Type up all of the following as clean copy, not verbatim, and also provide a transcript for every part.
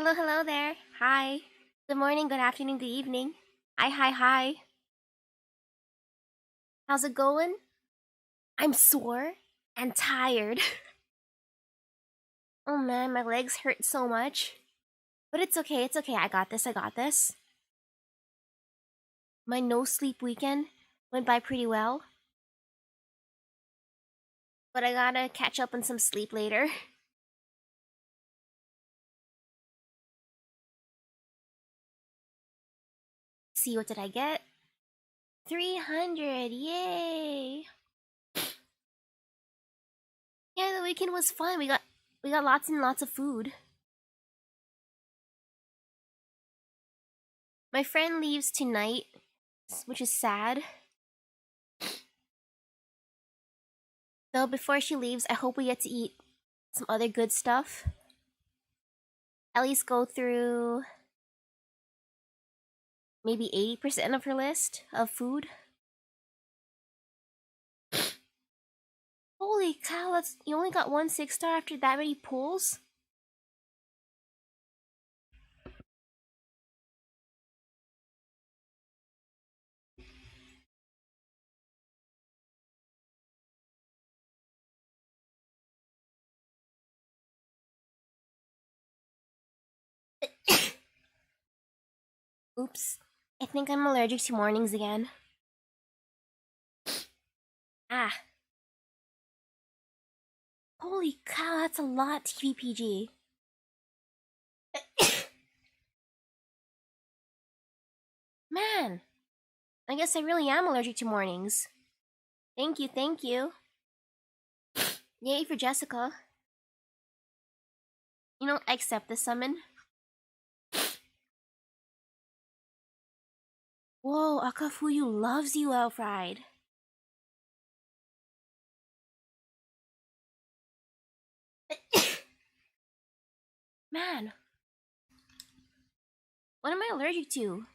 Hello, hello there. Hi. Good morning, good afternoon, good evening. Hi, hi, hi. How's it going? I'm sore and tired. Oh man, my legs hurt so much. But it's okay, it's okay. I got this, I got this. My no sleep weekend went by pretty well, but I gotta catch up on some sleep later. See, what did I get? 300, yay! Yeah, the weekend was fun. We got lots and lots of food. My friend leaves tonight, which is sad. Though before she leaves, I hope we get to eat some other good stuff. At least go through maybe 80% of her list of food. Holy cow, you only got one 6-star after that many pulls? Oops. I think I'm allergic to mornings again. Ah. Holy cow, that's a lot TVPG. Man, I guess I really am allergic to mornings. Thank you, thank you. Yay for Jessica. You know, I accept the summon. Whoa, Akafuyu loves you, Elfried. Man, what am I allergic to?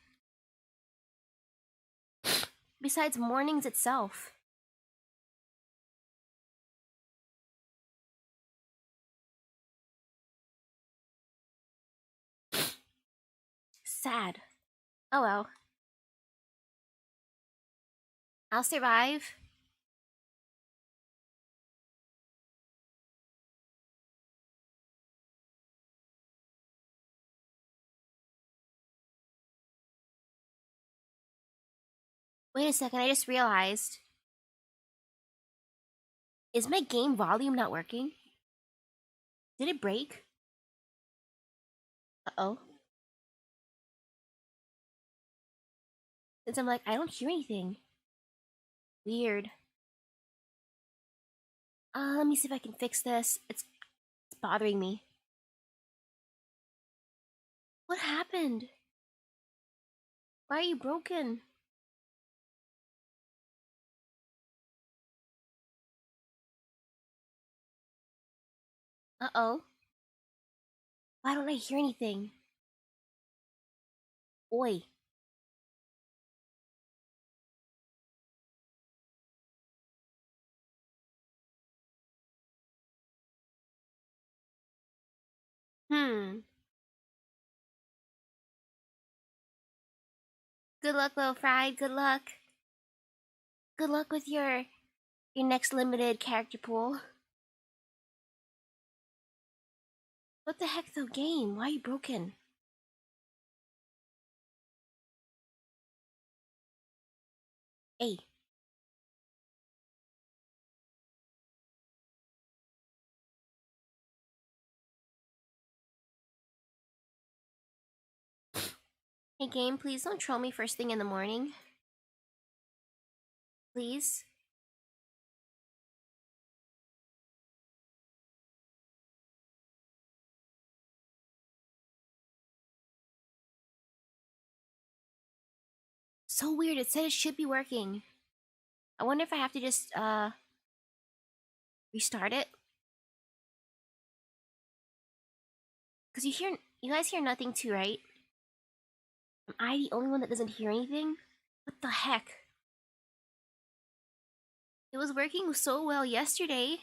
Besides mornings itself. Sad. Oh well. I'll survive. Wait a second, I just realized. Is my game volume not working? Did it break? Uh-oh. Since I'm like, I don't hear anything. Weird. Let me see if I can fix this. It's bothering me. What happened? Why are you broken? Uh-oh. Why don't I hear anything? Oi. Hmm. Good luck, Little Fried. Good luck. Good luck with your next limited character pool. What the heck, though, game? Why are you broken? Hey. Hey, game, please don't troll me first thing in the morning. Please? So weird, it said it should be working. I wonder if I have to just, restart it? Because you guys hear nothing too, right? Am I the only one that doesn't hear anything? What the heck? It was working so well yesterday.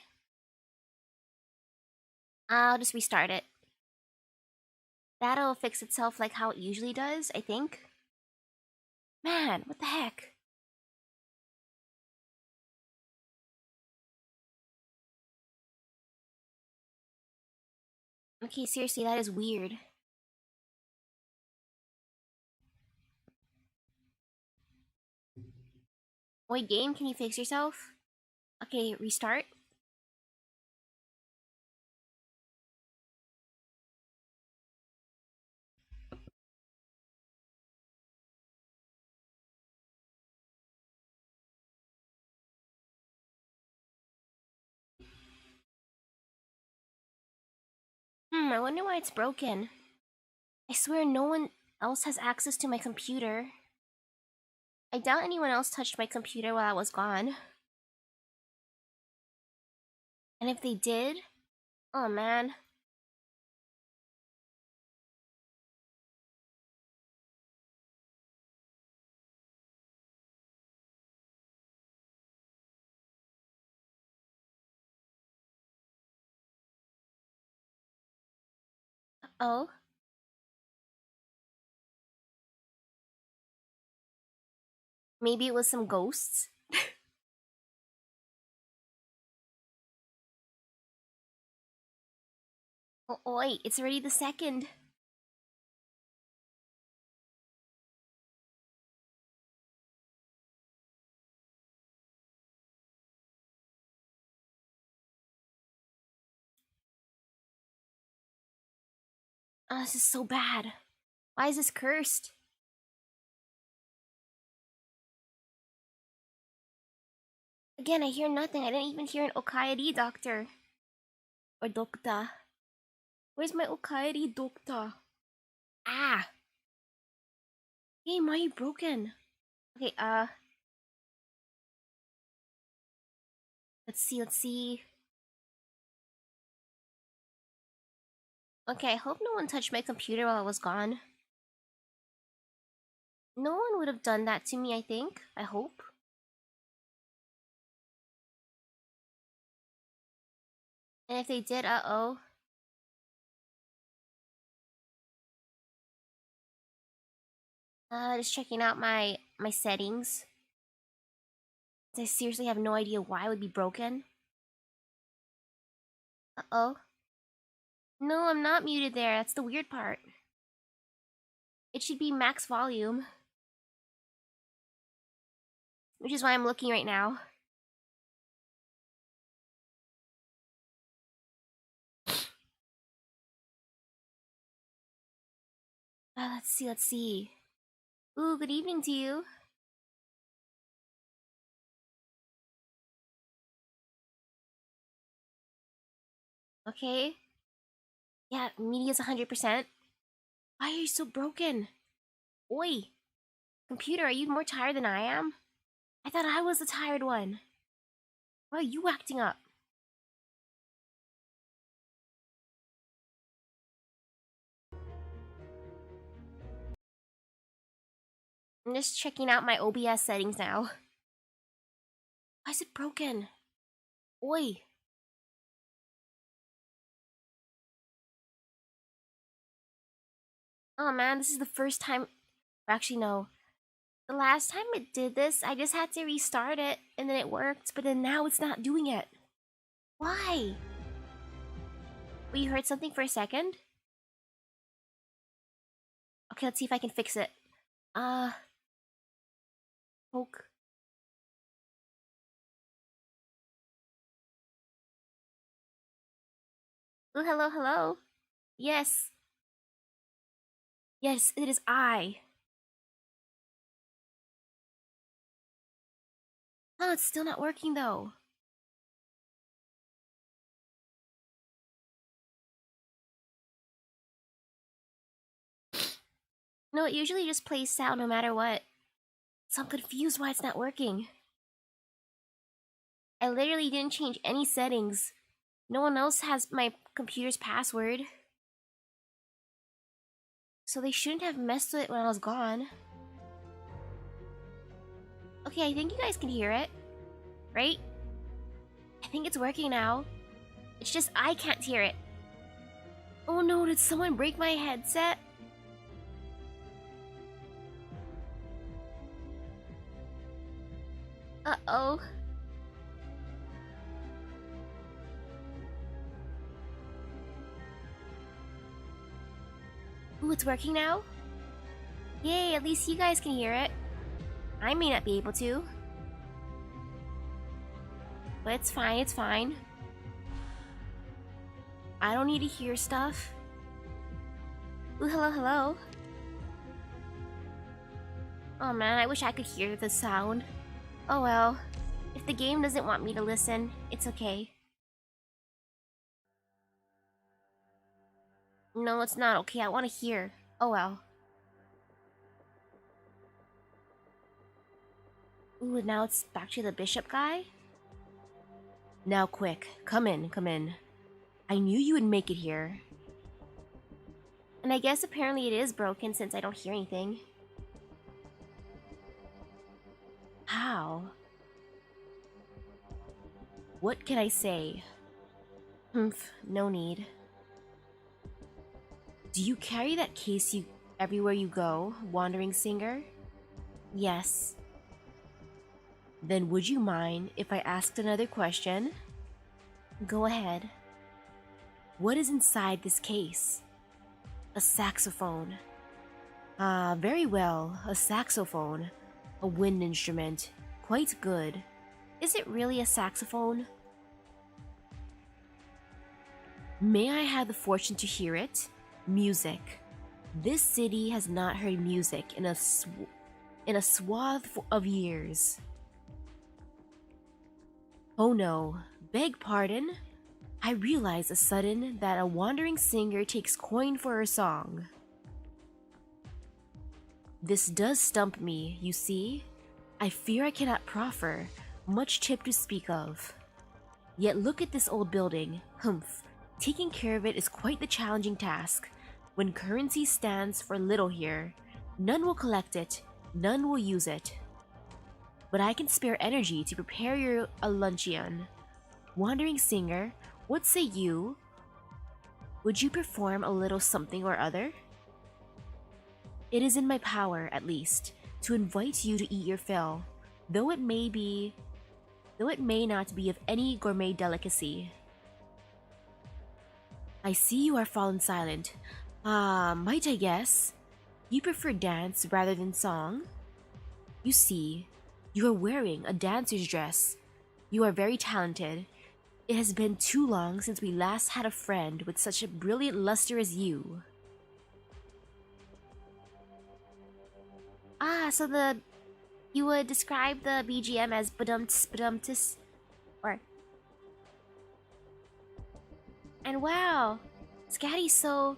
I'll just restart it. That'll fix itself like how it usually does, I think. Man, what the heck? Okay, seriously, that is weird. Wait, game, can you fix yourself? Okay, restart. I wonder why it's broken. I swear no one else has access to my computer. I doubt anyone else touched my computer while I was gone. And if they did, oh man. Oh, maybe it was some ghosts? Oh, wait, it's already the second. Oh, this is so bad. Why is this cursed? Again, I hear nothing. I didn't even hear an Okairi doctor. Or dokta. Where's my Okairi dokta? Ah! Game, why are you broken? Okay, let's see. Okay, I hope no one touched my computer while I was gone. No one would have done that to me, I think. I hope. And if they did, uh-oh. Just checking out my settings. I seriously have no idea why it would be broken. Uh-oh. No, I'm not muted there. That's the weird part. It should be max volume. Which is why I'm looking right now. Let's see. Ooh, good evening to you. Okay. Yeah, media's 100%. Why are you so broken? Oi! Computer, are you more tired than I am? I thought I was the tired one. Why are you acting up? I'm just checking out my OBS settings now. Why is it broken? Oi! Oh man, this is the first time. Actually, no. The last time it did this, I just had to restart it and then it worked, but then now it's not doing it. Why? Wait, you heard something for a second? Okay, let's see if I can fix it. Poke. Oh, hello. Yes. Yes, it is I. Oh, it's still not working though. No, it usually just plays sound no matter what. So I'm confused why it's not working. I literally didn't change any settings. No one else has my computer's password. So they shouldn't have messed with it when I was gone. Okay, I think you guys can hear it. Right? I think it's working now. It's just I can't hear it. Oh no, did someone break my headset? Uh-oh. Ooh, it's working now? Yay, at least you guys can hear it. I may not be able to. But it's fine, it's fine. I don't need to hear stuff. Ooh, hello, hello. Oh man, I wish I could hear the sound. Oh well. If the game doesn't want me to listen, it's okay. No, it's not okay. I want to hear. Oh well. Ooh, now it's back to the bishop guy? Now quick, come in, come in. I knew you would make it here. And I guess apparently it is broken since I don't hear anything. How? What can I say? Humph, no need. Do you carry that case everywhere you go, wandering singer? Yes. Then would you mind if I asked another question? Go ahead. What is inside this case? A saxophone. Ah, very well, a saxophone. A wind instrument. Quite good. Is it really a saxophone? May I have the fortune to hear it? Music. This city has not heard music in a swath of years. Oh no, beg pardon? I realize a sudden that a wandering singer takes coin for her song. This does stump me, you see. I fear I cannot proffer much tip to speak of. Yet look at this old building, humph. Taking care of it is quite the challenging task. When currency stands for little here, none will collect it, none will use it. But I can spare energy to prepare you a luncheon. Wandering singer, what say you? Would you perform a little something or other? It is in my power, at least, to invite you to eat your fill, though it may not be of any gourmet delicacy. I see you are fallen silent. Might I guess? You prefer dance rather than song? You see, you are wearing a dancer's dress. You are very talented. It has been too long since we last had a friend with such a brilliant luster as you. Ah, so you would describe the BGM as badumtis, or... And wow, Scatty's so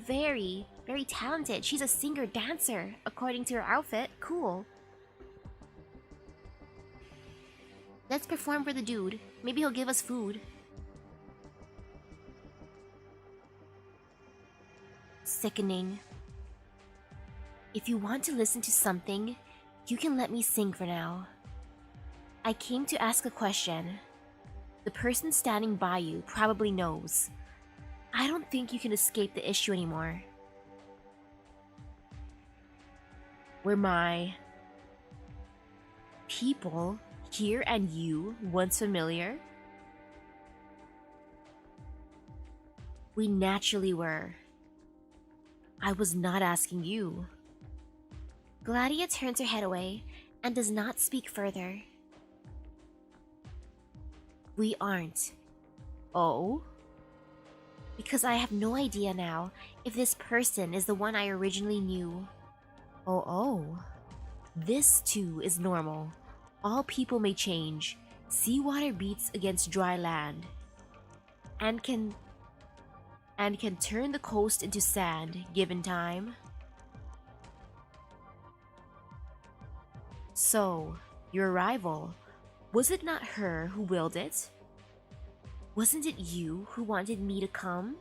very talented. She's a singer-dancer, according to her outfit. Cool. Let's perform for the dude. Maybe he'll give us food. Sickening. If you want to listen to something, you can let me sing for now. I came to ask a question. The person standing by you probably knows. I don't think you can escape the issue anymore. Were my people here and you once familiar? We naturally were. I was not asking you. Gladia turns her head away and does not speak further. We aren't. Oh? Because I have no idea now if this person is the one I originally knew. Oh. This too is normal. All people may change. Seawater beats against dry land. And can turn the coast into sand, given time. So, your rival, was it not her who willed it? Wasn't it you who wanted me to come?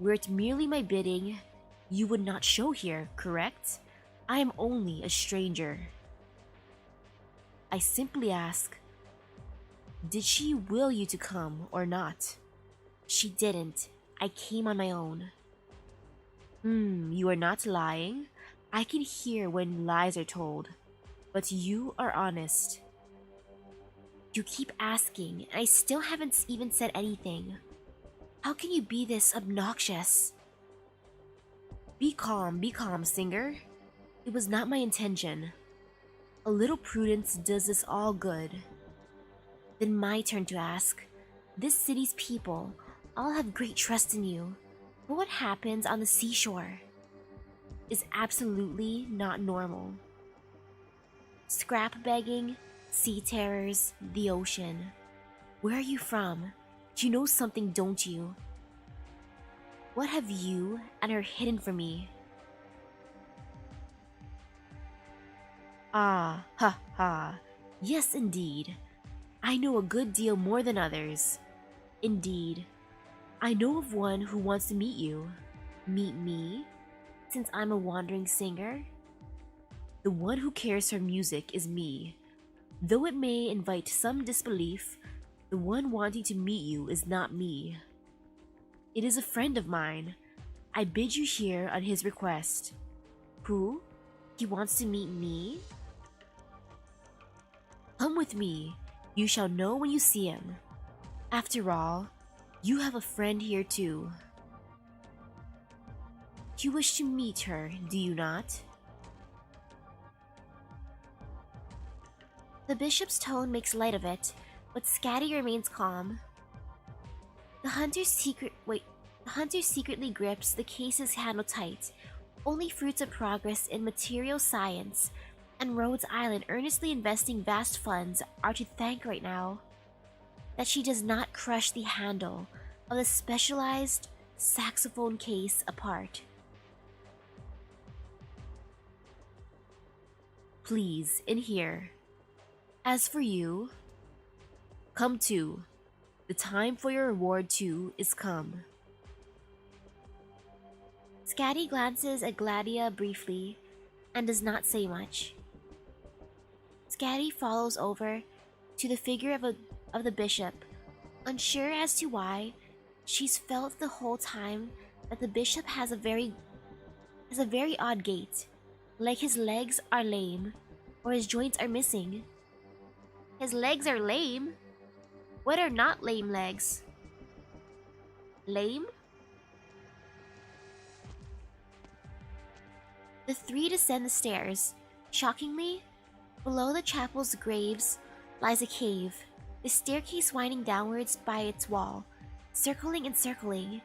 Were it merely my bidding, you would not show here, correct? I am only a stranger. I simply ask, Did she will you to come or not? She didn't. I came on my own. You are not lying. I can hear when lies are told. But you are honest. You keep asking, and I still haven't even said anything. How can you be this obnoxious? Be calm, Singer. It was not my intention. A little prudence does us all good. Then my turn to ask. This city's people all have great trust in you. But what happens on the seashore is absolutely not normal. Scrap begging, sea terrors, the ocean. Where are you from? You know something, don't you? What have you and her hidden from me? Ah, ha, ha. Yes, indeed. I know a good deal more than others. Indeed. I know of one who wants to meet you. Meet me? Since I'm a wandering singer? The one who cares for music is me. Though it may invite some disbelief, the one wanting to meet you is not me. It is a friend of mine. I bid you here on his request. Who? He wants to meet me? Come with me. You shall know when you see him. After all, you have a friend here too. You wish to meet her, do you not? The bishop's tone makes light of it, but Scatty remains calm. The hunter secretly grips the case's handle tight. Only fruits of progress in material science and Rhodes Island earnestly investing vast funds are to thank right now. That she does not crush the handle of the specialized saxophone case apart. Please, in here. As for you, come too. The time for your reward too is come. Scatty glances at Gladia briefly and does not say much. Scatty follows over to the figure of the bishop, unsure as to why. She's felt the whole time that the bishop has a very odd gait, like his legs are lame or his joints are missing. His legs are lame? What are not lame legs? Lame? The three descend the stairs. Shockingly, below the chapel's graves lies a cave, the staircase winding downwards by its wall, circling and circling,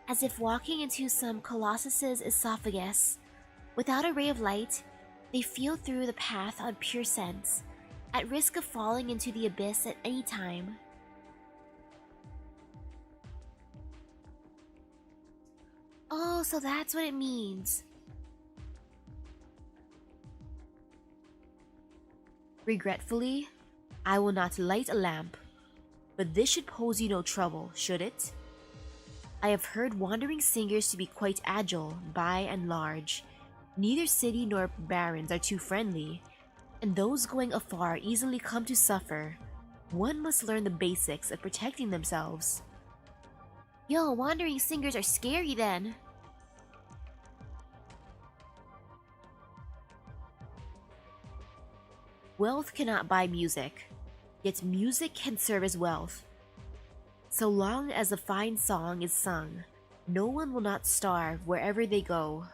as if walking into some colossus's esophagus. Without a ray of light, they feel through the path on pure sense, at risk of falling into the abyss at any time. Oh, so that's what it means. Regretfully, I will not light a lamp, but this should pose you no trouble, should it? I have heard wandering singers to be quite agile, by and large. Neither city nor barons are too friendly, and those going afar easily come to suffer. One must learn the basics of protecting themselves. Yo, wandering singers are scary then. Wealth cannot buy music, yet music can serve as wealth. So long as a fine song is sung, no one will not starve wherever they go.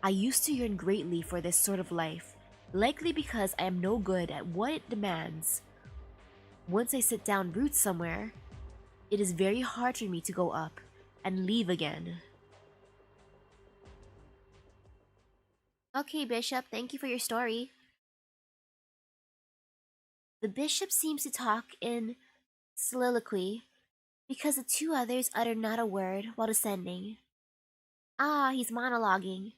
I used to yearn greatly for this sort of life, likely because I am no good at what it demands. Once I sit down roots somewhere, it is very hard for me to go up and leave again. Okay, Bishop, thank you for your story. The bishop seems to talk in soliloquy because the two others utter not a word while descending. Ah, he's monologuing.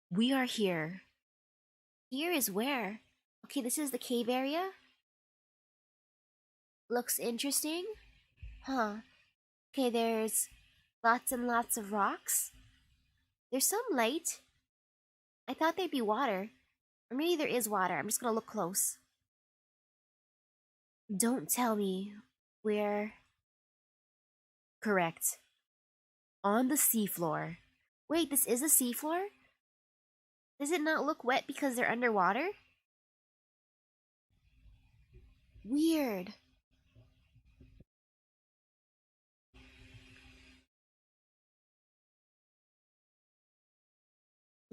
We are here. Here is where? Okay, this is the cave area? Looks interesting. Huh. Okay, there's lots and lots of rocks. There's some light. I thought there'd be water. Or maybe there is water. I'm just gonna look close. Don't tell me we're correct. On the seafloor. Wait, this is a seafloor? Does it not look wet because they're underwater? Weird.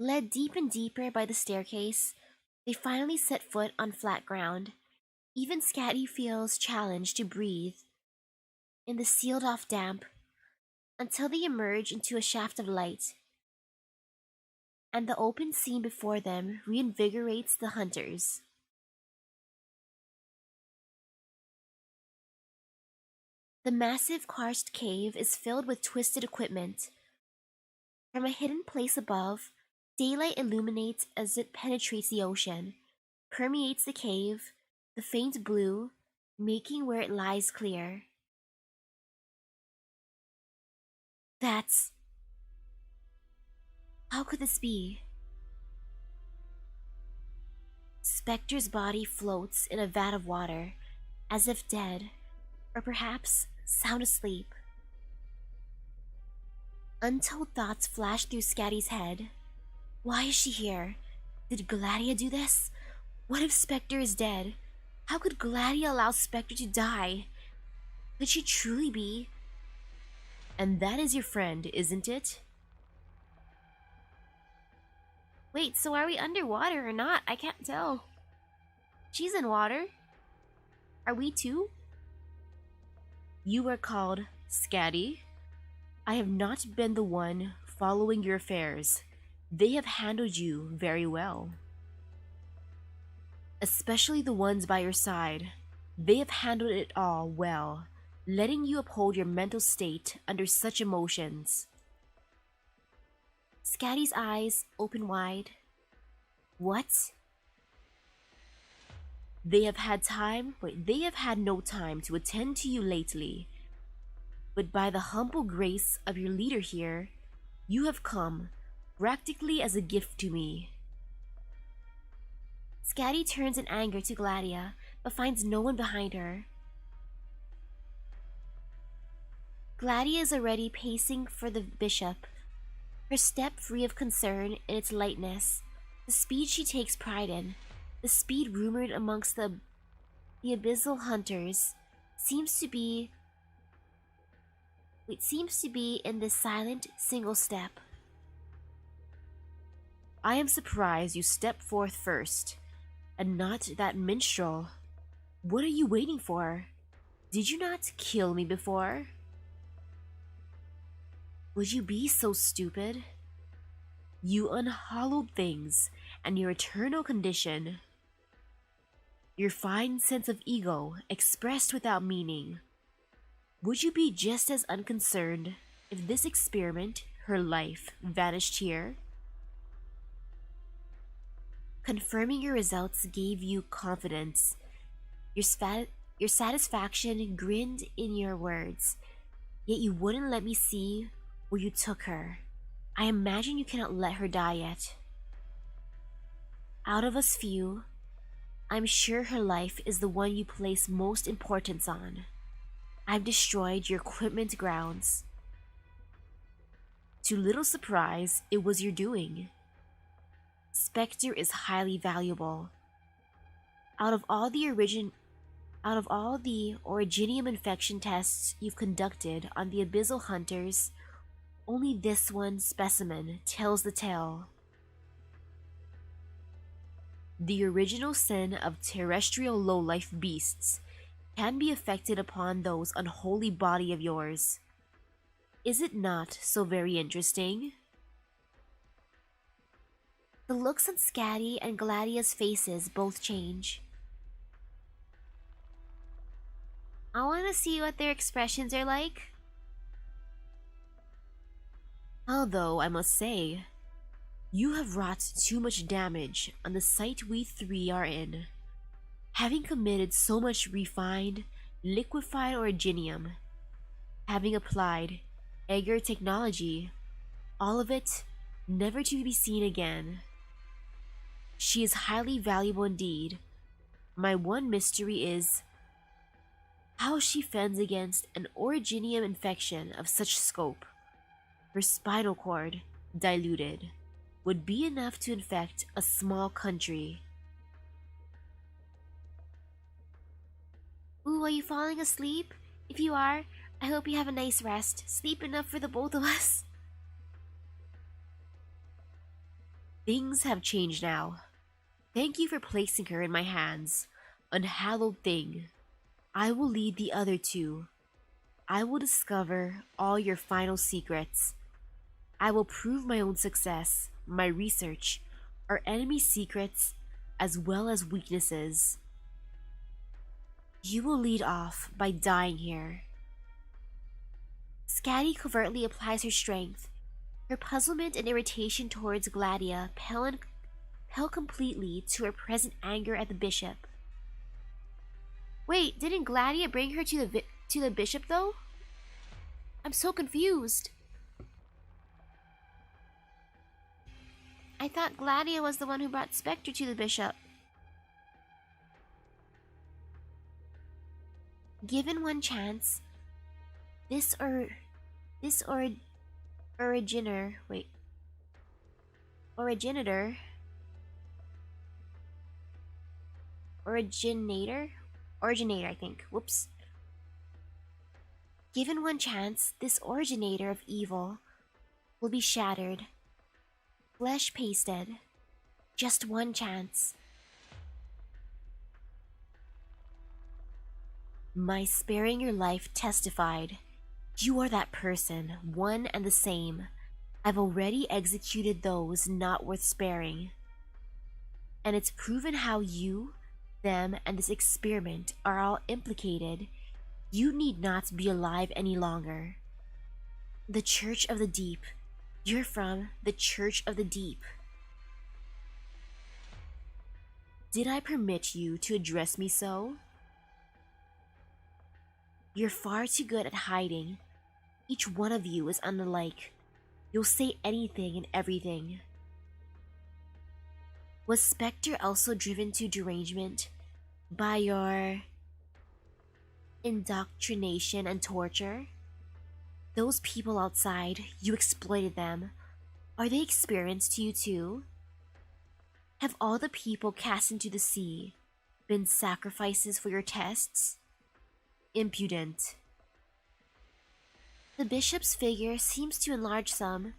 Led deep and deeper by the staircase, they finally set foot on flat ground. Even Scatty feels challenged to breathe in the sealed off damp until they emerge into a shaft of light, and the open scene before them reinvigorates the hunters. The massive karst cave is filled with twisted equipment. From a hidden place above, daylight illuminates as it penetrates the ocean, permeates the cave, the faint blue, making where it lies clear. That's... How could this be? Spectre's body floats in a vat of water, as if dead, or perhaps sound asleep. Untold thoughts flash through Scatty's head. Why is she here? Did Gladia do this? What if Spectre is dead? How could Gladia allow Spectre to die? Could she truly be? And that is your friend, isn't it? Wait, so are we underwater or not? I can't tell. She's in water. Are we too? You are called Scatty. I have not been the one following your affairs. They have handled you very well. Especially the ones by your side. They have handled it all well, letting you uphold your mental state under such emotions. Scatty's eyes open wide. What? They have had no time to attend to you lately. But by the humble grace of your leader here, you have come, practically as a gift to me. Scatty turns in anger to Gladia, but finds no one behind her. Gladia is already pacing for the bishop, her step free of concern in its lightness, the speed she takes pride in, the speed rumored amongst the abyssal hunters, seems to be in this silent single step. I am surprised you stepped forth first, and not that minstrel. What are you waiting for? Did you not kill me before? Would you be so stupid? You unhallowed things, and your eternal condition. Your fine sense of ego expressed without meaning. Would you be just as unconcerned if this experiment, her life, vanished here? Confirming your results gave you confidence. Your satisfaction grinned in your words, yet you wouldn't let me see where you took her. I imagine you cannot let her die yet. Out of us few, I'm sure her life is the one you place most importance on. I've destroyed your equipment grounds. To little surprise, it was your doing. Spectre is highly valuable. Out of all the originium infection tests you've conducted on the abyssal hunters, only this one specimen tells the tale. The original sin of terrestrial low-life beasts can be affected upon those unholy body of yours. Is it not so very interesting? The looks on Scatty and Gladia's faces both change. I want to see what their expressions are like. Although, I must say, you have wrought too much damage on the site we three are in. Having committed so much refined, liquefied originium, having applied Aegir technology, all of it never to be seen again. She is highly valuable indeed. My one mystery is how she fends against an originium infection of such scope. Her spinal cord, diluted, would be enough to infect a small country. Ooh, are you falling asleep? If you are, I hope you have a nice rest. Sleep enough for the both of us. Things have changed now. Thank you for placing her in my hands. Unhallowed thing. I will lead the other two. I will discover all your final secrets. I will prove my own success, my research, our enemy's secrets, as well as weaknesses. You will lead off by dying here. Scatty covertly applies her strength. Her puzzlement and irritation towards Gladia pale completely to her present anger at the bishop. Wait, didn't Gladia bring her to the bishop though? I'm so confused. I thought Gladia was the one who brought Spectre to the bishop. Given one chance, this originator, I think. Whoops. Given one chance, this originator of evil will be shattered, flesh pasted. Just one chance. My sparing your life testified. You are that person, one and the same. I've already executed those not worth sparing. And it's proven how you, them, and this experiment are all implicated. You need not be alive any longer. The Church of the Deep. You're from the Church of the Deep. Did I permit you to address me so? You're far too good at hiding. Each one of you is unlike. You'll say anything and everything. Was Spectre also driven to derangement by your indoctrination and torture? Those people outside, you exploited them. Are they experienced to you too? Have all the people cast into the sea been sacrifices for your tests? Impudent. The bishop's figure seems to enlarge some.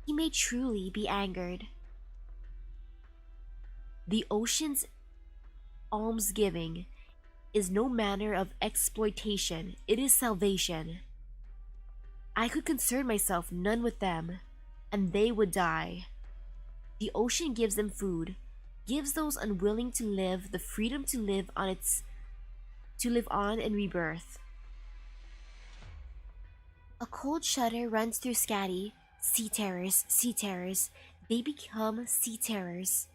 He may truly be angered. The ocean's almsgiving is no manner of exploitation, it is salvation. I could concern myself none with them, and they would die. The ocean gives them food, gives those unwilling to live the freedom to live on in rebirth. A cold shudder runs through Scatty. Sea terrors, sea terrors. They become sea terrors.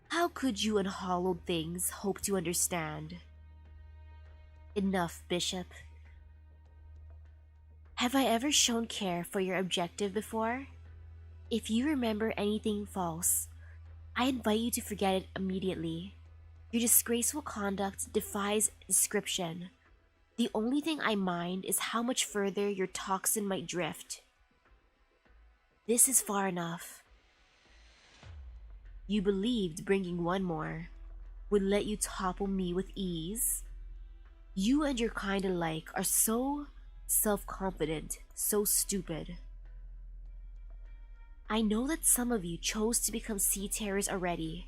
How could you unhallowed things hope to understand? Enough, Bishop. Have I ever shown care for your objective before? If you remember anything false, I invite you to forget it immediately. Your disgraceful conduct defies description. The only thing I mind is how much further your toxin might drift. This is far enough. You believed bringing one more would let you topple me with ease? You and your kind alike are so self-confident, so stupid. I know that some of you chose to become sea terrors already.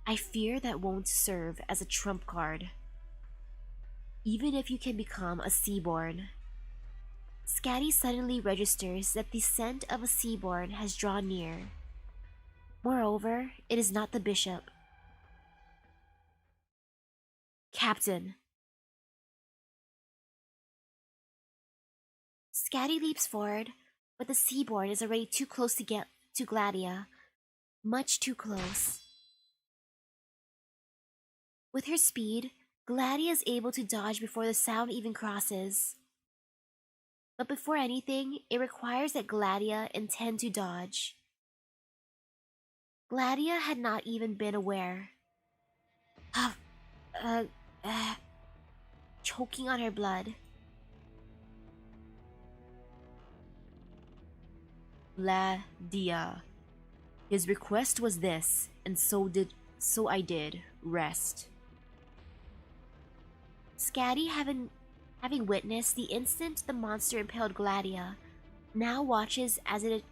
I fear that won't serve as a trump card. Even if you can become a seaborn. Scatty suddenly registers that the scent of a seaborn has drawn near. Moreover, it is not the bishop. Captain. Scatty leaps forward, but the seaborn is already too close to get to Gladia. Much too close. With her speed, Gladia is able to dodge before the sound even crosses. But before anything, it requires that Gladia intend to dodge. Gladia had not even been aware of uh, uh, choking on her blood. Gladia. His request was this, and so I did. Rest. Scatty, having witnessed the instant the monster impaled Gladia, now watches as it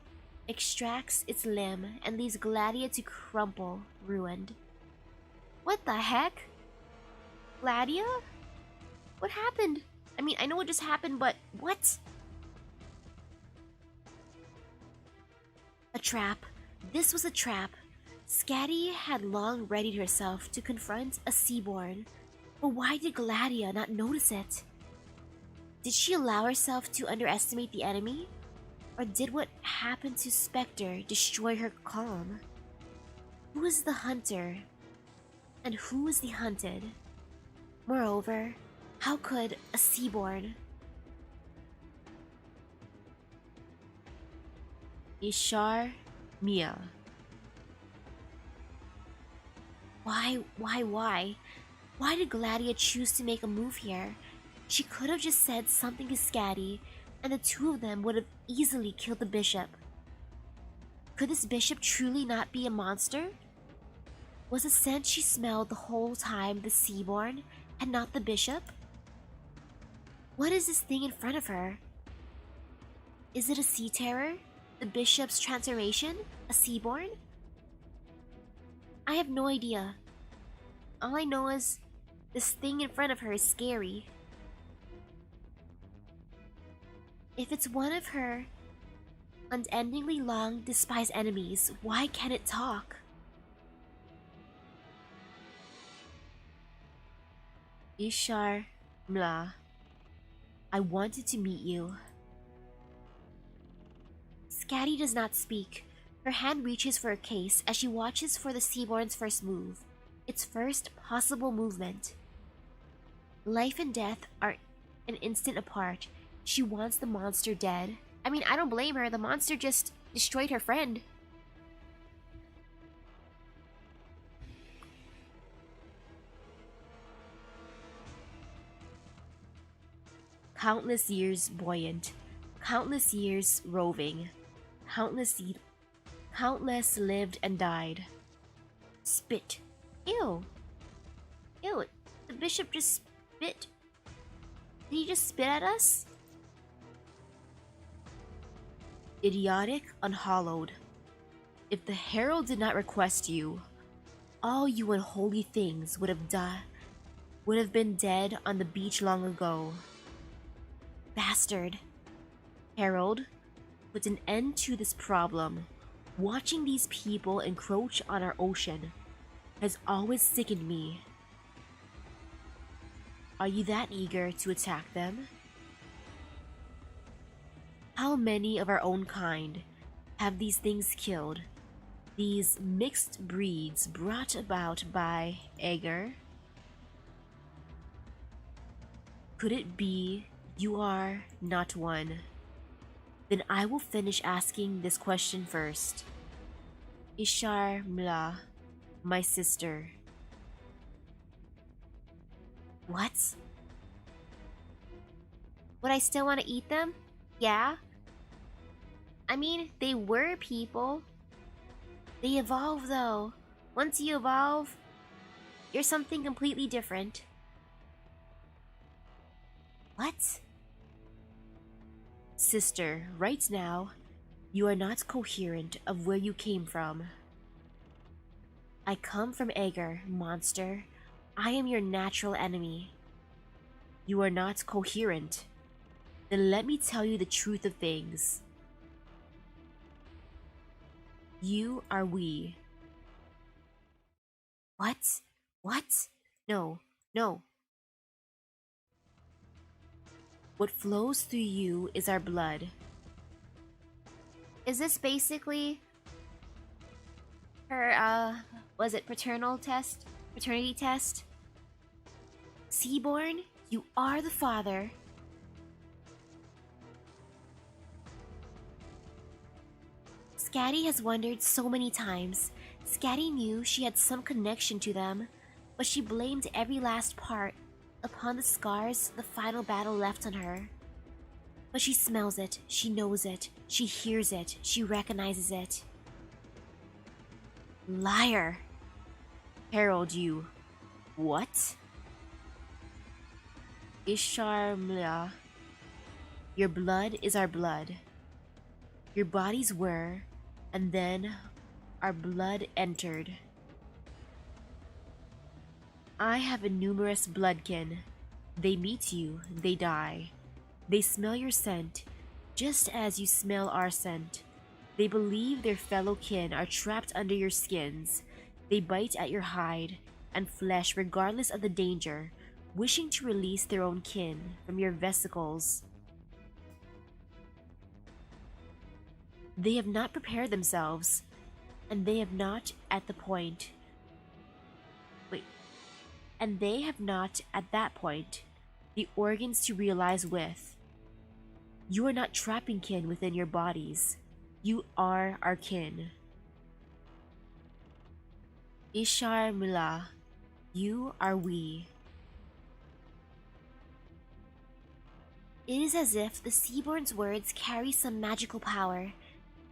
extracts its limb and leaves Gladia to crumple, ruined. What the heck? Gladia? What happened? I mean, I know what just happened, but what? A trap. This was a trap. Scatty had long readied herself to confront a Seaborn, but why did Gladia not notice it? Did she allow herself to underestimate the enemy? Or did what happened to Spectre destroy her calm? Who is the hunter? And who is the hunted? Moreover, how could a Seaborn? Ishar Mia. Why? Why did Gladia choose to make a move here? She could have just said something to Scatty, and the two of them would have easily killed the bishop. Could this bishop truly not be a monster? Was the scent she smelled the whole time the Seaborn, and not the bishop? What is this thing in front of her? Is it a sea terror? The bishop's transformation? A Seaborn? I have no idea. All I know is this thing in front of her is scary. If it's one of her unendingly long despised enemies, why can't it talk? Ishar Mla, I wanted to meet you. Scatty does not speak. Her hand reaches for a case as she watches for the Seaborn's first move, its first possible movement. Life and death are an instant apart. She wants the monster dead. I mean, I don't blame her. The monster just destroyed her friend. Countless years buoyant, countless years roving, countless lived and died. Spit. Ew. Ew, the bishop just spit. Did he just spit at us? Idiotic, unhallowed. If the herald did not request you, all you unholy things would have been dead on the beach long ago. Bastard. Herald, put an end to this problem. Watching these people encroach on our ocean has always sickened me. Are you that eager to attack them? How many of our own kind have these things killed? These mixed breeds brought about by Ager? Could it be you are not one? Then I will finish asking this question first. Ishar Mla, my sister. What? Would I still want to eat them? Yeah. I mean, they were people. They evolve though. Once you evolve, you're something completely different. What? Sister, right now, you are not coherent of where you came from. I come from Ager, monster. I am your natural enemy. You are not coherent. Then let me tell you the truth of things. You are we. What? What? No, no. What flows through you is our blood. Is this basically her, was it paternal test? Paternity test? Seaborn, you are the father. Scatty has wondered so many times. Scatty knew she had some connection to them, but she blamed every last part upon the scars the final battle left on her. But she smells it, she knows it, she hears it, she recognizes it. Liar! Harold, you. What? Isharmla. Your blood is our blood. Your bodies were, and then our blood entered. I have a numerous bloodkin. They meet you, they die. They smell your scent, just as you smell our scent. They believe their fellow kin are trapped under your skins. They bite at your hide and flesh regardless of the danger, wishing to release their own kin from your vesicles. They have not prepared themselves, and they have not at the point. And they have not at that point the organs to realize with. You are not trapping kin within your bodies. You are our kin. Ishar Mila, you are we. It is as if the Seaborn's words carry some magical power.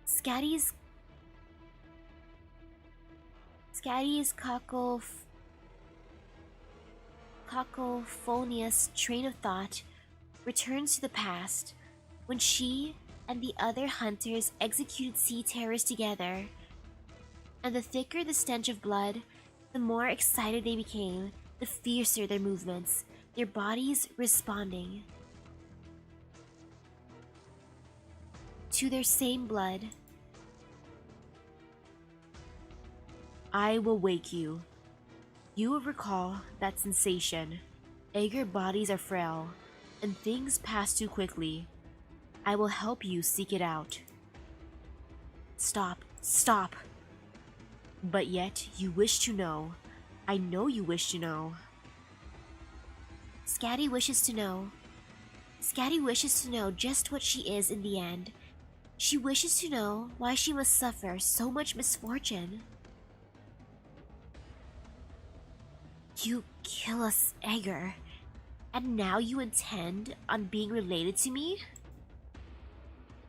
Scatty's cacophonious train of thought returns to the past when she and the other hunters executed sea terrors together. And the thicker the stench of blood, the more excited they became, the fiercer their movements, their bodies responding to their same blood. I will wake you. You will recall that sensation. Aegir bodies are frail, and things pass too quickly. I will help you seek it out. Stop, stop. But yet, you wish to know. I know you wish to know. Scatty wishes to know. Scatty wishes to know just what she is in the end. She wishes to know why she must suffer so much misfortune. You kill us, Aegir, and now you intend on being related to me?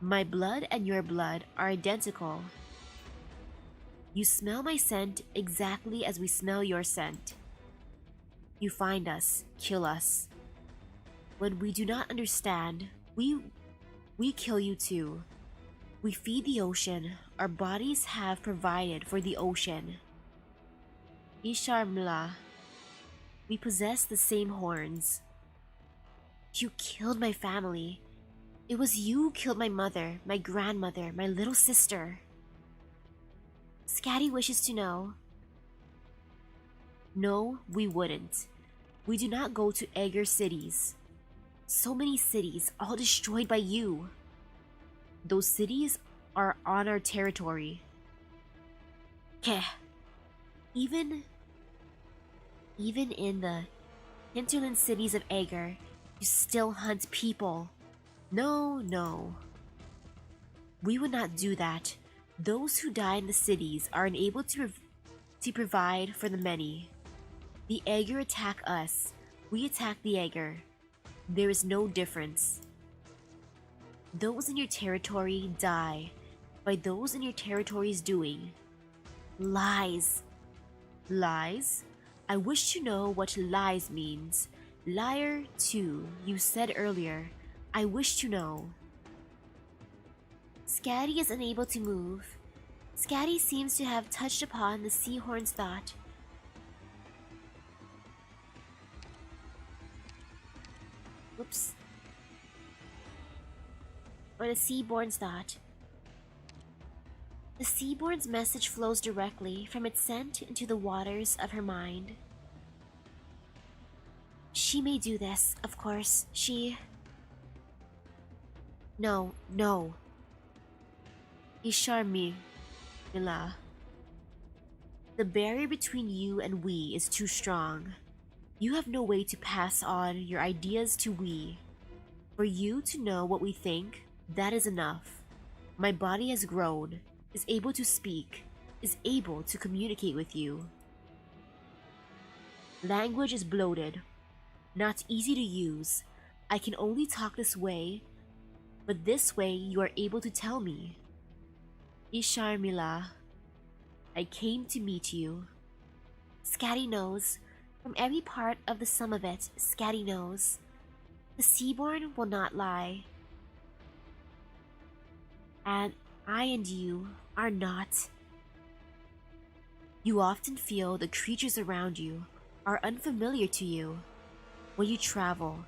My blood and your blood are identical. You smell my scent exactly as we smell your scent. You find us, kill us. When we do not understand, we kill you too. We feed the ocean. Our bodies have provided for the ocean. Isharmla. We possess the same horns. You killed my family. It was you who killed my mother, my grandmother, my little sister. Scatty wishes to know. No, we wouldn't. We do not go to Aegir cities. So many cities, all destroyed by you. Those cities are on our territory. Keh. Even in the hinterland cities of Aegir, you still hunt people. No, no. We would not do that. Those who die in the cities are unable to provide for the many. The Aegir attack us. We attack the Aegir. There is no difference. Those in your territory die by those in your territory's doing. Lies. Lies? I wish to know what lies means. Liar, too, you said earlier. I wish to know. Scatty is unable to move. Scatty seems to have touched upon the Seahorn's thought. Whoops. Or the Seaborn's thought. The Seaborn's message flows directly from its scent into the waters of her mind. She may do this, of course. No, no. Isharmi, Mila. The barrier between you and we is too strong. You have no way to pass on your ideas to we. For you to know what we think, that is enough. My body has grown. is able to speak, is able to communicate with you. Language is bloated, not easy to use. I can only talk this way, but this way you are able to tell me. Isharmila, I came to meet you. Scatty knows. From every part of the sum of it, Scatty knows. The Seaborn will not lie. And I and you are not. You often feel the creatures around you are unfamiliar to you. When you travel,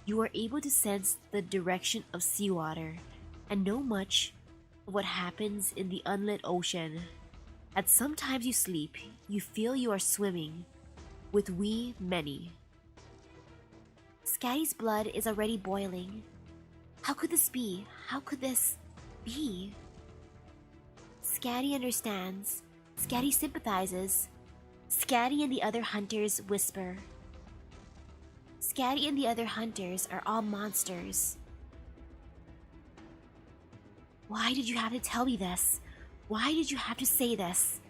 you are able to sense the direction of seawater and know much of what happens in the unlit ocean. At sometimes you sleep, you feel you are swimming with we many. Scatty's blood is already boiling. How could this be? How could this be? Scatty understands. Scatty sympathizes. Scatty and the other hunters whisper. Scatty and the other hunters are all monsters. Why did you have to tell me this? Why did you have to say this?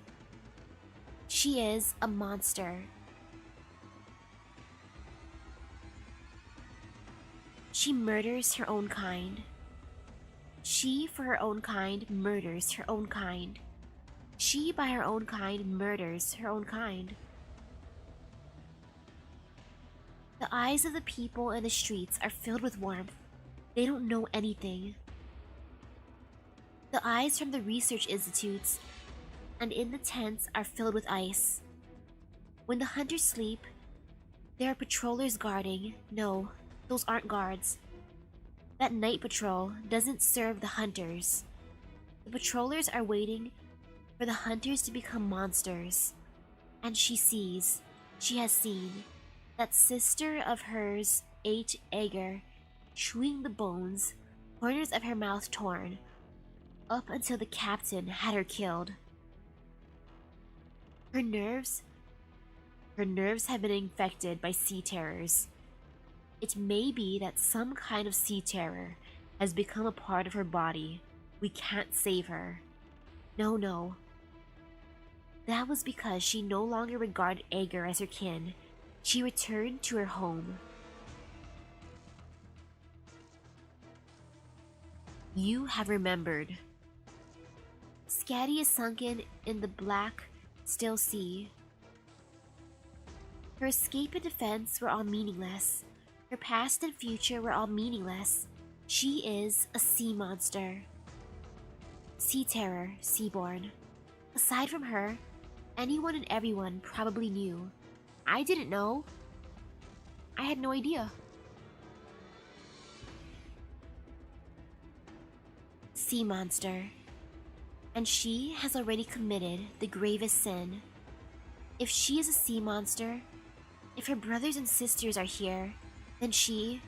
She is a monster. She murders her own kind. She, for her own kind, murders her own kind. She, by her own kind, murders her own kind. The eyes of the people in the streets are filled with warmth. They don't know anything. The eyes from the research institutes and in the tents are filled with ice. When the hunters sleep, there are patrollers guarding. No, those aren't guards. That night patrol doesn't serve the hunters. The patrollers are waiting for the hunters to become monsters. And she has seen, that sister of hers ate Ager, chewing the bones, corners of her mouth torn, up until the captain had her killed. Her nerves have been infected by sea terrors. It may be that some kind of sea terror has become a part of her body. We can't save her. No. That was because she no longer regarded Ager as her kin. She returned to her home. You have remembered. Scatty is sunken in the black, still sea. Her escape and defense were all meaningless. Her past and future were all meaningless. She is a sea monster. Sea terror, Seaborn. Aside from her, anyone and everyone probably knew. I didn't know. I had no idea. Sea monster. And she has already committed the gravest sin. If she is a sea monster, if her brothers and sisters are here, then she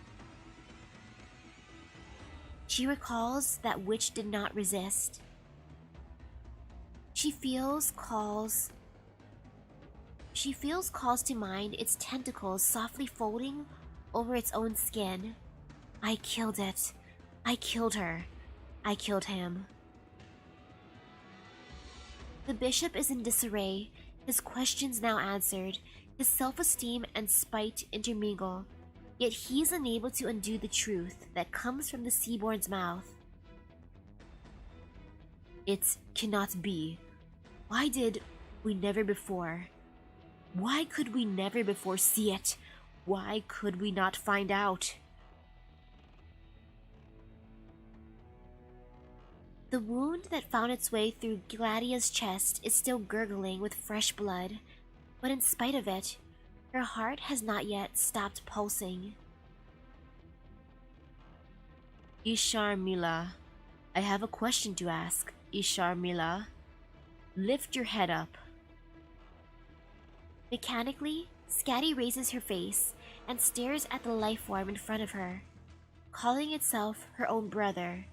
recalls that which did not resist. She feels calls to mind its tentacles softly folding over its own skin. I killed it. I killed her. I killed him. The bishop is in disarray, his questions now answered, his self-esteem and spite intermingle, yet he is unable to undo the truth that comes from the Seaborn's mouth. It cannot be. Why did we never before? Why could we never before see it? Why could we not find out? The wound that found its way through Gladia's chest is still gurgling with fresh blood, but in spite of it, her heart has not yet stopped pulsing. Isharmila, I have a question to ask. Isharmila, lift your head up. Mechanically, Scatty raises her face and stares at the life form in front of her, calling itself her own brother,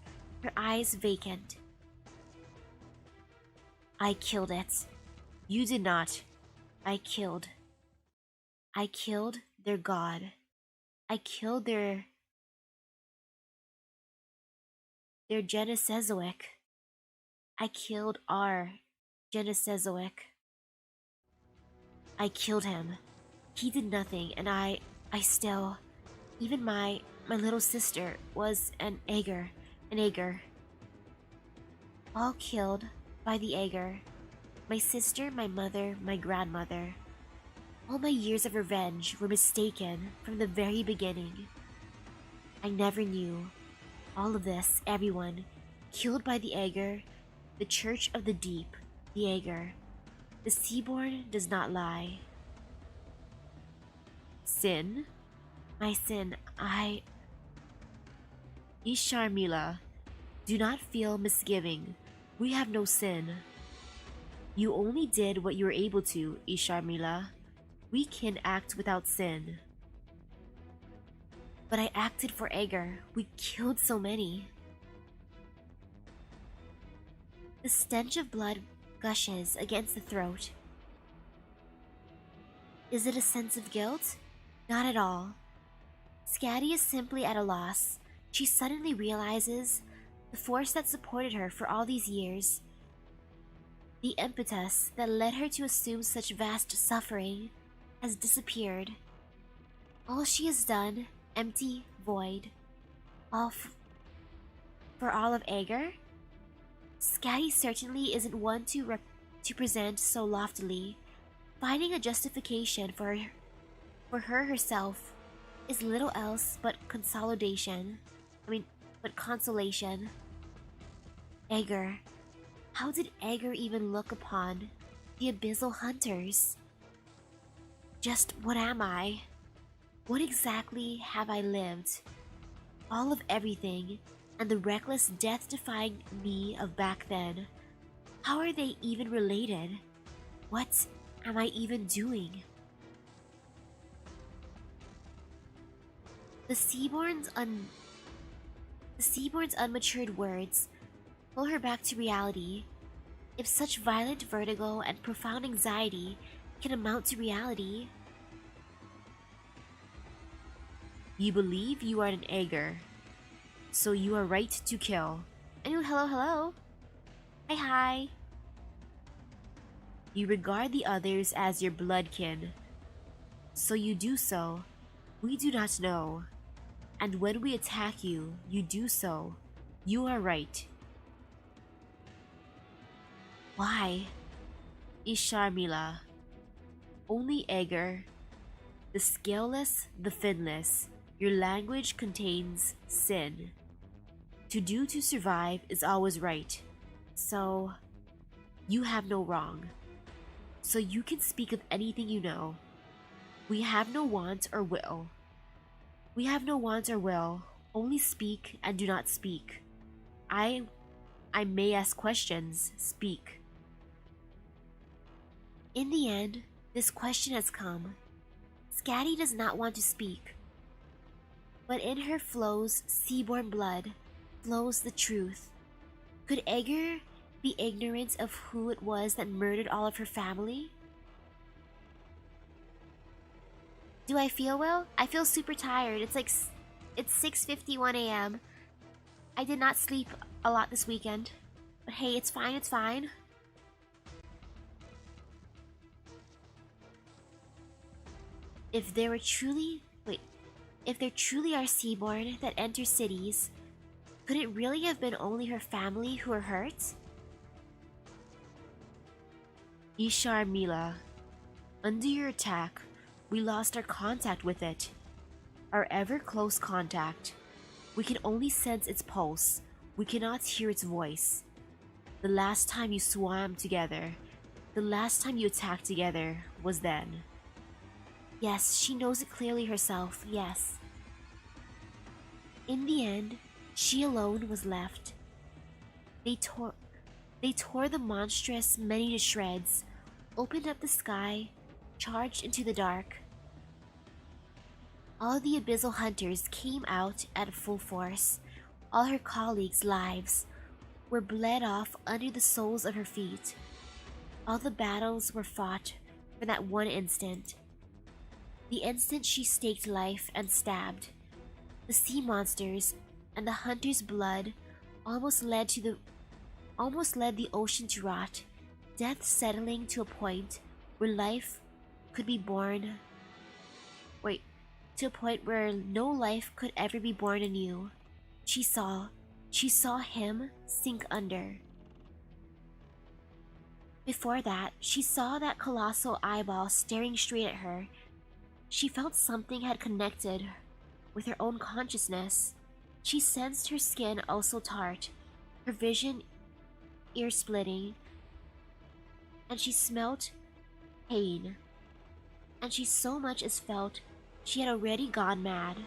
her eyes vacant. I killed it. You did not. I killed their god. I killed their Genesezoic. I killed our Genesezoic. I killed him. He did nothing, and I still, even my little sister was an Ager. All killed by the Ager. My sister, my mother, my grandmother. All my years of revenge were mistaken from the very beginning. I never knew. All of this, everyone, killed by the Ager, the Church of the Deep, the Ager. The Seaborn does not lie. Sin? My sin, Isharmila, do not feel misgiving. We have no sin. You only did what you were able to, Isharmila. We can act without sin. But I acted for Ager. We killed so many. The stench of blood gushes against the throat. Is it a sense of guilt? Not at all. Scatty is simply at a loss. She suddenly realizes the force that supported her for all these years, the impetus that led her to assume such vast suffering, has disappeared. All she has done, empty, void. All for all of Ager? Scatty certainly isn't one to present so loftily. Finding a justification for her herself is little else but consolidation. But consolation. Ager. How did Ager even look upon the abyssal hunters? Just what am I? What exactly have I lived? All of everything, and the reckless death-defying me of back then. How are they even related? What am I even doing? The Seaborn's unmatured words pull her back to reality. If such violent vertigo and profound anxiety can amount to reality. You believe you are an Ager, so you are right to kill. Hello, hello. Hi. You regard the others as your bloodkin, so you do so. We do not know. And when we attack you, you do so. You are right. Why? Isharmila. Only Ager. The scaleless, the finless. Your language contains sin. To do to survive is always right. So, you have no wrong. So you can speak of anything you know. We have no want or will. We have no want or will. Only speak and do not speak. I may ask questions. Speak. In the end, this question has come. Scatty does not want to speak. But in her flows seaborn blood, flows the truth. Could Ager be ignorant of who it was that murdered all of her family? Do I feel well? I feel super tired. It's 6:51 a.m. I did not sleep a lot this weekend. But hey, it's fine, it's fine. If there truly are Seaborn that enter cities, could it really have been only her family who were hurt? Isharmila, under your attack, we lost our contact with it. Our ever-close contact. We can only sense its pulse. We cannot hear its voice. The last time you swam together, the last time you attacked together was then. Yes, she knows it clearly herself, yes. In the end, she alone was left. They tore the monstrous many to shreds, opened up the sky, charged into the dark. All the abyssal hunters came out at full force. All her colleagues' lives were bled off under the soles of her feet. All the battles were fought for that one instant. The instant she staked life and stabbed. The sea monsters and the hunter's blood almost led to almost led the ocean to rot, death settling to a point where life could be born. Wait, to a point where no life could ever be born anew. She saw him sink under. Before that, she saw that colossal eyeball staring straight at her. She felt something had connected with her own consciousness. She sensed her skin also tart, her vision ear-splitting, and she smelt pain. And she so much as felt she had already gone mad.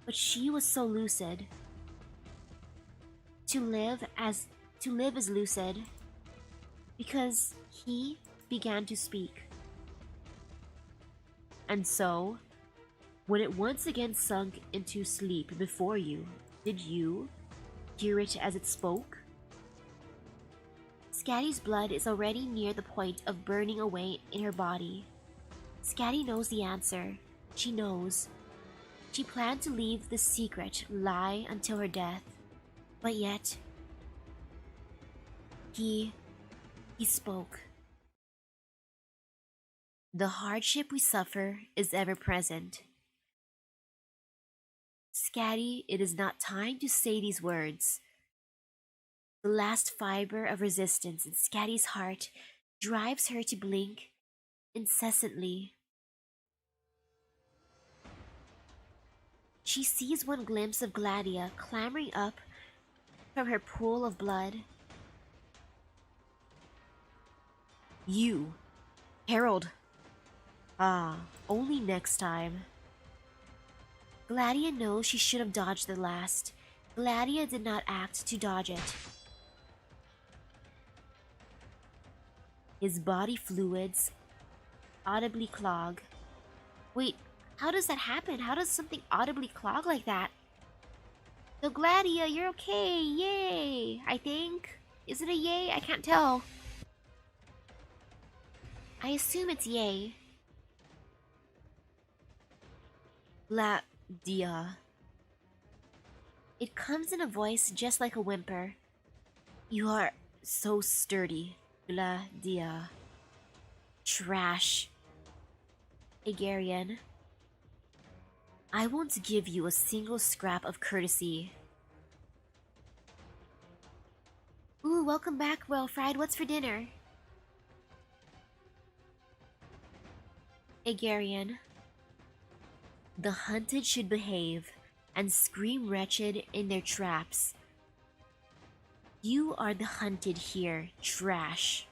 But she was so lucid. To live as lucid, because he began to speak. And so, when it once again sunk into sleep before you, did you hear it as it spoke? Scatty's blood is already near the point of burning away in her body. Scatty knows the answer. She knows. She planned to leave the secret lie until her death. But yet, he spoke. The hardship we suffer is ever present. Scatty, it is not time to say these words. The last fiber of resistance in Scatty's heart drives her to blink incessantly. She sees one glimpse of Gladia clambering up from her pool of blood. You, Harold. Ah, only next time. Gladia knows she should have dodged the last. Gladia did not act to dodge it. His body fluids audibly clog. Wait, how does that happen? How does something audibly clog like that? So Gladia, you're okay, yay! I think. Is it a yay? I can't tell. I assume it's yay. Gladia. It comes in a voice just like a whimper. You are so sturdy, Gladia. Trash. Agarian. I won't give you a single scrap of courtesy. Ooh, welcome back, Well Fried. What's for dinner? Agarian. The hunted should behave and scream wretched in their traps. You are the hunted here, trash.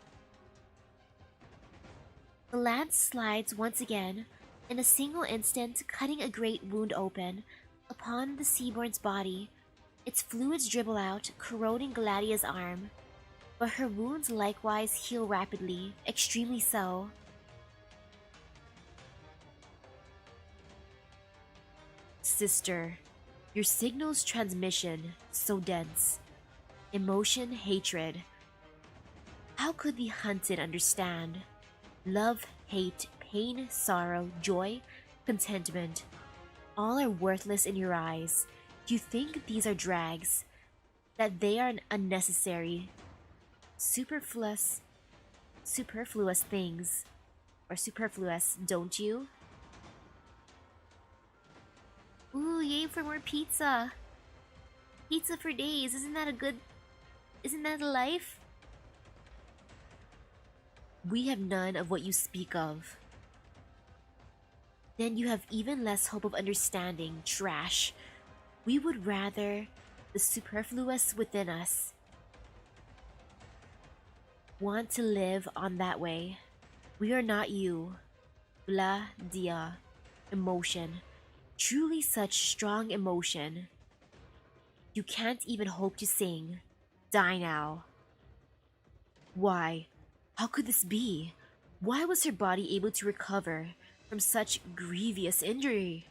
The lance slides once again, in a single instant cutting a great wound open upon the Seaborn's body. Its fluids dribble out, corroding Gladia's arm. But her wounds likewise heal rapidly, extremely so. Sister, your signal's transmission, so dense. Emotion, hatred. How could the hunted understand? Love, hate, pain, sorrow, joy, contentment. All are worthless in your eyes. You think these are drags, that they are unnecessary, superfluous things. Or superfluous, don't you? Ooh, yay for more pizza. Pizza for days, isn't that a life? We have none of what you speak of. Then you have even less hope of understanding, trash. We would rather the superfluous within us want to live on that way. We are not you. Blah dia. Emotion. Truly such strong emotion. You can't even hope to sing. Die now. Why? How could this be? Why was her body able to recover from such grievous injury?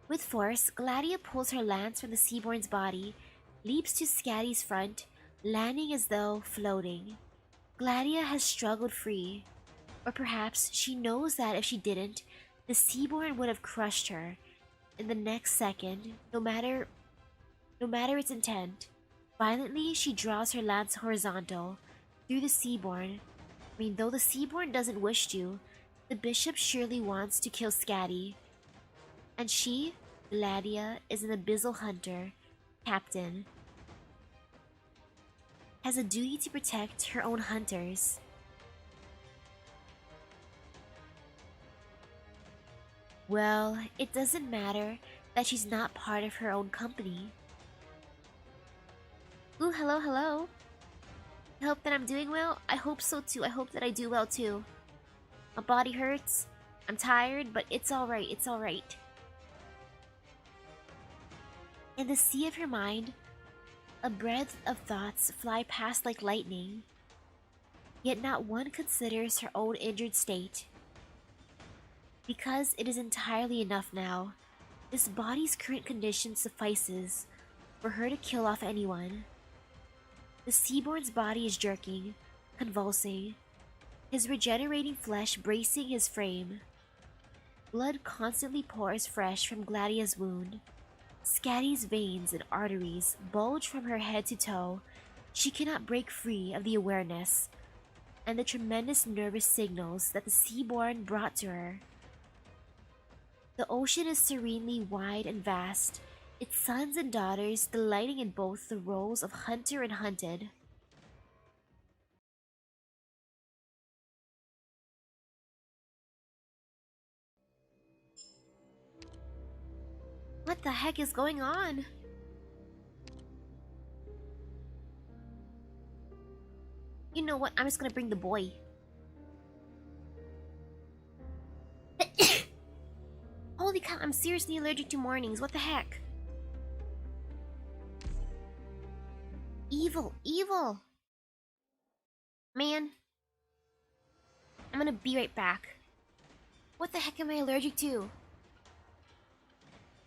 With force, Gladia pulls her lance from the Seaborn's body, leaps to Scatty's front, landing as though floating. Gladia has struggled free. Or perhaps she knows that if she didn't, the Seaborn would have crushed her in the next second, no matter no matter its intent. Violently, she draws her lance horizontal through the Seaborn. Though the Seaborn doesn't wish to, the bishop surely wants to kill Scatty. And she, Gladia, is an abyssal hunter, captain, has a duty to protect her own hunters. Well, it doesn't matter that she's not part of her own company. Ooh, hello, hello. I hope that I'm doing well. I hope so too. I hope that I do well too. My body hurts. I'm tired, but it's alright, it's alright. In the sea of her mind, a breadth of thoughts fly past like lightning, yet not one considers her own injured state. Because it is entirely enough now, this body's current condition suffices for her to kill off anyone. The Seaborn's body is jerking, convulsing, his regenerating flesh bracing his frame. Blood constantly pours fresh from Gladia's wound. Scatty's veins and arteries bulge from her head to toe. She cannot break free of the awareness and the tremendous nervous signals that the Seaborn brought to her. The ocean is serenely wide and vast, its sons and daughters delighting in both the roles of hunter and hunted. What the heck is going on? You know what? I'm just gonna bring the boy. Holy cow, I'm seriously allergic to mornings. What the heck? Evil, evil! Man, I'm gonna be right back. What the heck am I allergic to?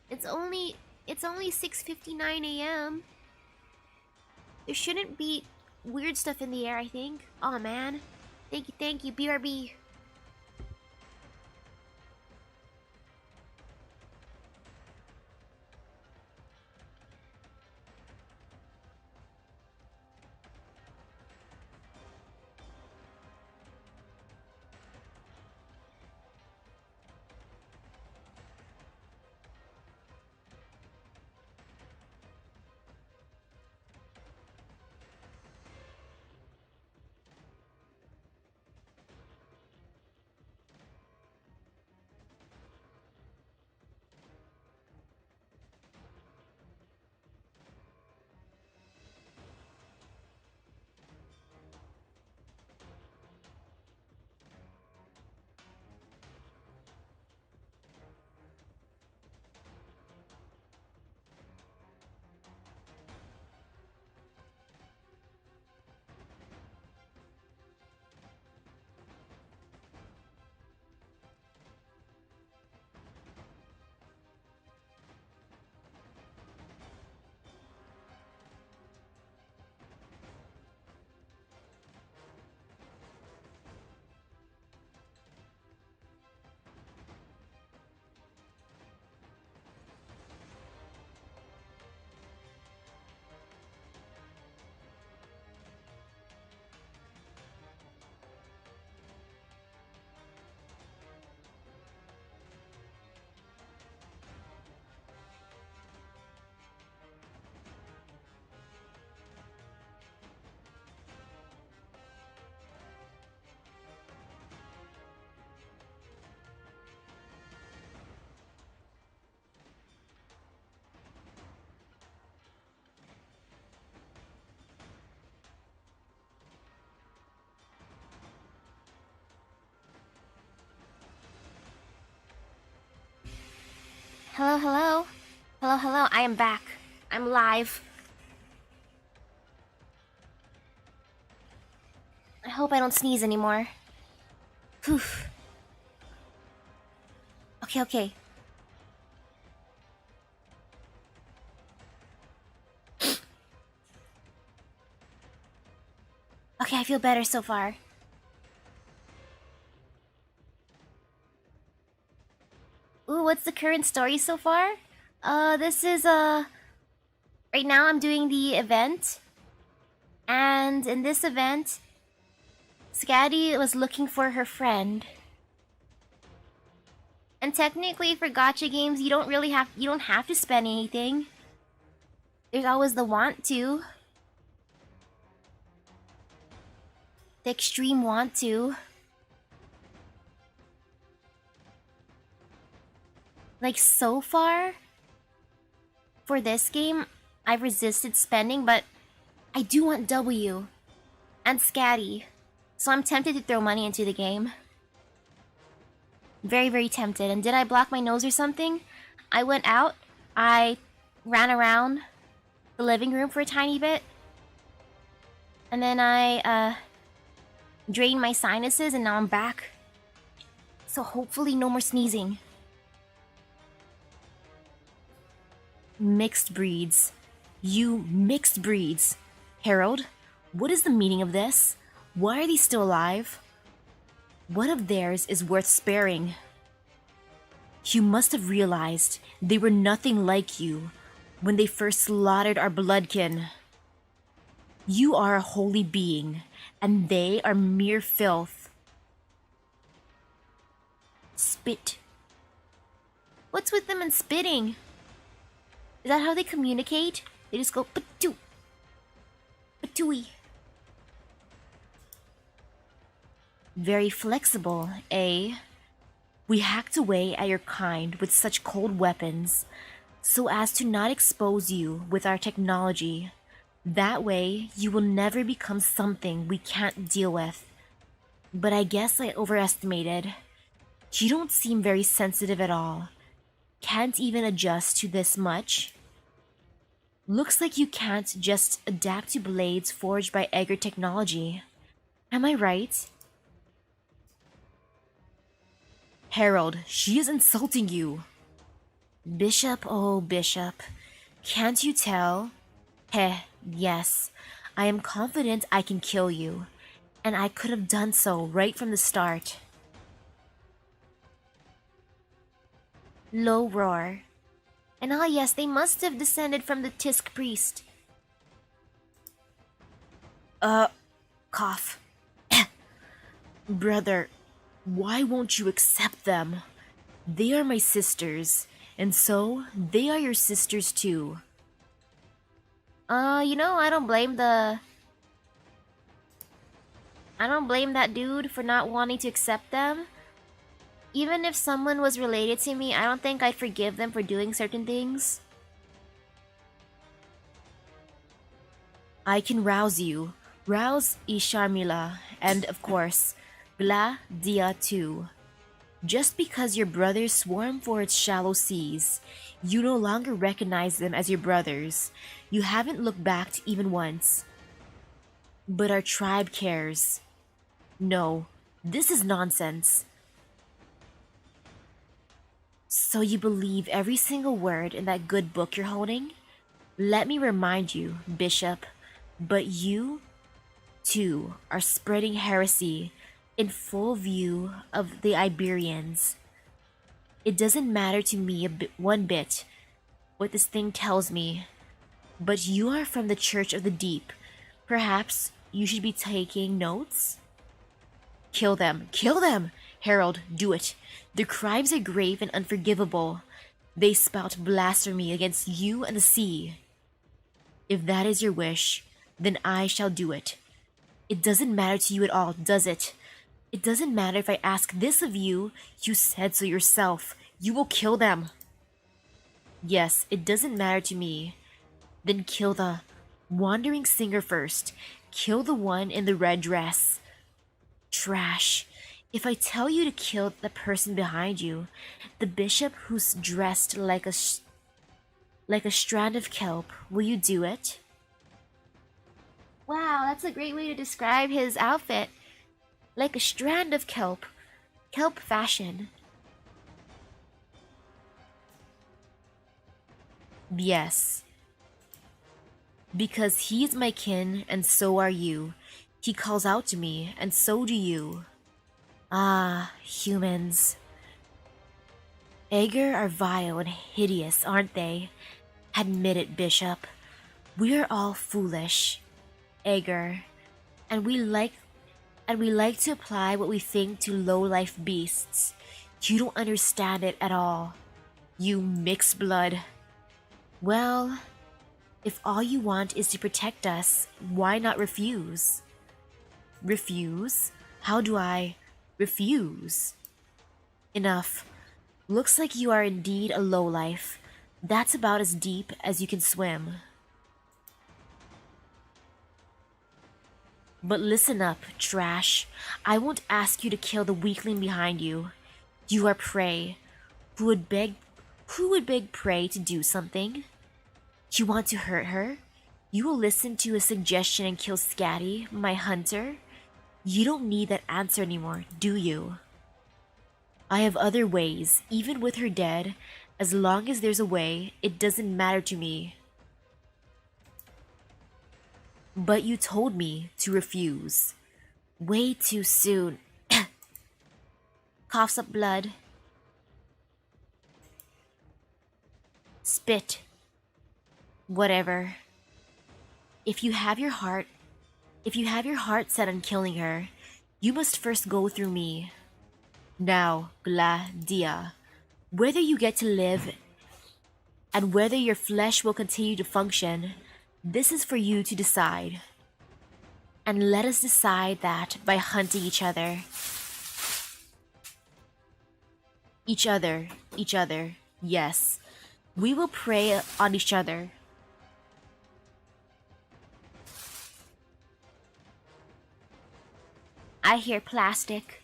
It's only 6:59 a.m. There shouldn't be weird stuff in the air, I think. Oh man. Thank you, BRB. Hello, hello. Hello, hello. I am back. I'm live. I hope I don't sneeze anymore. Whew. Okay, okay. Okay, I feel better so far. Ooh, what's the current story so far? This is, Right now, I'm doing the event, and in this event, Scatty was looking for her friend. And technically, for gacha games, you don't have to spend anything. There's always the want to, the extreme want to. Like so far, for this game, I've resisted spending, but I do want W and Scatty, so I'm tempted to throw money into the game. Very, very tempted. And did I block my nose or something? I went out, I ran around the living room for a tiny bit, and then I drained my sinuses, and now I'm back. So hopefully no more sneezing. Mixed breeds. You mixed breeds. Harold, what is the meaning of this? Why are they still alive? What of theirs is worth sparing? You must have realized they were nothing like you when they first slaughtered our bloodkin. You are a holy being, and they are mere filth. Spit. What's with them and spitting? Is that how they communicate? They just go patoo. Patooey. Very flexible, eh? We hacked away at your kind with such cold weapons, so as to not expose you with our technology. That way, you will never become something we can't deal with. But I guess I overestimated. You don't seem very sensitive at all. Can't even adjust to this much. Looks like you can't just adapt to blades forged by Egger technology. Am I right? Harold, she is insulting you. Bishop, oh Bishop. Can't you tell? Heh, yes. I am confident I can kill you. And I could have done so right from the start. Low roar. And yes, they must have descended from the Tisk priest. Cough. Brother, why won't you accept them? They are my sisters, and so they are your sisters too. I don't blame that dude for not wanting to accept them. Even if someone was related to me, I don't think I'd forgive them for doing certain things. I can rouse you. Rouse Isharmila, and of course, Gla Dia too. Just because your brothers swarm for its shallow seas, you no longer recognize them as your brothers. You haven't looked back even once. But our tribe cares. No, this is nonsense. So you believe every single word in that good book you're holding? Let me remind you, Bishop, but you, too, are spreading heresy in full view of the Iberians. It doesn't matter to me one bit what this thing tells me, but you are from the Church of the Deep. Perhaps you should be taking notes? Kill them! Kill them! Harold, do it. Their crimes are grave and unforgivable. They spout blasphemy against you and the sea. If that is your wish, then I shall do it. It doesn't matter to you at all, does it? It doesn't matter if I ask this of you. You said so yourself. You will kill them. Yes, it doesn't matter to me. Then kill the wandering singer first. Kill the one in the red dress. Trash. If I tell you to kill the person behind you, the bishop who's dressed like a strand of kelp, will you do it? Wow, that's a great way to describe his outfit. Like a strand of kelp. Kelp fashion. Yes. Because he's my kin, and so are you. He calls out to me, and so do you. Ah, humans. Egger are vile and hideous, aren't they? Admit it, Bishop. We're all foolish, Ager, and we like to apply what we think to low-life beasts. You don't understand it at all. You mixed blood. Well, if all you want is to protect us, why not refuse? Refuse? How do I refuse? Enough. Looks like you are indeed a lowlife. That's about as deep as you can swim. But listen up, trash. I won't ask you to kill the weakling behind you. You are prey. Who would beg prey to do something? You want to hurt her? You will listen to a suggestion and kill Scatty, my hunter? You don't need that answer anymore, do you? I have other ways, even with her dead. As long as there's a way, it doesn't matter to me. But you told me to refuse. Way too soon. Coughs up blood. Spit. Whatever. If you have your heart set on killing her, you must first go through me. Now, Gladia, whether you get to live and whether your flesh will continue to function, this is for you to decide. And let us decide that by hunting each other. Each other, yes. We will prey on each other. I hear plastic.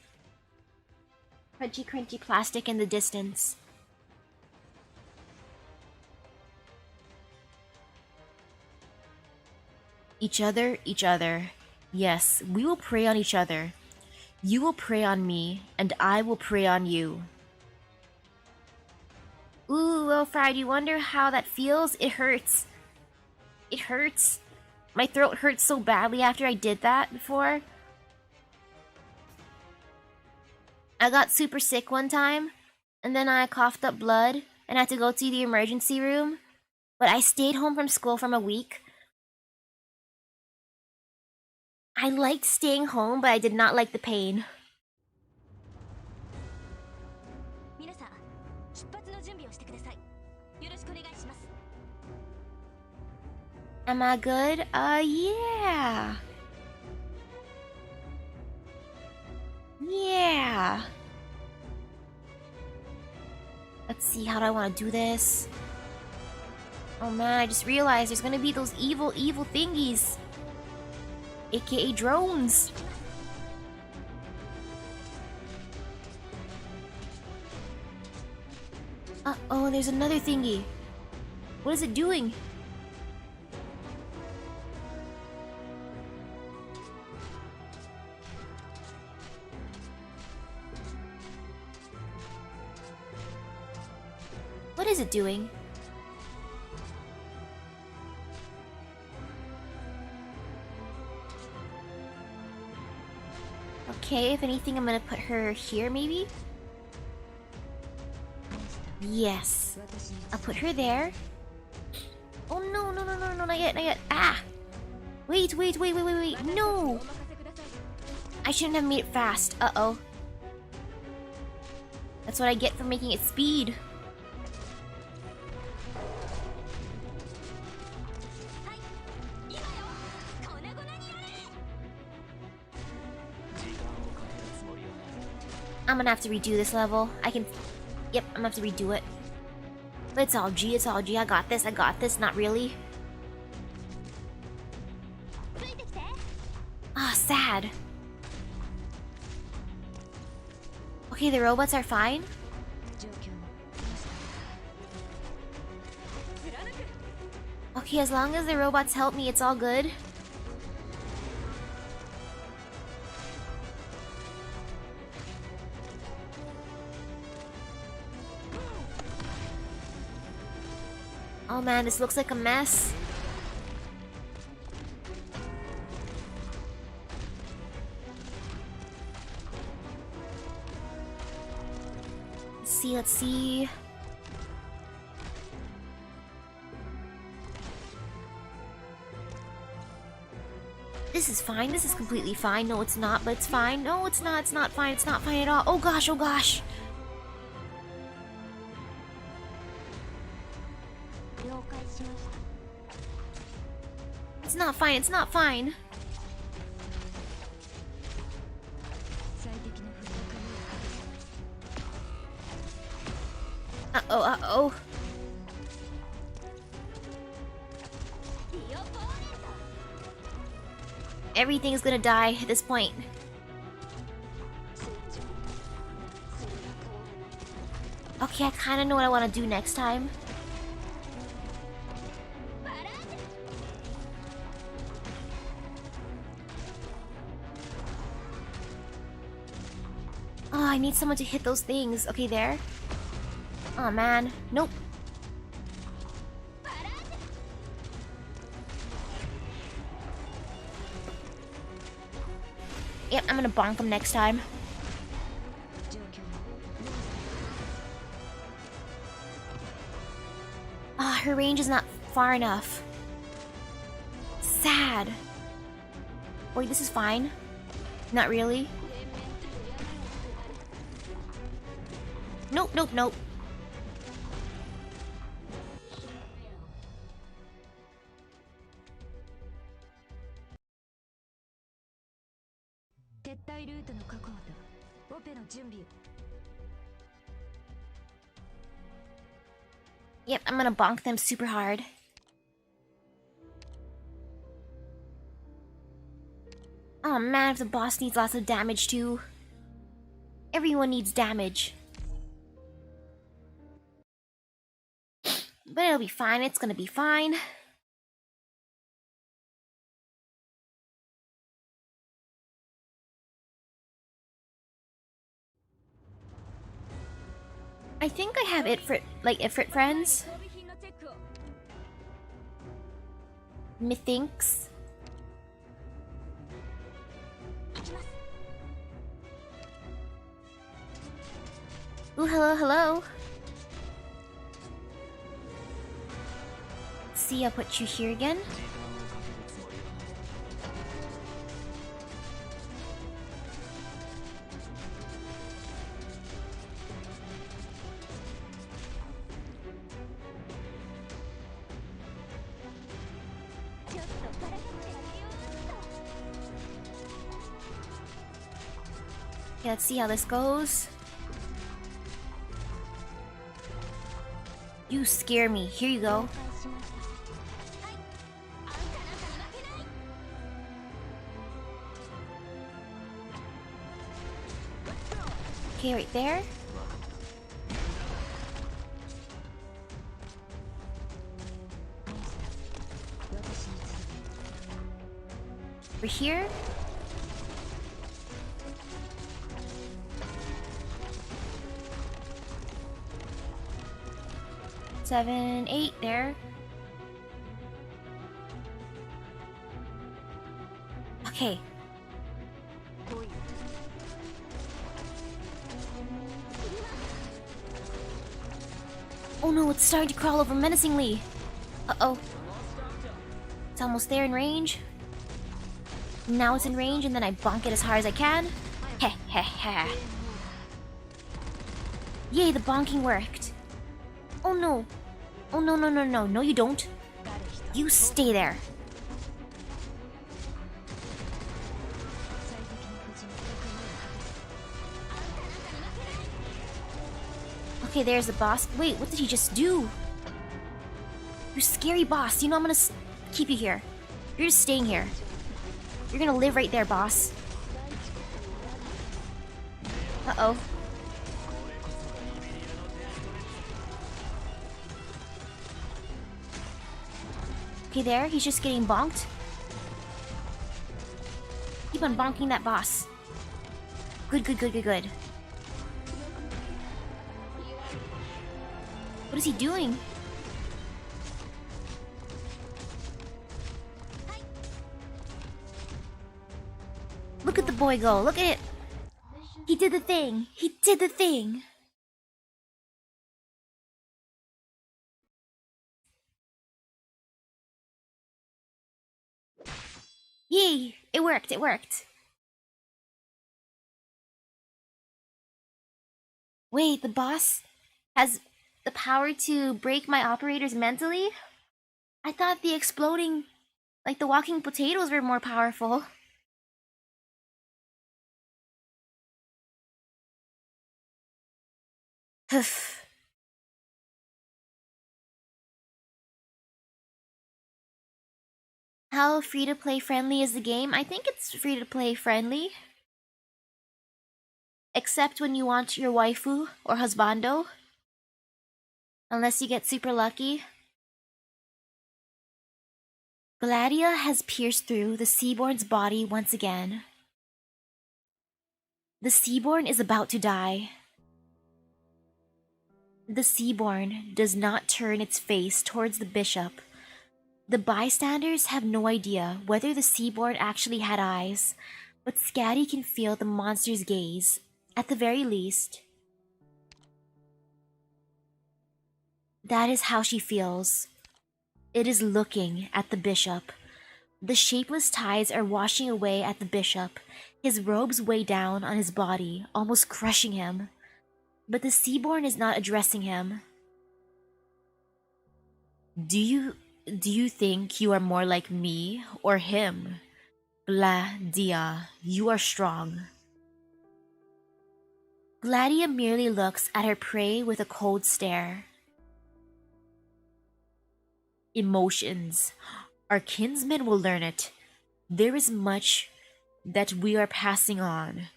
Crunchy, crunchy plastic in the distance. Each other. Yes, we will prey on each other. You will prey on me, and I will prey on you. Ooh, Wilfried, you wonder how that feels? It hurts. It hurts. My throat hurts so badly after I did that before. I got super sick one time, and then I coughed up blood and had to go to the emergency room. But I stayed home from school for a week. I liked staying home, but I did not like the pain. Am I good? Yeah. Yeah. Let's see, how do I want to do this? Oh man, I just realized there's gonna be those evil thingies. AKA drones. Uh-oh, there's another thingy. What is it doing? What is it doing? Okay, if anything, I'm gonna put her here, maybe? Yes. I'll put her there. Oh no, not yet. Ah! Wait, no! I shouldn't have made it fast. Uh-oh. That's what I get for making it speed. I'm gonna have to redo this level. Yep, I'm gonna have to redo it. But it's all G. I got this. Not really. Ah, sad. Okay, the robots are fine. Okay, as long as the robots help me, it's all good. Oh man, this looks like a mess. Let's see. This is fine. This is completely fine. No, it's not, but it's fine. No, it's not. It's not fine. It's not fine at all. Oh gosh, oh gosh. It's not fine. It's not fine. Uh-oh, uh-oh. Everything's gonna die at this point. Okay, I kinda know what I wanna do next time. Oh, I need someone to hit those things. Okay, there. Oh man. Nope. Yep, I'm gonna bonk him next time. Ah, her range is not far enough. Sad. Wait, this is fine. Not really. Nope, nope, nope. Yep, I'm gonna bonk them super hard. Oh man, if the boss needs lots of damage too. Everyone needs damage. But it'll be fine, it's gonna be fine. I think I have Ifrit friends. Methinks. Ooh, hello, hello. See, I'll put you here again. Okay, let's see how this goes. You scare me. Here you go. Okay, right there. Over here. Seven, 8, there. Okay. Oh no, it's starting to crawl over menacingly. Uh-oh. It's almost there in range. Now it's in range, and then I bonk it as hard as I can. Heh heh heh. Yay, the bonking worked. Oh no. Oh no, no, no, no. No, you don't. You stay there. Okay, there's the boss. Wait, what did he just do? You scary boss. You know I'm gonna keep you here. You're just staying here. You're gonna live right there, boss. Uh-oh. Okay, there. He's just getting bonked. Keep on bonking that boss. Good, good, good, good, good. What is he doing? Look at the boy go. Look at it. He did the thing. He did the thing. Yay! It worked, it worked. Wait, the boss has the power to break my operators mentally? I thought the exploding, like the walking potatoes, were more powerful. How free to play friendly is the game? I think it's free to play friendly. Except when you want your waifu or husbando. Unless you get super lucky. Gladia has pierced through the Seaborn's body once again. The Seaborn is about to die. The Seaborn does not turn its face towards the bishop. The bystanders have no idea whether the Seaborn actually had eyes, but Scatty can feel the monster's gaze, at the very least. That is how she feels. It is looking at the bishop. The shapeless tides are washing away at the bishop. His robes weigh down on his body, almost crushing him. But the Seaborn is not addressing him. Do you think you are more like me or him? Gladia, you are strong. Gladia merely looks at her prey with a cold stare. Emotions. Our kinsmen will learn it. There is much that we are passing on,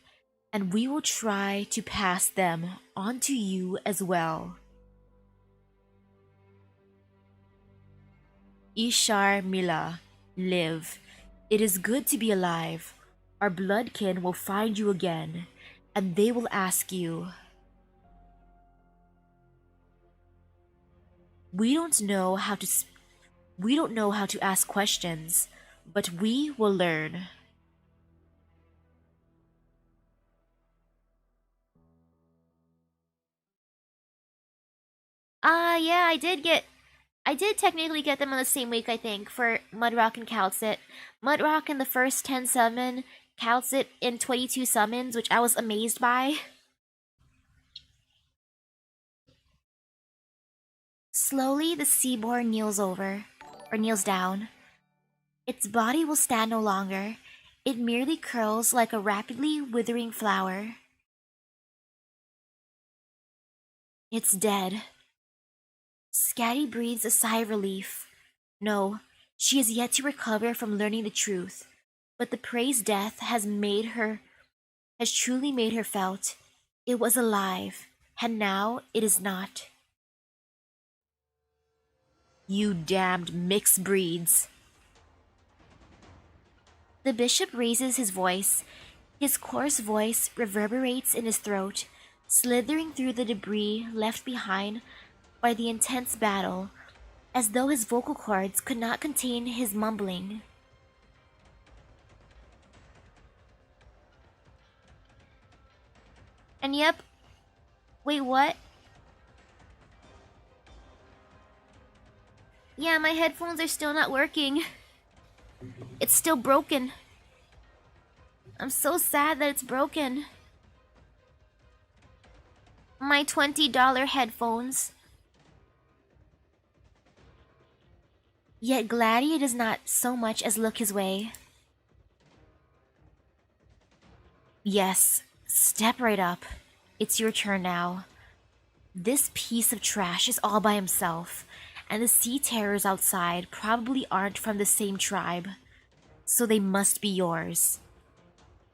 and we will try to pass them on to you as well. Ishar Mila, live. It is good to be alive. Our bloodkin will find you again, and they will ask you. We don't know how to ask questions, but we will learn. Yeah, I did technically get them on the same week, I think, for Mudrock and Calcit. Mudrock in the first 10 summon, Calcit in 22 summons, which I was amazed by. Slowly, the Seaborn kneels down. Its body will stand no longer. It merely curls like a rapidly withering flower. It's dead. Scatty breathes a sigh of relief. No, she has yet to recover from learning the truth, but the prey's death has truly made her felt. It was alive, and now it is not. You damned mixed breeds. The bishop raises his voice. His coarse voice reverberates in his throat, slithering through the debris left behind by the intense battle, as though his vocal cords could not contain his mumbling. And yep, wait, what? Yeah, my headphones are still not working. It's still broken. I'm so sad that it's broken. My $20 headphones. Yet Gladia does not so much as look his way. Yes, step right up. It's your turn now. This piece of trash is all by himself, and the sea terrors outside probably aren't from the same tribe, so they must be yours.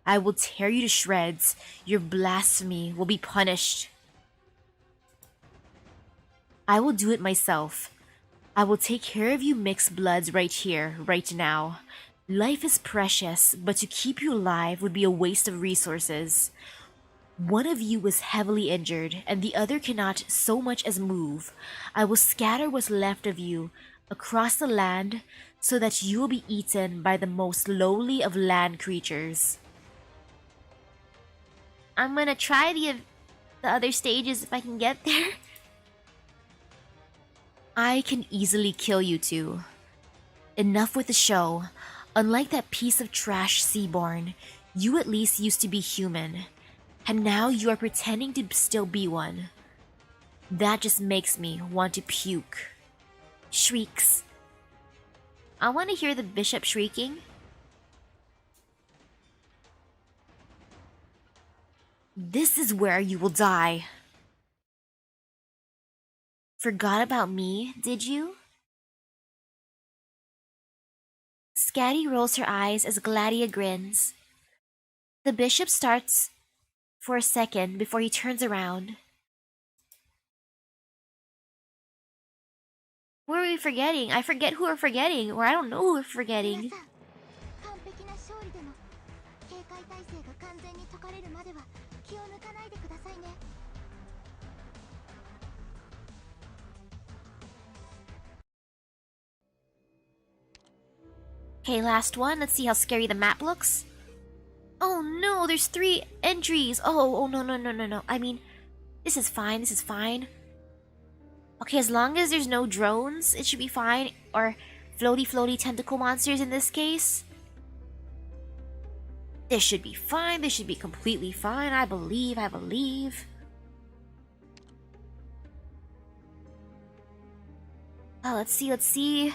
I will tear you to shreds. Your blasphemy will be punished. I will do it myself. I will take care of you mixed bloods right here, right now. Life is precious, but to keep you alive would be a waste of resources. One of you is heavily injured, and the other cannot so much as move. I will scatter what's left of you across the land so that you will be eaten by the most lowly of land creatures. I'm gonna try the other stages if I can get there. I can easily kill you two. Enough with the show. Unlike that piece of trash Seaborn, you at least used to be human. And now you are pretending to still be one. That just makes me want to puke. Shrieks. I want to hear the bishop shrieking. This is where you will die. Forgot about me, did you? Scatty rolls her eyes as Gladia grins. The bishop starts for a second before he turns around. Who are we forgetting? I forget who we're forgetting, or I don't know who we're forgetting. Okay, last one. Let's see how scary the map looks. Oh no, there's 3 entries. Oh no. I mean, this is fine. Okay, as long as there's no drones, it should be fine. Or floaty tentacle monsters in this case. This should be fine. This should be completely fine. I believe. Oh, let's see.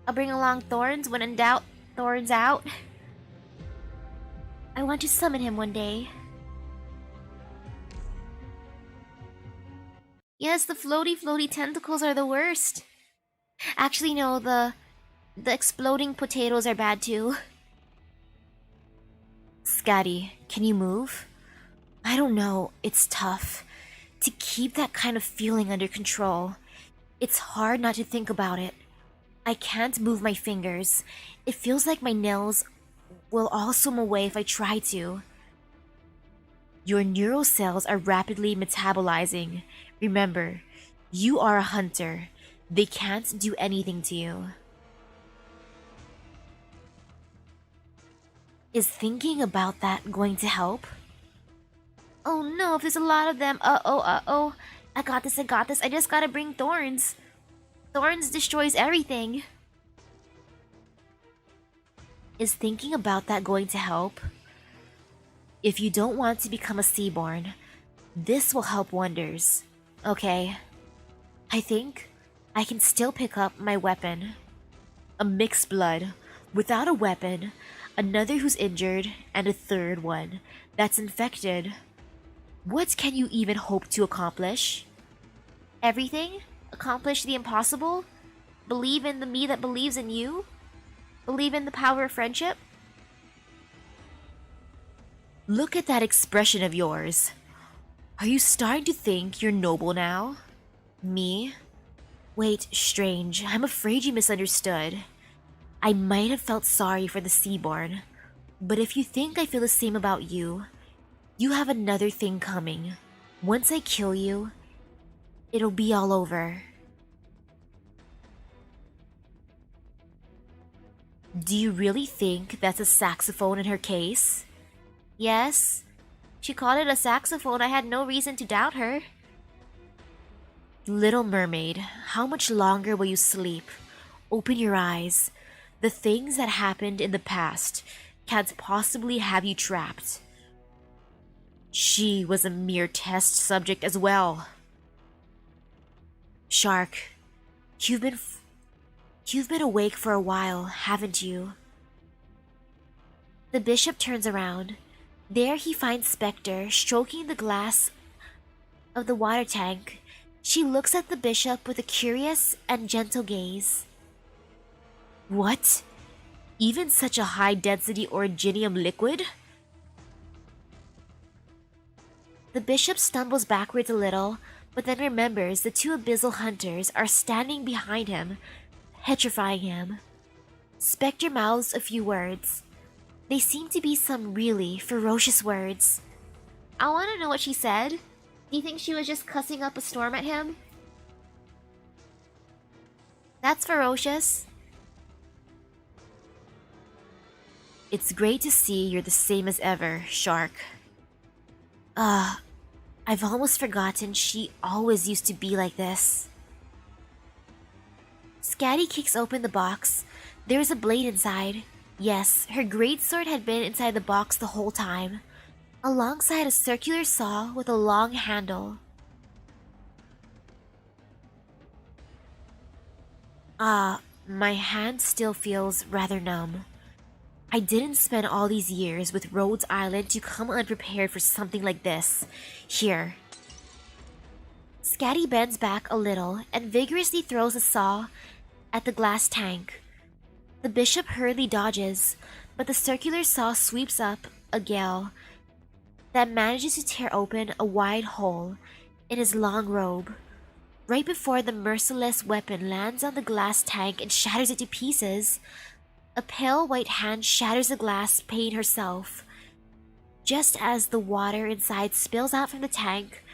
I'll bring along Thorns. When in doubt, Thorns out. I want to summon him one day. Yes, the floaty tentacles are the worst. Actually, no, the exploding potatoes are bad too. Scotty, can you move? I don't know, it's tough. To keep that kind of feeling under control. It's hard not to think about it. I can't move my fingers. It feels like my nails will all swim away if I try to. Your neural cells are rapidly metabolizing. Remember, you are a hunter. They can't do anything to you. Is thinking about that going to help? Oh no, if there's a lot of them. Uh-oh. I got this. I just gotta bring Thorns. Thorns destroys everything. Is thinking about that going to help? If you don't want to become a Seaborn, this will help wonders. Okay. I think I can still pick up my weapon. A mixed blood. Without a weapon, another who's injured, and a third one that's infected. What can you even hope to accomplish? Everything? Accomplish the impossible? Believe in the me that believes in you? Believe in the power of friendship? Look at that expression of yours. Are you starting to think you're noble now? Me? Wait, strange. I'm afraid you misunderstood. I might have felt sorry for the Seaborn, but if you think I feel the same about you, you have another thing coming. Once I kill you, it'll be all over. Do you really think that's a saxophone in her case? Yes. She called it a saxophone. I had no reason to doubt her. Little Mermaid, how much longer will you sleep? Open your eyes. The things that happened in the past can't possibly have you trapped. She was a mere test subject as well. Shark, you've been awake for a while, haven't you? The bishop turns around. There he finds Spectre stroking the glass of the water tank. She looks at the bishop with a curious and gentle gaze. What? Even such a high-density originium liquid? The bishop stumbles backwards a little, but then remembers the 2 abyssal hunters are standing behind him, petrifying him. Spectre mouths a few words. They seem to be some really ferocious words. I want to know what she said. Do you think she was just cussing up a storm at him? That's ferocious. It's great to see you're the same as ever, Shark. I've almost forgotten she always used to be like this. Scatty kicks open the box. There is a blade inside. Yes, her greatsword had been inside the box the whole time, alongside a circular saw with a long handle. My hand still feels rather numb. I didn't spend all these years with Rhodes Island to come unprepared for something like this. Here. Scatty bends back a little and vigorously throws a saw at the glass tank. The bishop hurriedly dodges, but the circular saw sweeps up a gale that manages to tear open a wide hole in his long robe. Right before the merciless weapon lands on the glass tank and shatters it to pieces, a pale white hand shatters the glass pane herself. Just as the water inside spills out from the tank,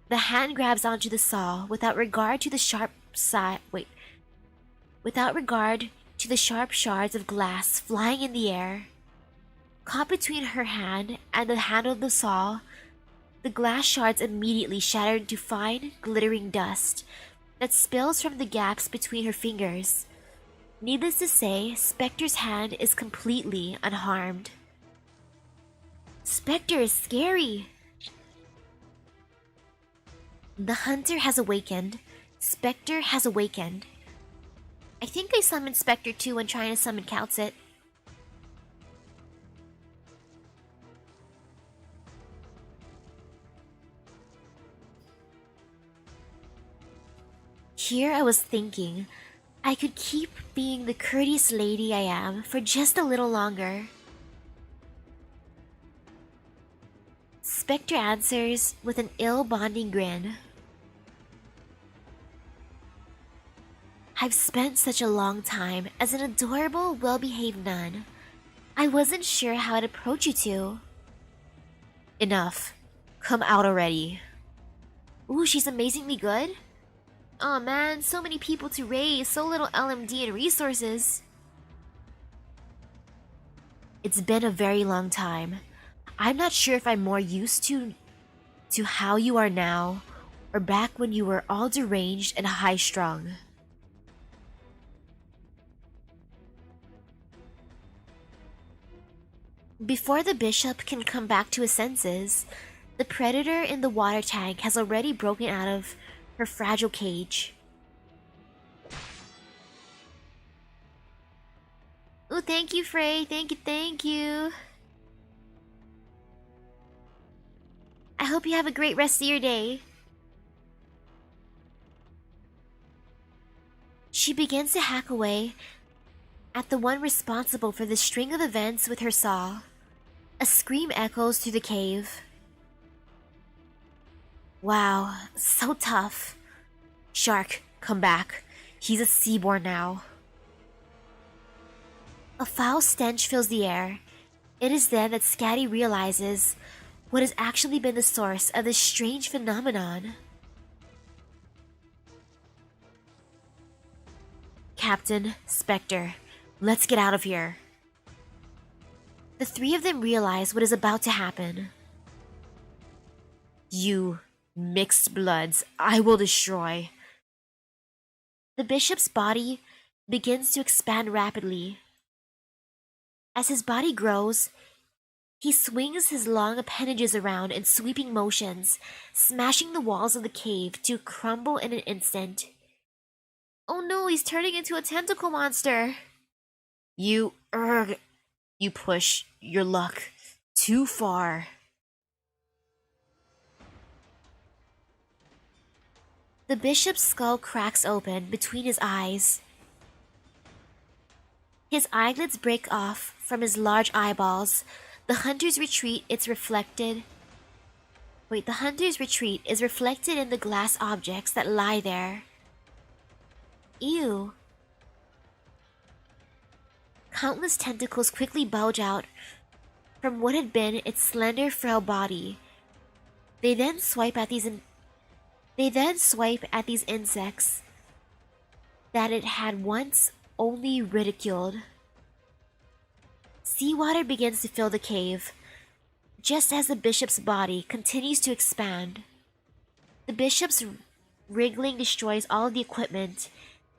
the hand grabs onto the saw without regard to the sharp shards of glass flying in the air. Caught between her hand and the handle of the saw, the glass shards immediately shatter into fine, glittering dust that spills from the gaps between her fingers. Needless to say, Spectre's hand is completely unharmed. Spectre is scary! The hunter has awakened. Spectre has awakened. I think I summoned Spectre too when trying to summon Calcit. Here I was thinking, I could keep being the courteous lady I am for just a little longer. Spectre answers with an ill-bonding grin. I've spent such a long time as an adorable, well-behaved nun. I wasn't sure how I'd approach you two. Enough. Come out already. Ooh, she's amazingly good? Aw man, so many people to raise, so little LMD and resources. It's been a very long time. I'm not sure if I'm more used to how you are now, or back when you were all deranged and high-strung. Before the bishop can come back to his senses, the predator in the water tank has already broken out of her fragile cage. Oh, thank you, Frey. Thank you, thank you. I hope you have a great rest of your day. She begins to hack away at the one responsible for the string of events with her saw. A scream echoes through the cave. Wow, so tough. Shark, come back. He's a seaborn now. A foul stench fills the air. It is then that Scatty realizes what has actually been the source of this strange phenomenon. Captain, Spectre, let's get out of here. The three of them realize what is about to happen. You mixed bloods, I will destroy. The bishop's body begins to expand rapidly. As his body grows, he swings his long appendages around in sweeping motions, smashing the walls of the cave to crumble in an instant. Oh no, he's turning into a tentacle monster! You push your luck too far. The bishop's skull cracks open between his eyes. His eyelids break off from his large eyeballs. The hunter's retreat is reflected in the glass objects that lie there. Ew. Countless tentacles quickly bulge out from what had been its slender, frail body. They then swipe at these insects that it had once only ridiculed. Seawater begins to fill the cave, just as the bishop's body continues to expand. The bishop's wriggling destroys all of the equipment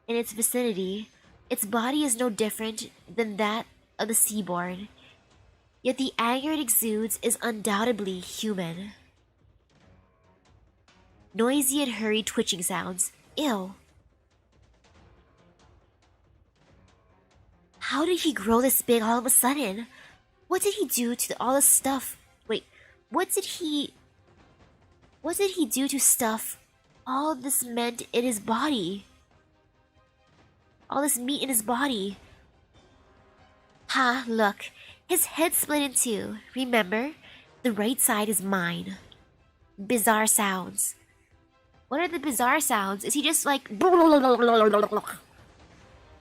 in its vicinity. Its body is no different than that of the seaboard, yet the anger it exudes is undoubtedly human. Noisy and hurried twitching sounds. Ew. How did he grow this big all of a sudden? What did he do to all the stuff? Wait, what did he do to stuff all this meat in his body? All this meat in his body. Ha, look. His head split in two. Remember? The right side is mine. Bizarre sounds. What are the bizarre sounds? Is he just like...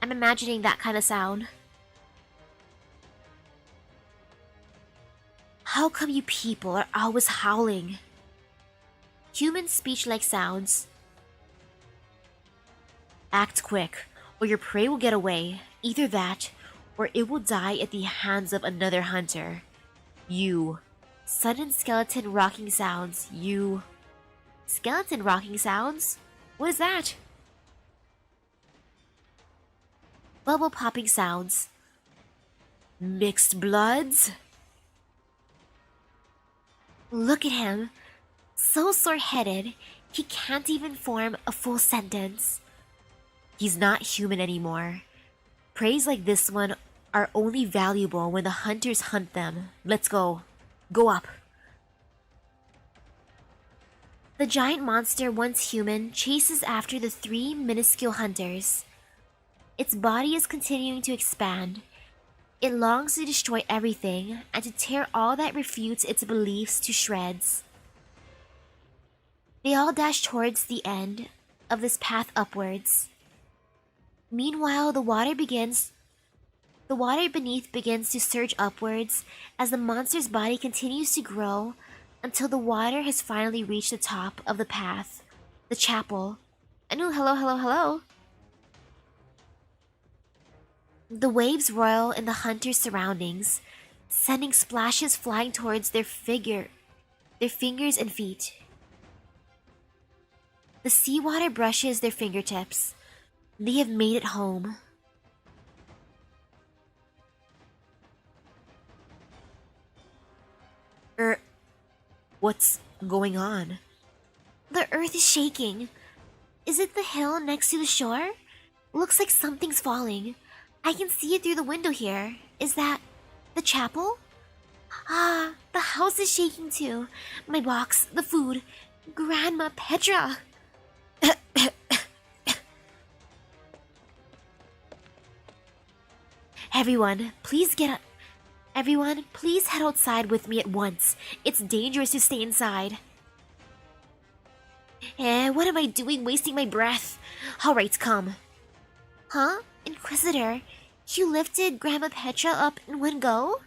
I'm imagining that kind of sound. How come you people are always howling? Human speech-like sounds. Act quick, or your prey will get away. Either that, or it will die at the hands of another hunter. You. Sudden skeleton rocking sounds. You. Skeleton rocking sounds? What is that? Bubble popping sounds. Mixed bloods? Look at him. So sore-headed, he can't even form a full sentence. He's not human anymore. Preys like this one are only valuable when the hunters hunt them. Let's go. Go up. The giant monster, once human, chases after the three minuscule hunters. Its body is continuing to expand. It longs to destroy everything and to tear all that refutes its beliefs to shreds. They all dash towards the end of this path upwards. Meanwhile, the water beneath begins to surge upwards as the monster's body continues to grow until the water has finally reached the top of the path, the chapel. And oh, hello, hello, hello. The waves roil in the hunter's surroundings, sending splashes flying towards their fingers and feet. The seawater brushes their fingertips. They have made it home. What's going on? The earth is shaking. Is it the hill next to the shore? Looks like something's falling. I can see it through the window here. Is that the chapel? Ah, the house is shaking too. My box, the food. Grandma Petra! Everyone, please head outside with me at once. It's dangerous to stay inside. What am I doing wasting my breath? Alright, come. Huh? Inquisitor, you lifted Grandma Petra up in one go?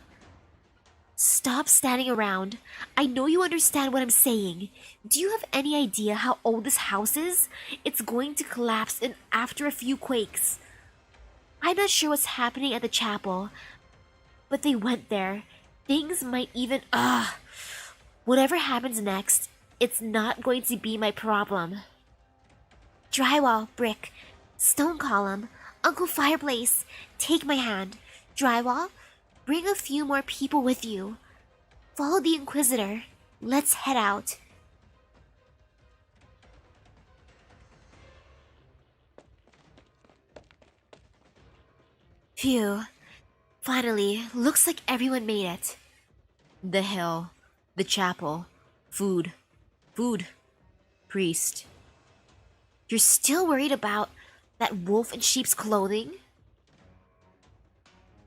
Stop standing around. I know you understand what I'm saying. Do you have any idea how old this house is? It's going to collapse after a few quakes. I'm not sure what's happening at the chapel, but they went there. Things might even... Whatever happens next, it's not going to be my problem. Drywall, brick, stone column, Uncle Fireplace, take my hand. Drywall, bring a few more people with you. Follow the Inquisitor. Let's head out. Phew. Finally, looks like everyone made it. The hill, the chapel, food, priest. You're still worried about that wolf in sheep's clothing?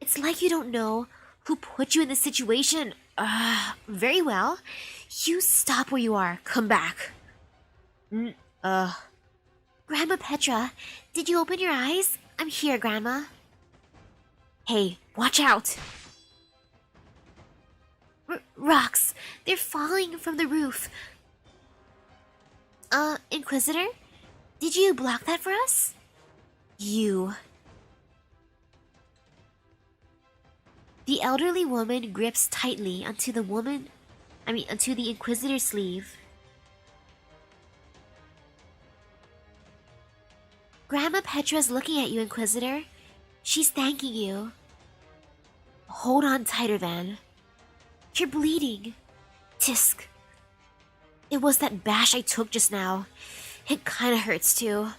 It's like you don't know who put you in this situation. Very well. You stop where you are. Come back. Grandma Petra, did you open your eyes? I'm here, Grandma. Hey, watch out! Rocks! They're falling from the roof. Inquisitor? Did you block that for us? You. The elderly woman grips tightly onto the Inquisitor's sleeve. Grandma Petra's looking at you, Inquisitor. She's thanking you. Hold on tighter then. You're bleeding. Tisk. It was that bash I took just now. It kinda hurts too.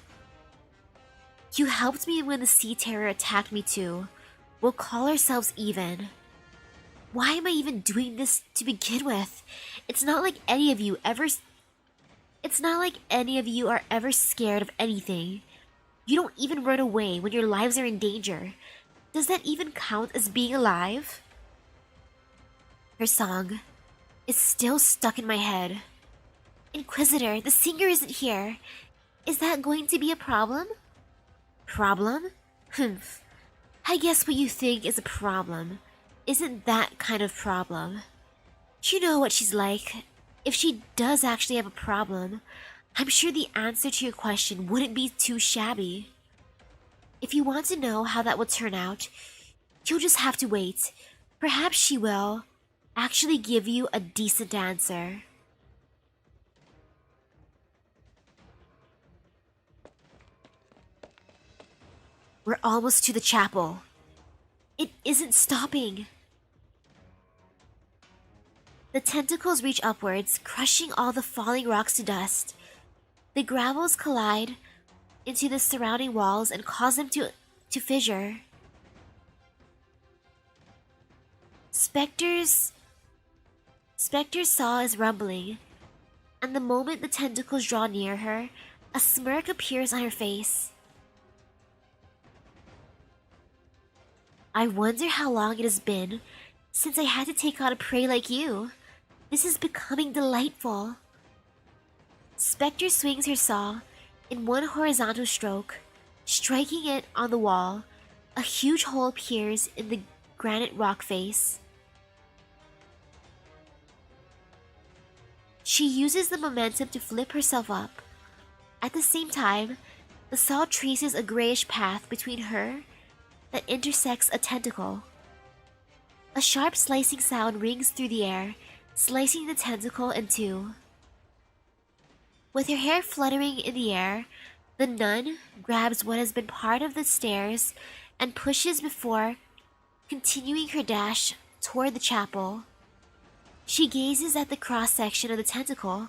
You helped me when the sea terror attacked me too. We'll call ourselves even. Why am I even doing this to begin with? It's not like any of you are ever scared of anything. You don't even run away when your lives are in danger. Does that even count as being alive? Her song is still stuck in my head. Inquisitor, the singer isn't here. Is that going to be a problem? Problem? Humph. I guess what you think is a problem isn't that kind of problem. You know what she's like. If she does actually have a problem, I'm sure the answer to your question wouldn't be too shabby. If you want to know how that will turn out, you'll just have to wait. Perhaps she will actually give you a decent answer. We're almost to the chapel. It isn't stopping. The tentacles reach upwards, crushing all the falling rocks to dust. The gravels collide into the surrounding walls and cause them to fissure. Spectre's saw is rumbling, and the moment the tentacles draw near her, a smirk appears on her face. I wonder how long it has been since I had to take on a prey like you. This is becoming delightful. Spectre swings her saw in one horizontal stroke, striking it on the wall. A huge hole appears in the granite rock face. She uses the momentum to flip herself up. At the same time, the saw traces a grayish path between her that intersects a tentacle. A sharp slicing sound rings through the air, slicing the tentacle in two. With her hair fluttering in the air, the nun grabs what has been part of the stairs and pushes before continuing her dash toward the chapel. She gazes at the cross-section of the tentacle.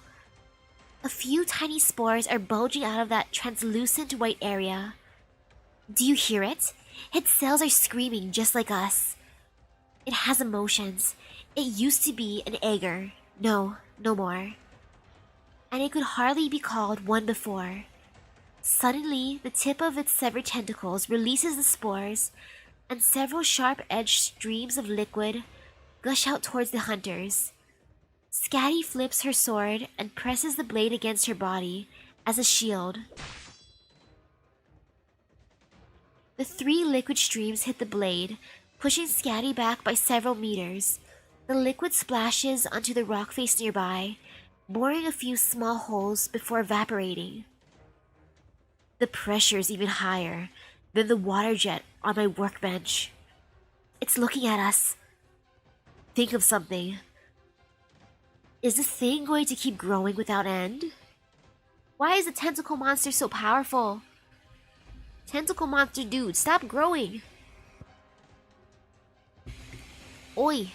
A few tiny spores are bulging out of that translucent white area. Do you hear it? Its cells are screaming just like us. It has emotions. It used to be an egger. No more. And it could hardly be called one before. Suddenly, the tip of its severed tentacles releases the spores, and several sharp-edged streams of liquid gush out towards the hunters. Scatty flips her sword and presses the blade against her body as a shield. The three liquid streams hit the blade, pushing Scatty back by several meters. The liquid splashes onto the rock face nearby, boring a few small holes before evaporating. The pressure is even higher than the water jet on my workbench. It's looking at us. Think of something. Is this thing going to keep growing without end? Why is the tentacle monster so powerful? Tentacle monster dude, stop growing! Oi!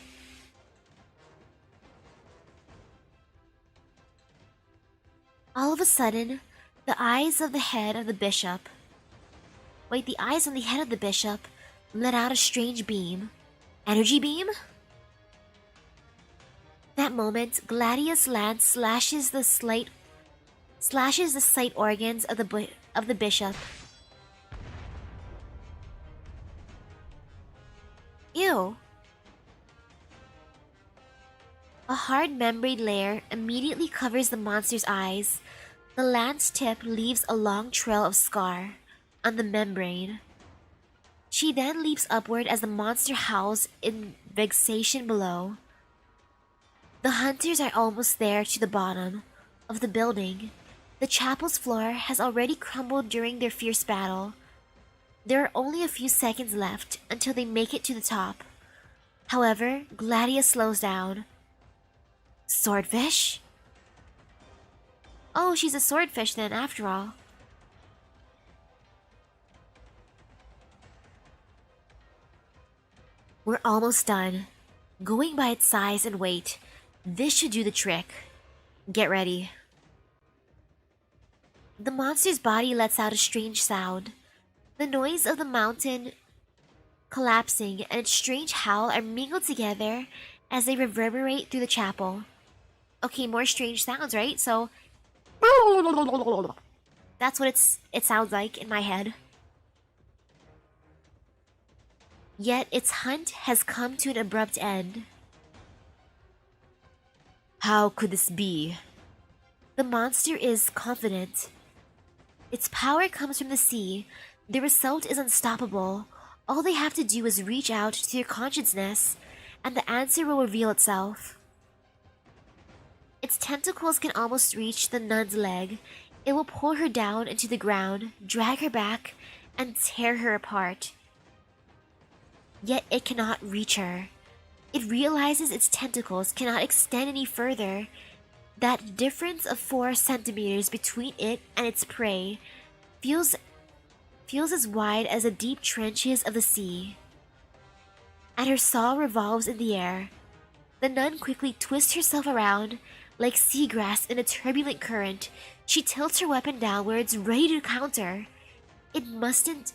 All of a sudden, the eyes on the head of the bishop let out a strange beam. Energy beam? That moment, Gladius' lance slashes the sight organs of the bishop. Ew! A hard membrane layer immediately covers the monster's eyes. The lance tip leaves a long trail of scar on the membrane. She then leaps upward as the monster howls in vexation below. The hunters are almost there to the bottom of the building. The chapel's floor has already crumbled during their fierce battle. There are only a few seconds left until they make it to the top. However, Gladius slows down. Swordfish? Oh, she's a swordfish then, after all. We're almost done. Going by its size and weight, this should do the trick. Get ready. The monster's body lets out a strange sound. The noise of the mountain collapsing and its strange howl are mingled together as they reverberate through the chapel. Okay, more strange sounds, right? So that's what it sounds like in my head. Yet its hunt has come to an abrupt end. How could this be? The monster is confident. Its power comes from the sea. The result is unstoppable. All they have to do is reach out to their consciousness, and the answer will reveal itself. Its tentacles can almost reach the nun's leg. It will pull her down into the ground, drag her back, and tear her apart. Yet it cannot reach her. It realizes its tentacles cannot extend any further. That difference of 4 centimeters between it and its prey feels as wide as the deep trenches of the sea. And her saw revolves in the air. The nun quickly twists herself around like seagrass in a turbulent current. She tilts her weapon downwards, ready to counter. It mustn't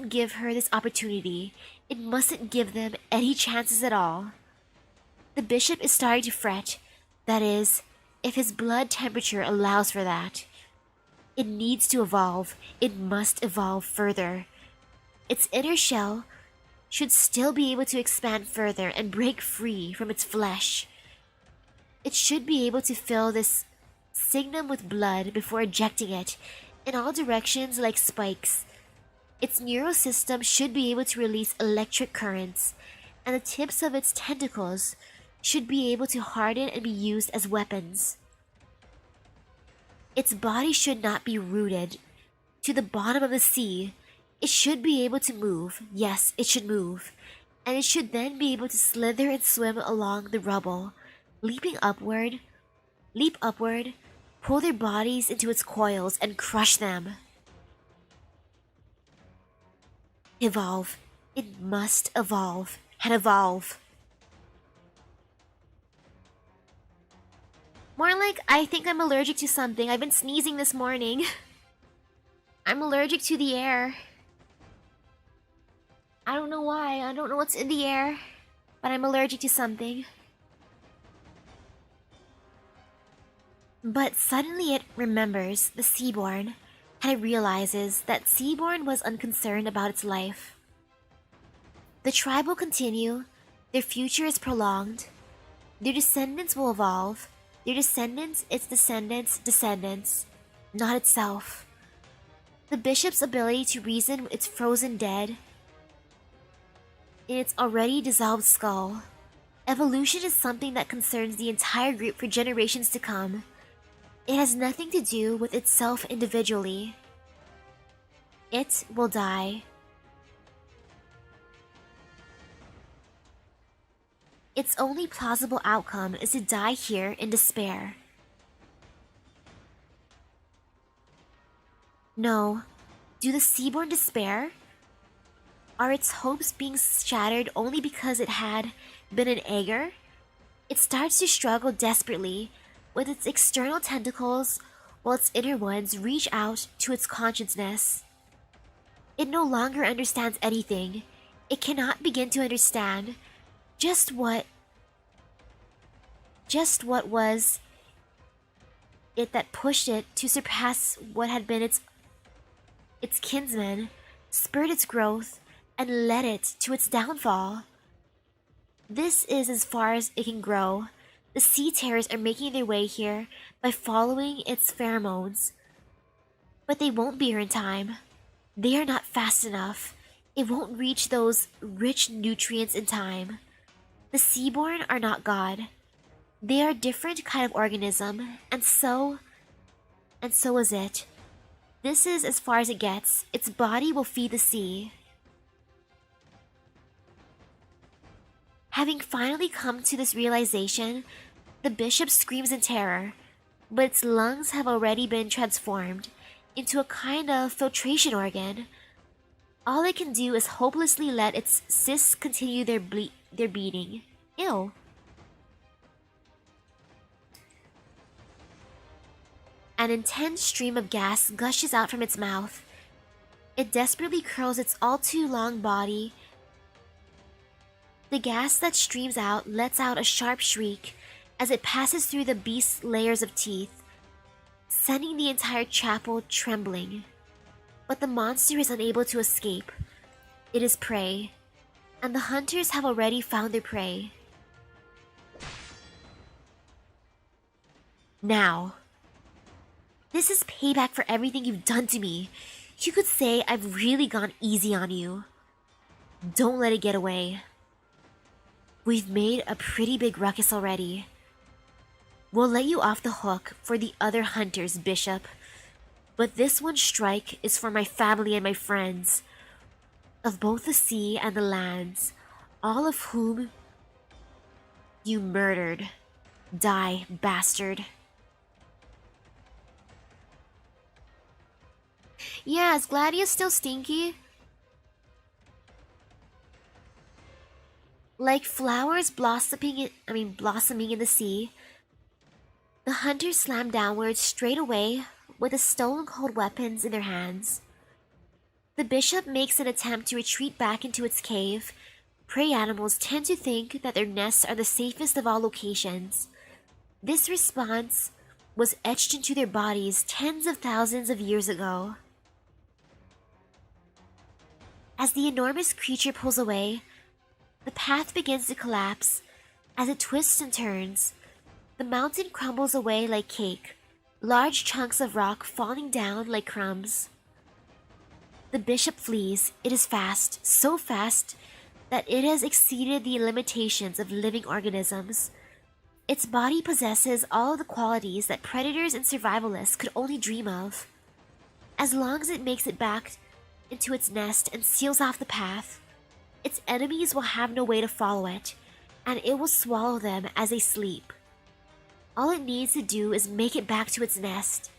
give her this opportunity. It mustn't give them any chances at all. The bishop is starting to fret. That is, if his blood temperature allows for that. It needs to evolve. It must evolve further. Its inner shell should still be able to expand further and break free from its flesh. It should be able to fill this signum with blood before ejecting it in all directions like spikes. Its neural system should be able to release electric currents, and the tips of its tentacles should be able to harden and be used as weapons. Its body should not be rooted to the bottom of the sea. It should be able to move. Yes, it should move. And it should then be able to slither and swim along the rubble, leap upward, pull their bodies into its coils and crush them. Evolve. It must evolve and evolve. More like, I think I'm allergic to something. I've been sneezing this morning. I'm allergic to the air. I don't know why. I don't know what's in the air. But I'm allergic to something. But suddenly it remembers the Seaborn, and it realizes that Seaborn was unconcerned about its life. The tribe will continue. Their future is prolonged. Their descendants will evolve. Their descendants, its descendants, not itself. The bishop's ability to reason with its frozen dead in its already dissolved skull. Evolution is something that concerns the entire group for generations to come. It has nothing to do with itself individually. It will die. Its only plausible outcome is to die here in despair. No. Do the Seaborn despair? Are its hopes being shattered only because it had been an egger? It starts to struggle desperately with its external tentacles while its inner ones reach out to its consciousness. It no longer understands anything. It cannot begin to understand just what was it that pushed it to surpass what had been its kinsman, spurred its growth, and led it to its downfall. This is as far as it can grow. The sea terrors are making their way here by following its pheromones. But they won't be here in time. They are not fast enough. It won't reach those rich nutrients in time. The Seaborn are not God. They are a different kind of organism, and so is it. This is as far as it gets. Its body will feed the sea. Having finally come to this realization, the bishop screams in terror, but its lungs have already been transformed into a kind of filtration organ. All it can do is hopelessly let its cysts continue their beating. Ew. An intense stream of gas gushes out from its mouth. It desperately curls its all too long body. The gas that streams out lets out a sharp shriek as it passes through the beast's layers of teeth, sending the entire chapel trembling. But the monster is unable to escape. It is prey, and the hunters have already found their prey. Now, this is payback for everything you've done to me. You could say I've really gone easy on you. Don't let it get away. We've made a pretty big ruckus already. We'll let you off the hook for the other hunters, Bishop. But this one strike is for my family and my friends, of both the sea and the lands, all of whom you murdered. Die, bastard. Yeah, is Gladius still stinky? Like flowers blossoming in the sea, the hunters slam downwards straight away with the stone-cold weapons in their hands. The bishop makes an attempt to retreat back into its cave. Prey animals tend to think that their nests are the safest of all locations. This response was etched into their bodies tens of thousands of years ago. As the enormous creature pulls away, the path begins to collapse. As it twists and turns, the mountain crumbles away like cake, large chunks of rock falling down like crumbs. The bishop flees. It is fast, so fast that it has exceeded the limitations of living organisms. Its body possesses all the qualities that predators and survivalists could only dream of. As long as it makes it back into its nest and seals off the path, its enemies will have no way to follow it, and it will swallow them as they sleep. All it needs to do is make it back to its nest,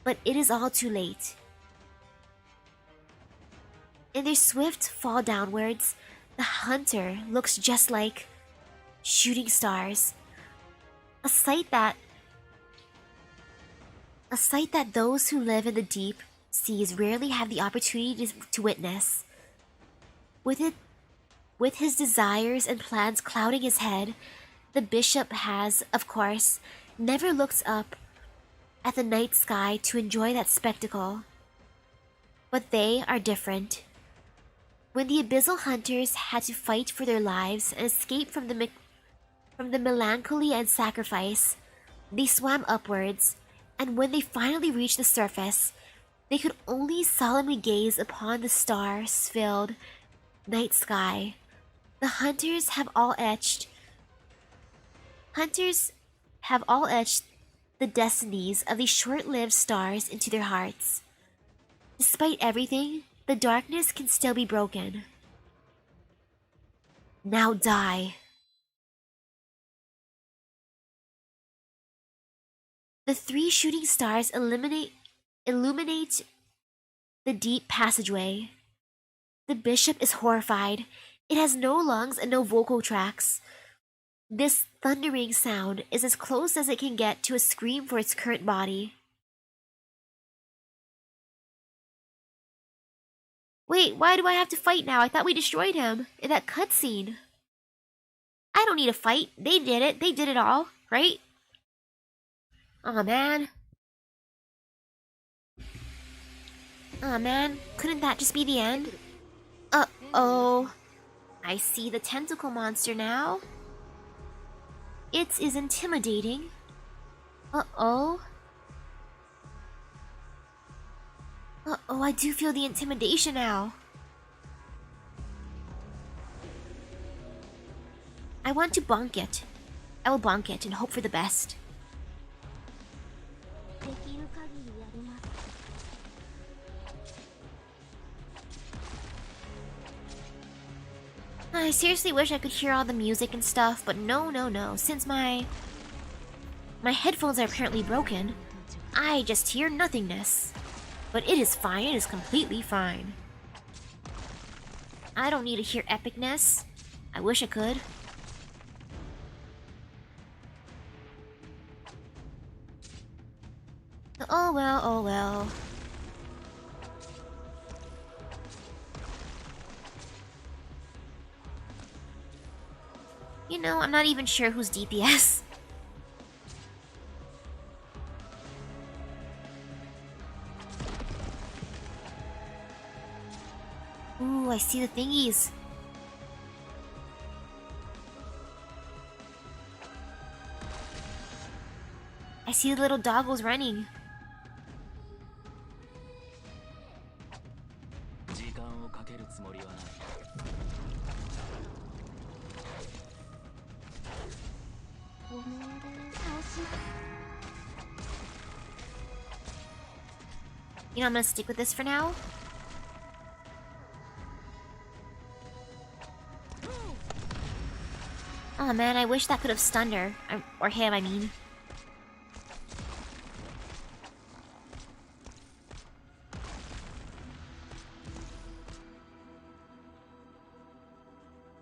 but it is all too late. In their swift fall downwards, the hunter looks just like shooting stars, a sight that those who live in the deep seas rarely have the opportunity to witness. With his desires and plans clouding his head, the bishop has, of course, never looked up at the night sky to enjoy that spectacle. But they are different. When the abyssal hunters had to fight for their lives and escape from the melancholy and sacrifice, they swam upwards, and when they finally reached the surface, they could only solemnly gaze upon the star-filled night sky. The hunters have all etched the destinies of these short-lived stars into their hearts. Despite everything, the darkness can still be broken. Now die. The three shooting stars illuminate the deep passageway. The bishop is horrified. It has no lungs and no vocal tracts. This thundering sound is as close as it can get to a scream for its current body. Wait, why do I have to fight now? I thought we destroyed him in that cutscene. I don't need a fight. They did it. They did it all, right? Aw, man. Aw, man. Couldn't that just be the end? Uh-oh. I see the tentacle monster now. It is intimidating. Uh-oh. Uh-oh, I do feel the intimidation now. I want to bonk it. I will bonk it and hope for the best. I seriously wish I could hear all the music and stuff, but no. Since my headphones are apparently broken, I just hear nothingness. But it is fine, it is completely fine. I don't need to hear epicness. I wish I could. Oh well, oh well. You know, I'm not even sure who's DPS. Ooh, I see the thingies. I see the little doggles running. You know, I'm gonna stick with this for now. Oh man, I wish that could have stunned her. Or him, I mean.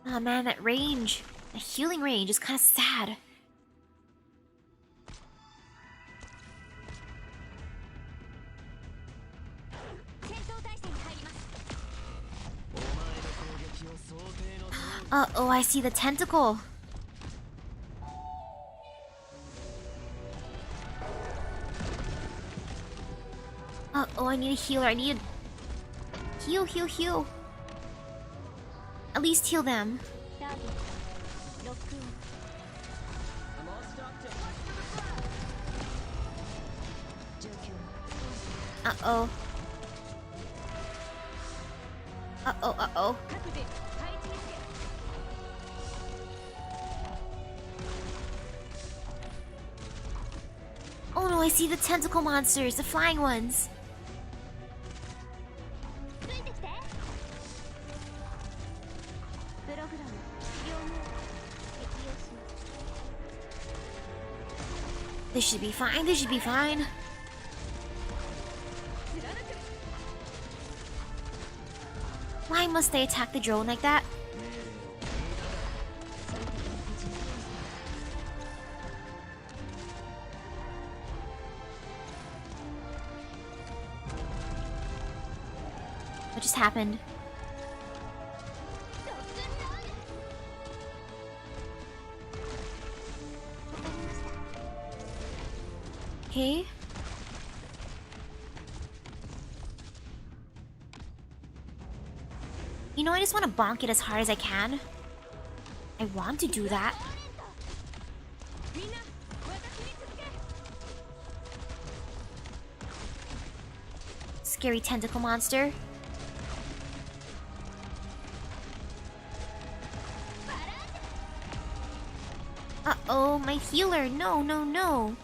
Oh man, that range. The healing range is kind of sad. Uh-oh, I see the tentacle. Uh-oh, I need a healer. I need a... Heal, heal, heal. At least heal them. Uh-oh. Uh-oh, uh-oh. Oh no, I see the tentacle monsters, the flying ones. This should be fine, this should be fine. Why must they attack the drone like that? What just happened? Okay. You know, I just want to bonk it as hard as I can. I want to do that. Scary tentacle monster. Uh-oh, my healer. No, no, no.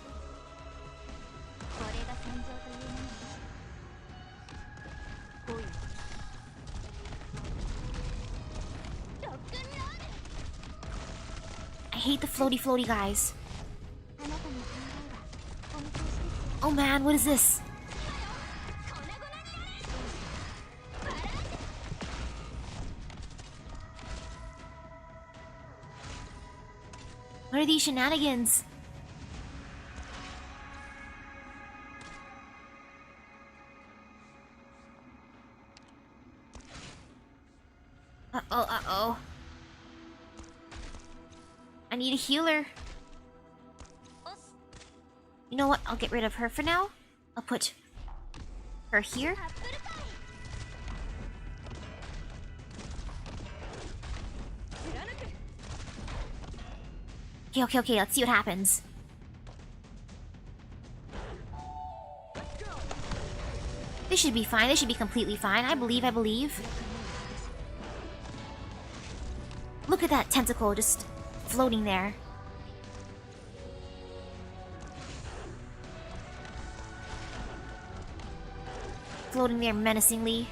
I hate the floaty guys. Oh man, what is this? What are these shenanigans? Uh-oh, uh-oh. I need a healer. You know what? I'll get rid of her for now. I'll put her here. Okay, let's see what happens. This should be fine, this should be completely fine. I believe. Look at that tentacle just floating there. Floating there menacingly.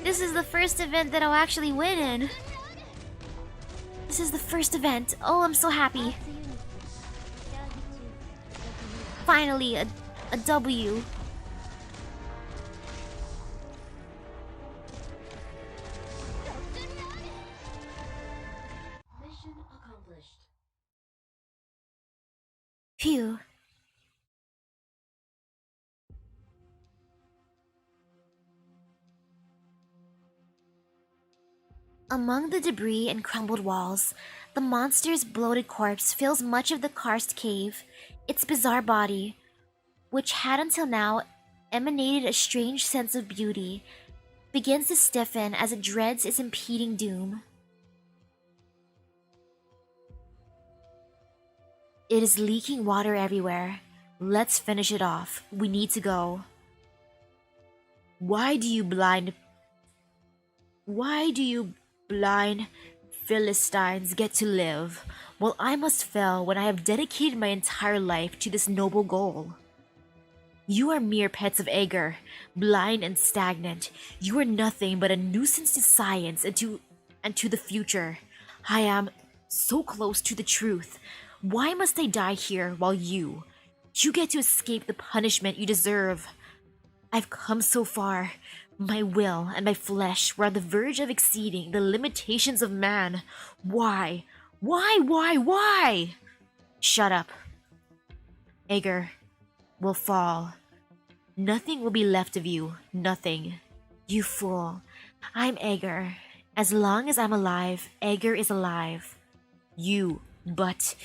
This is the first event that I'll actually win in. This is the first event. Oh, I'm so happy. Finally, a W. Mission accomplished. Phew. Among the debris and crumbled walls, the monster's bloated corpse fills much of the karst cave. Its bizarre body, which had until now emanated a strange sense of beauty, begins to stiffen as it dreads its impending doom. It is leaking water everywhere. Let's finish it off. We need to go. Why do you blind Philistines get to live, while I must fail when I have dedicated my entire life to this noble goal? You are mere pets of Ager, blind and stagnant. You are nothing but a nuisance to science and to the future. I am so close to the truth. Why must I die here while you get to escape the punishment you deserve? I've come so far. My will and my flesh were on the verge of exceeding the limitations of man. Why? Why? Shut up. Ager will fall. Nothing will be left of you. Nothing. You fool. I'm Ager. As long as I'm alive, Ager is alive. But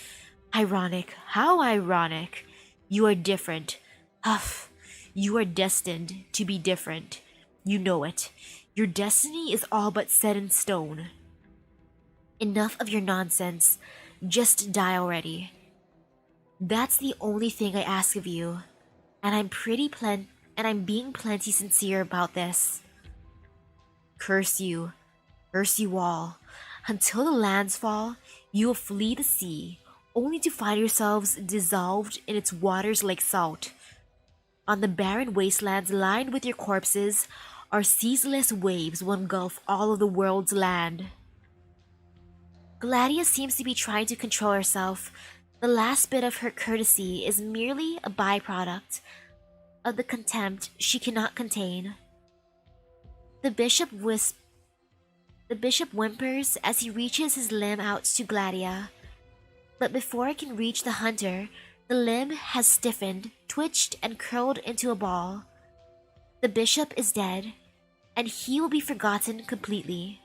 ironic. How ironic. You are different. Huff. You are destined to be different. You know it. Your destiny is all but set in stone. Enough of your nonsense. Just die already. That's the only thing I ask of you. And I'm being plenty sincere about this. Curse you all. Until the lands fall, you will flee the sea, only to find yourselves dissolved in its waters like salt. On the barren wastelands lined with your corpses, our ceaseless waves will engulf all of the world's land. Gladia seems to be trying to control herself. The last bit of her courtesy is merely a byproduct of the contempt she cannot contain. The bishop whimpers as he reaches his limb out to Gladia. But before it can reach the hunter, the limb has stiffened, twitched, and curled into a ball. The bishop is dead, and he will be forgotten completely.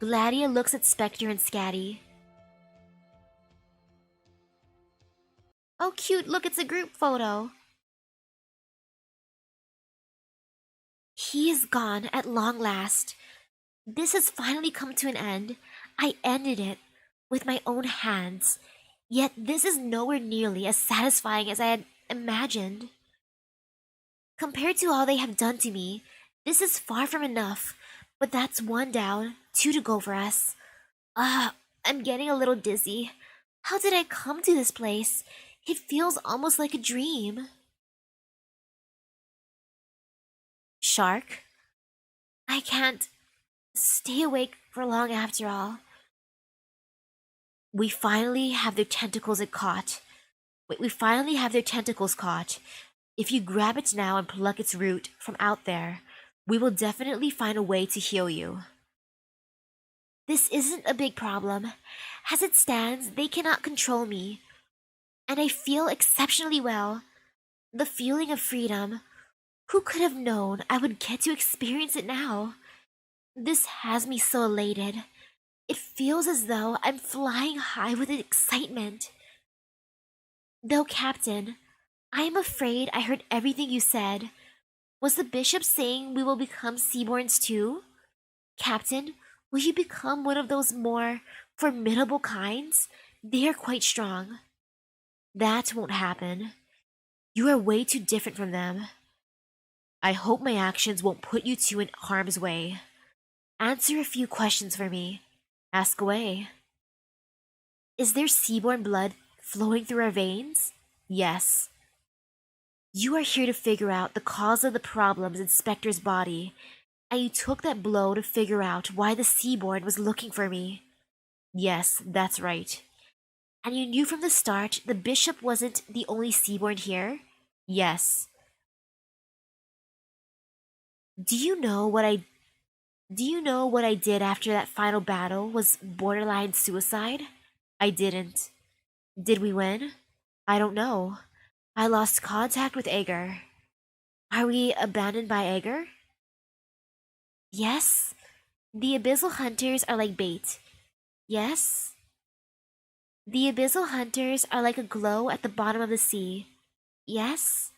Gladia looks at Spectre and Scatty. Oh cute, look, it's a group photo. He is gone at long last. This has finally come to an end. I ended it with my own hands. Yet this is nowhere nearly as satisfying as I had imagined. Compared to all they have done to me, this is far from enough. But that's one down, two to go for us. I'm getting a little dizzy. How did I come to this place? It feels almost like a dream. Shark? I can't stay awake for long after all. We finally have their tentacles caught. We finally have their tentacles caught. If you grab it now and pluck its root from out there, we will definitely find a way to heal you. This isn't a big problem. As it stands, they cannot control me. And I feel exceptionally well. The feeling of freedom. Who could have known I would get to experience it now? This has me so elated. It feels as though I'm flying high with excitement. Though, Captain, I am afraid I heard everything you said. Was the bishop saying we will become Seaborns too? Captain, will you become one of those more formidable kinds? They are quite strong. That won't happen. You are way too different from them. I hope my actions won't put you two in harm's way. Answer a few questions for me. Ask away. Is there Seaborn blood flowing through our veins? Yes. You are here to figure out the cause of the problems in Spectre's body, and you took that blow to figure out why the Seaborn was looking for me. Yes, that's right. And you knew from the start the bishop wasn't the only seaborn here? Yes. Do you know what I did after that final battle was borderline suicide? I didn't. Did we win? I don't know. I lost contact with Ager. Are we abandoned by Ager? Yes. The abyssal hunters are like bait. Yes. The abyssal hunters are like a glow at the bottom of the sea. Yes.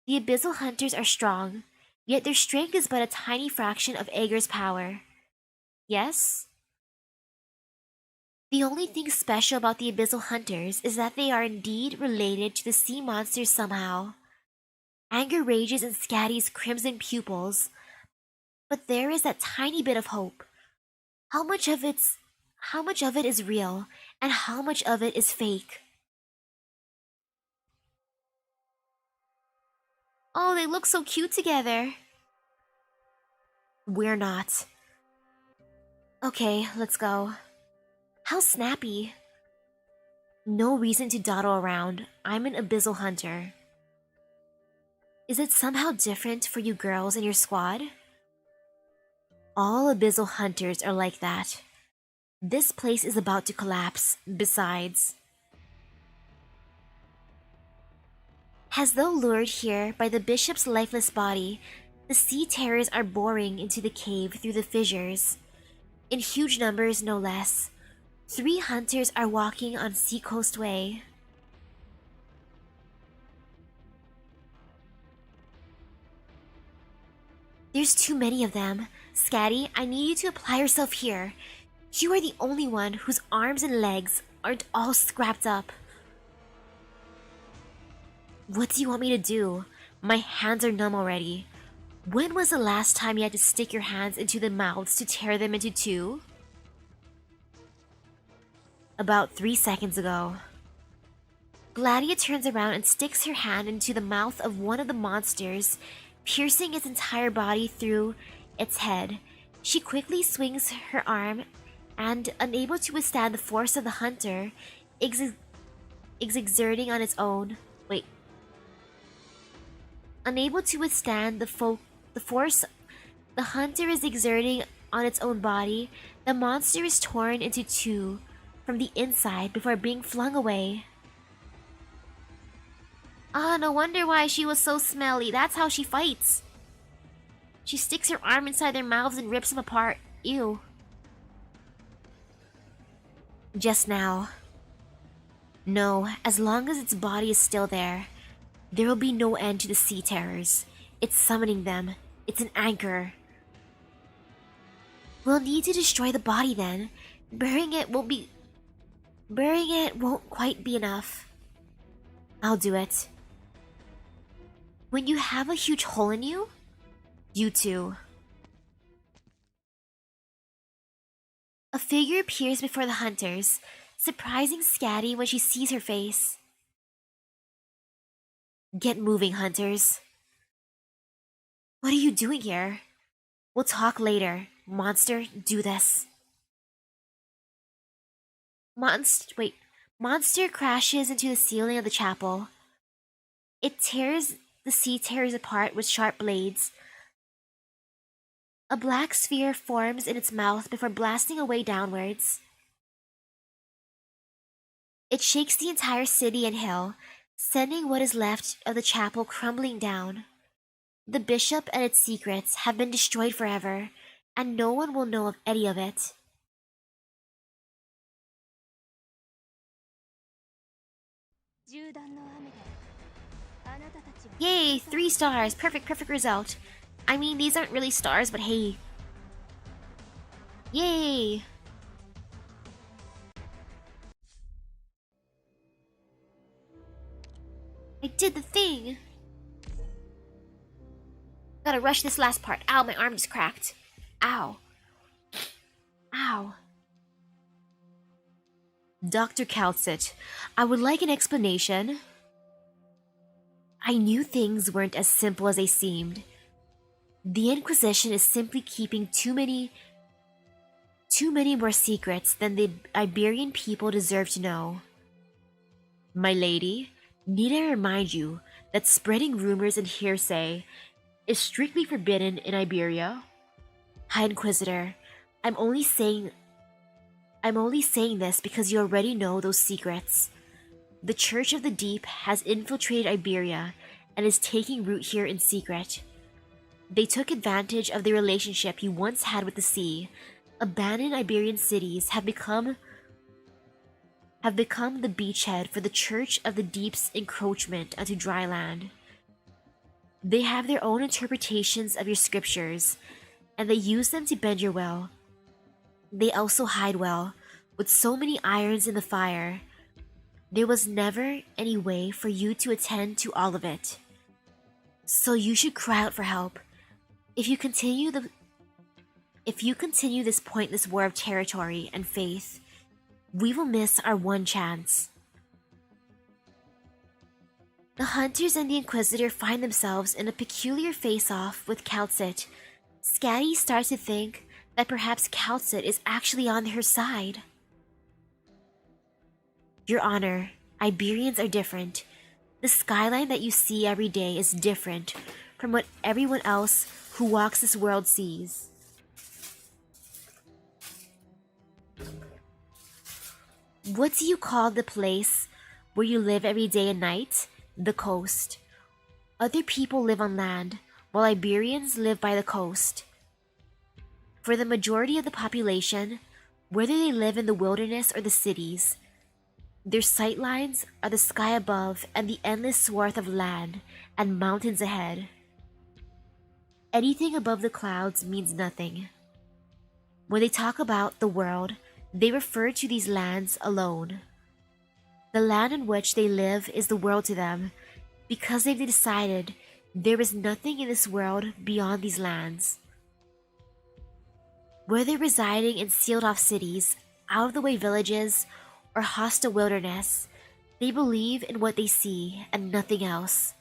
The abyssal hunters are strong, yet their strength is but a tiny fraction of Ager's power. Yes? The only thing special about the abyssal hunters is that they are indeed related to the sea monsters somehow. Anger rages in Scatty's crimson pupils, but there is that tiny bit of hope. How much of it is real, and how much of it is fake? Oh, they look so cute together. We're not. Okay, let's go. How snappy. No reason to dawdle around. I'm an abyssal hunter. Is it somehow different for you girls in your squad? All abyssal hunters are like that. This place is about to collapse, besides. As though lured here by the bishop's lifeless body, the sea terrors are boring into the cave through the fissures. In huge numbers, no less. 3 hunters are walking on Seacoast Way. There's too many of them. Scatty, I need you to apply yourself here. You are the only one whose arms and legs aren't all scrapped up. What do you want me to do? My hands are numb already. When was the last time you had to stick your hands into the mouths to tear them into 2? About 3 seconds ago. Gladia turns around and sticks her hand into the mouth of one of the monsters, piercing its entire body through its head. She quickly swings her arm and, unable to withstand the force of the hunter, is exerting on its own. Unable to withstand the force the hunter is exerting on its own body, the monster is torn into 2 from the inside before being flung away. Ah, no wonder why she was so smelly. That's how she fights. She sticks her arm inside their mouths and rips them apart. Ew. Just now. No, as long as its body is still there, there will be no end to the sea terrors. It's summoning them. It's an anchor. We'll need to destroy the body then. Burying it won't quite be enough. I'll do it. When you have a huge hole in you, you too. A figure appears before the hunters, surprising Scatty when she sees her face. Get moving, hunters. What are you doing here? We'll talk later. Monster, do this. Monster crashes into the ceiling of the chapel. It tears the sea terrors apart with sharp blades. A black sphere forms in its mouth before blasting away downwards. It shakes the entire city and hill, sending what is left of the chapel crumbling down. The bishop and its secrets have been destroyed forever, and no one will know of any of it. Yay, 3 stars. Perfect result. I mean, these aren't really stars, but hey. Yay! I did the thing! Gotta rush this last part. Ow, my arm just cracked. Ow. Ow. Dr. Calcit, I would like an explanation. I knew things weren't as simple as they seemed. The Inquisition is simply keeping too Too many more secrets than the Iberian people deserve to know. My lady, need I remind you that spreading rumors and hearsay is strictly forbidden in Iberia? High Inquisitor, I'm only saying this because you already know those secrets. The Church of the Deep has infiltrated Iberia and is taking root here in secret. They took advantage of the relationship you once had with the sea. Abandoned Iberian cities have become the beachhead for the Church of the Deep's encroachment onto dry land. They have their own interpretations of your scriptures, and they use them to bend your will. They also hide well, with so many irons in the fire. There was never any way for you to attend to all of it. So you should cry out for help. If you continue this pointless war of territory and faith, we will miss our one chance. The hunters and the Inquisitor find themselves in a peculiar face-off with Calcit. Scatty starts to think that perhaps Calcit is actually on her side. Your Honor, Iberians are different. The skyline that you see every day is different from what everyone else who walks this world sees. What do you call the place where you live every day and night? The coast. Other people live on land, while Iberians live by the coast. For the majority of the population, whether they live in the wilderness or the cities, their sightlines are the sky above and the endless swath of land and mountains ahead. Anything above the clouds means nothing. When they talk about the world, they refer to these lands alone. The land in which they live is the world to them, because they've decided there is nothing in this world beyond these lands. Whether residing in sealed-off cities, out-of-the-way villages, or hostile wilderness, they believe in what they see and nothing else.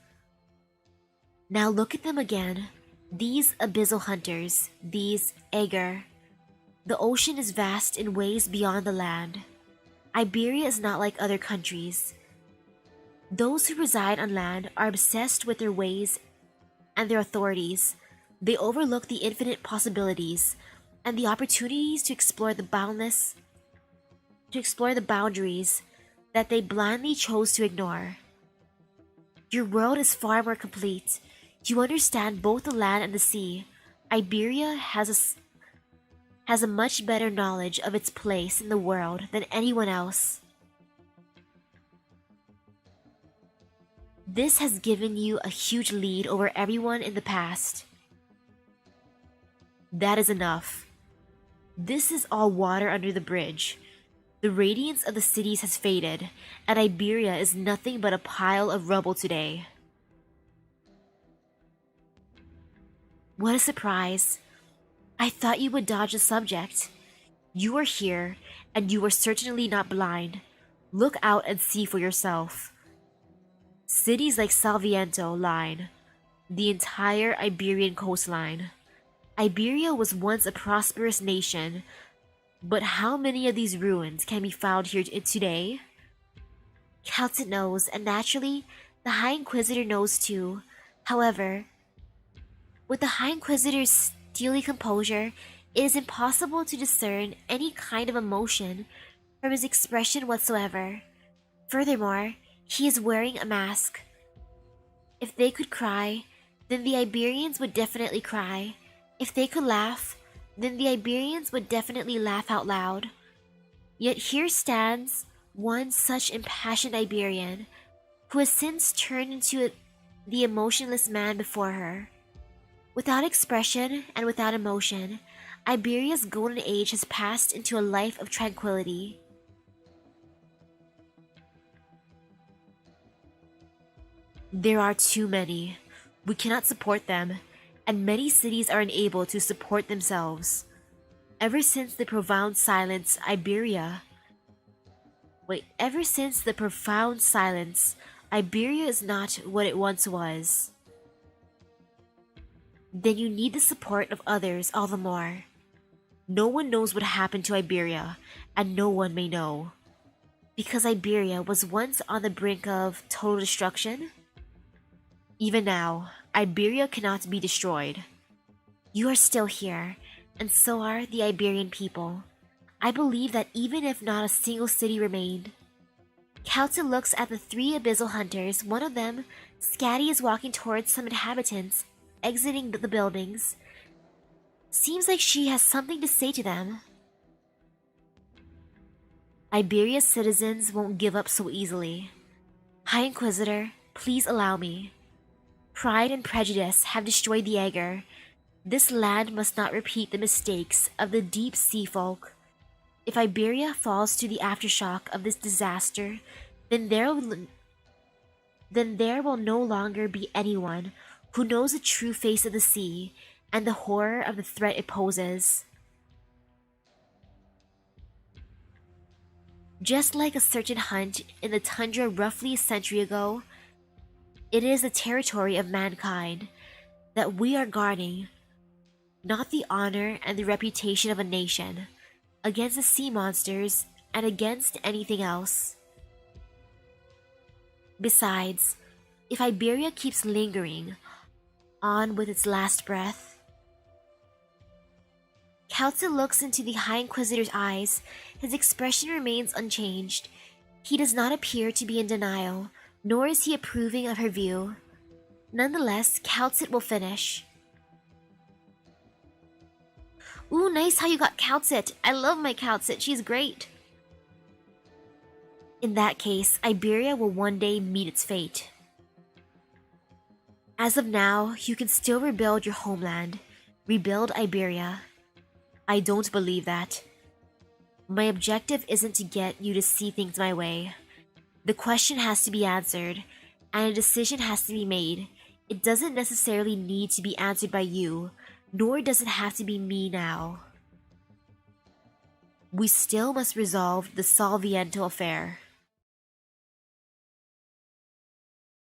Now look at them again, these abyssal hunters, these Ager. The ocean is vast in ways beyond the land. Iberia is not like other countries. Those who reside on land are obsessed with their ways and their authorities. They overlook the infinite possibilities and the opportunities to explore the boundaries that they blindly chose to ignore. Your world is far more complete. You understand both the land and the sea. Iberia has a much better knowledge of its place in the world than anyone else. This has given you a huge lead over everyone in the past. That is enough. This is all water under the bridge. The radiance of the cities has faded, and Iberia is nothing but a pile of rubble today. What a surprise. I thought you would dodge the subject. You are here, and you are certainly not blind. Look out and see for yourself. Cities like Salviento line the entire Iberian coastline. Iberia was once a prosperous nation, but how many of these ruins can be found here today? Calcit knows, and naturally, the High Inquisitor knows too. However, with the High Inquisitor's steely composure, it is impossible to discern any kind of emotion from his expression whatsoever. Furthermore, he is wearing a mask. If they could cry, then the Iberians would definitely cry. If they could laugh, then the Iberians would definitely laugh out loud. Yet here stands one such impassioned Iberian, who has since turned into the emotionless man before her. Without expression and without emotion, Iberia's golden age has passed into a life of tranquility. There are too many. We cannot support them, and many cities are unable to support themselves. Ever since the profound silence, Iberia is not what it once was. Then you need the support of others all the more. No one knows what happened to Iberia, and no one may know. Because Iberia was once on the brink of total destruction, even now, Iberia cannot be destroyed. You are still here, and so are the Iberian people. I believe that even if not a single city remained. Kalta looks at the three abyssal hunters. One of them, Scatty, is walking towards some inhabitants, exiting the buildings. Seems like she has something to say to them. Iberia's citizens won't give up so easily. High Inquisitor, please allow me. Pride and prejudice have destroyed the Aegir. This land must not repeat the mistakes of the deep sea folk. If Iberia falls to the aftershock of this disaster, then there will no longer be anyone who knows the true face of the sea and the horror of the threat it poses. Just like a certain hunt in the tundra roughly a century ago, it is the territory of mankind that we are guarding, not the honor and the reputation of a nation, against the sea monsters and against anything else. Besides, if Iberia keeps lingering on with its last breath. Kalta looks into the High Inquisitor's eyes. His expression remains unchanged. He does not appear to be in denial, nor is he approving of her view. Nonetheless, Kaltsit will finish. Ooh, nice how you got Kaltsit. I love my Kaltsit. She's great. In that case, Iberia will one day meet its fate. As of now, you can still rebuild your homeland. Rebuild Iberia. I don't believe that. My objective isn't to get you to see things my way. The question has to be answered, and a decision has to be made. It doesn't necessarily need to be answered by you, nor does it have to be me now. We still must resolve the Salviento affair.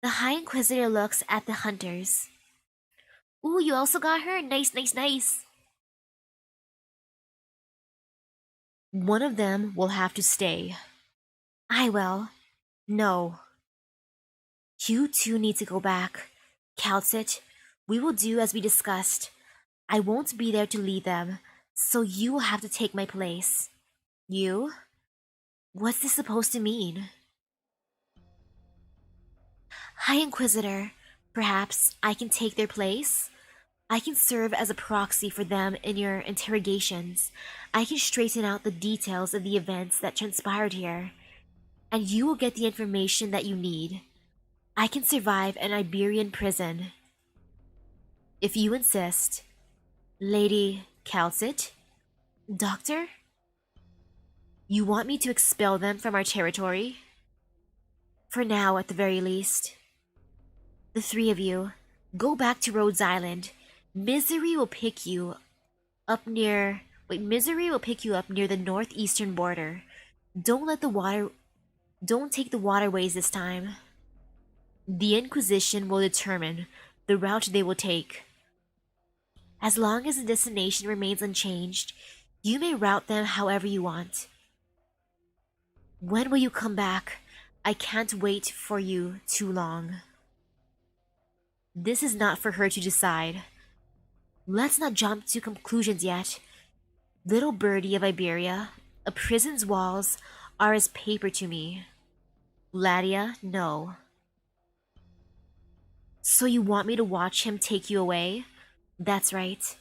The High Inquisitor looks at the hunters. Ooh, you also got her? Nice, nice, nice. One of them will have to stay. I will. No. You two need to go back. Kaltsit, we will do as we discussed. I won't be there to lead them, so you will have to take my place. You? What's this supposed to mean? High Inquisitor, perhaps I can take their place? I can serve as a proxy for them in your interrogations. I can straighten out the details of the events that transpired here, and you will get the information that you need. I can survive an Iberian prison. If you insist. Lady Kaltsit? Doctor? You want me to expel them from our territory? For now, at the very least. The three of you, go back to Rhodes Island. Misery will pick you up near the northeastern border. Don't take the waterways this time. The Inquisition will determine the route they will take. As long as the destination remains unchanged, you may route them however you want. When will you come back? I can't wait for you too long. This is not for her to decide. Let's not jump to conclusions yet. Little birdie of Iberia, a prison's walls are as paper to me. Gladia, no. So you want me to watch him take you away? That's right.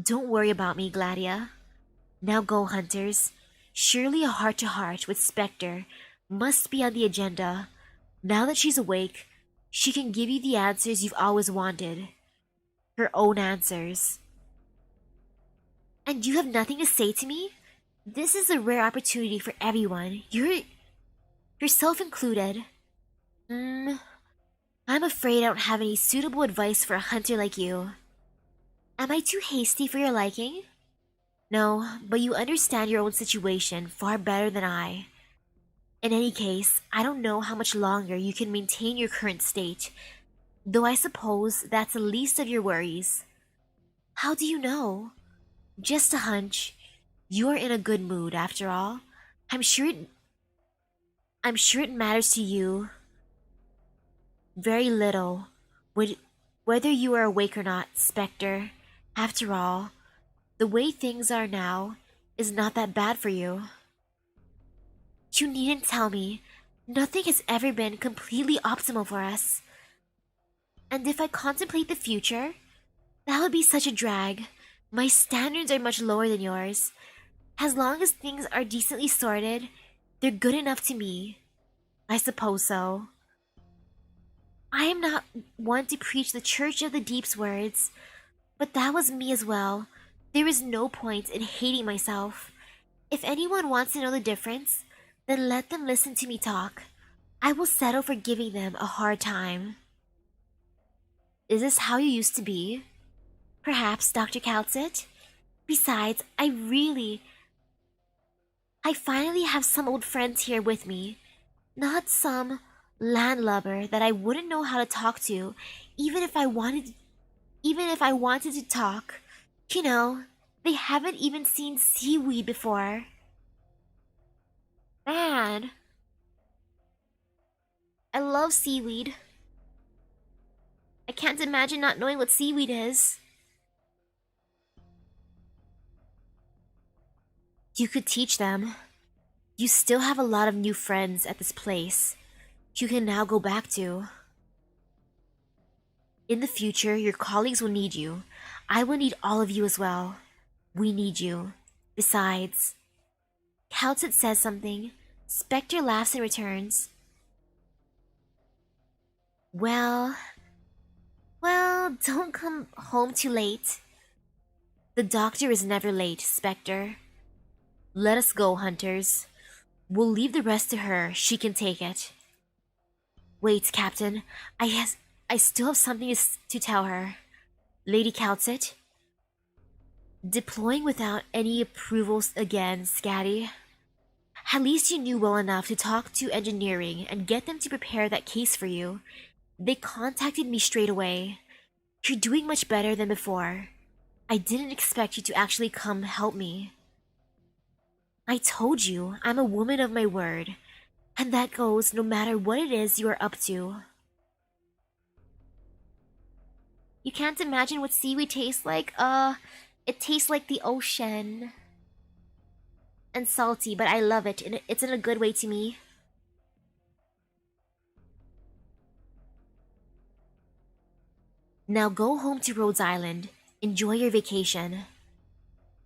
Don't worry about me, Gladia. Now go, hunters. Surely a heart-to-heart with Spectre must be on the agenda. Now that she's awake, she can give you the answers you've always wanted. Her own answers. And you have nothing to say to me? This is a rare opportunity for everyone. Yourself included. I'm afraid I don't have any suitable advice for a hunter like you. Am I too hasty for your liking? No, but you understand your own situation far better than I. In any case, I don't know how much longer you can maintain your current state, though I suppose that's the least of your worries. How do you know? Just a hunch. You're in a good mood after all. I'm sure it I'm sure it matters to you very little whether you are awake or not, Spectre. After all, the way things are now is not that bad for you. You needn't tell me. Nothing has ever been completely optimal for us. And if I contemplate the future, that would be such a drag. My standards are much lower than yours. As long as things are decently sorted, they're good enough to me. I suppose so. I am not one to preach the Church of the Deep's words, but that was me as well. There is no point in hating myself. If anyone wants to know the difference, then let them listen to me talk. I will settle for giving them a hard time. Is this how you used to be? Perhaps, Dr. Calcit? Besides, I finally have some old friends here with me. Not some landlubber that I wouldn't know how to talk to, even if I wanted to talk. You know, they haven't even seen seaweed before. Man, I love seaweed. I can't imagine not knowing what seaweed is. You could teach them. You still have a lot of new friends at this place you can now go back to. In the future, your colleagues will need you. I will need all of you as well. We need you. Besides, Calcit says something. Spectre laughs and returns. Well, don't come home too late. The doctor is never late, Spectre. Let us go, hunters. We'll leave the rest to her. She can take it. Wait, Captain. I still have something to tell her. Lady Calcit. Deploying without any approvals again, Scatty. At least you knew well enough to talk to engineering and get them to prepare that case for you. They contacted me straight away. You're doing much better than before. I didn't expect you to actually come help me. I told you, I'm a woman of my word, and that goes no matter what it is you are up to. You can't imagine what seaweed tastes like? It tastes like the ocean. And salty, but I love it, and it's in a good way to me. Now go home to Rhodes Island. Enjoy your vacation.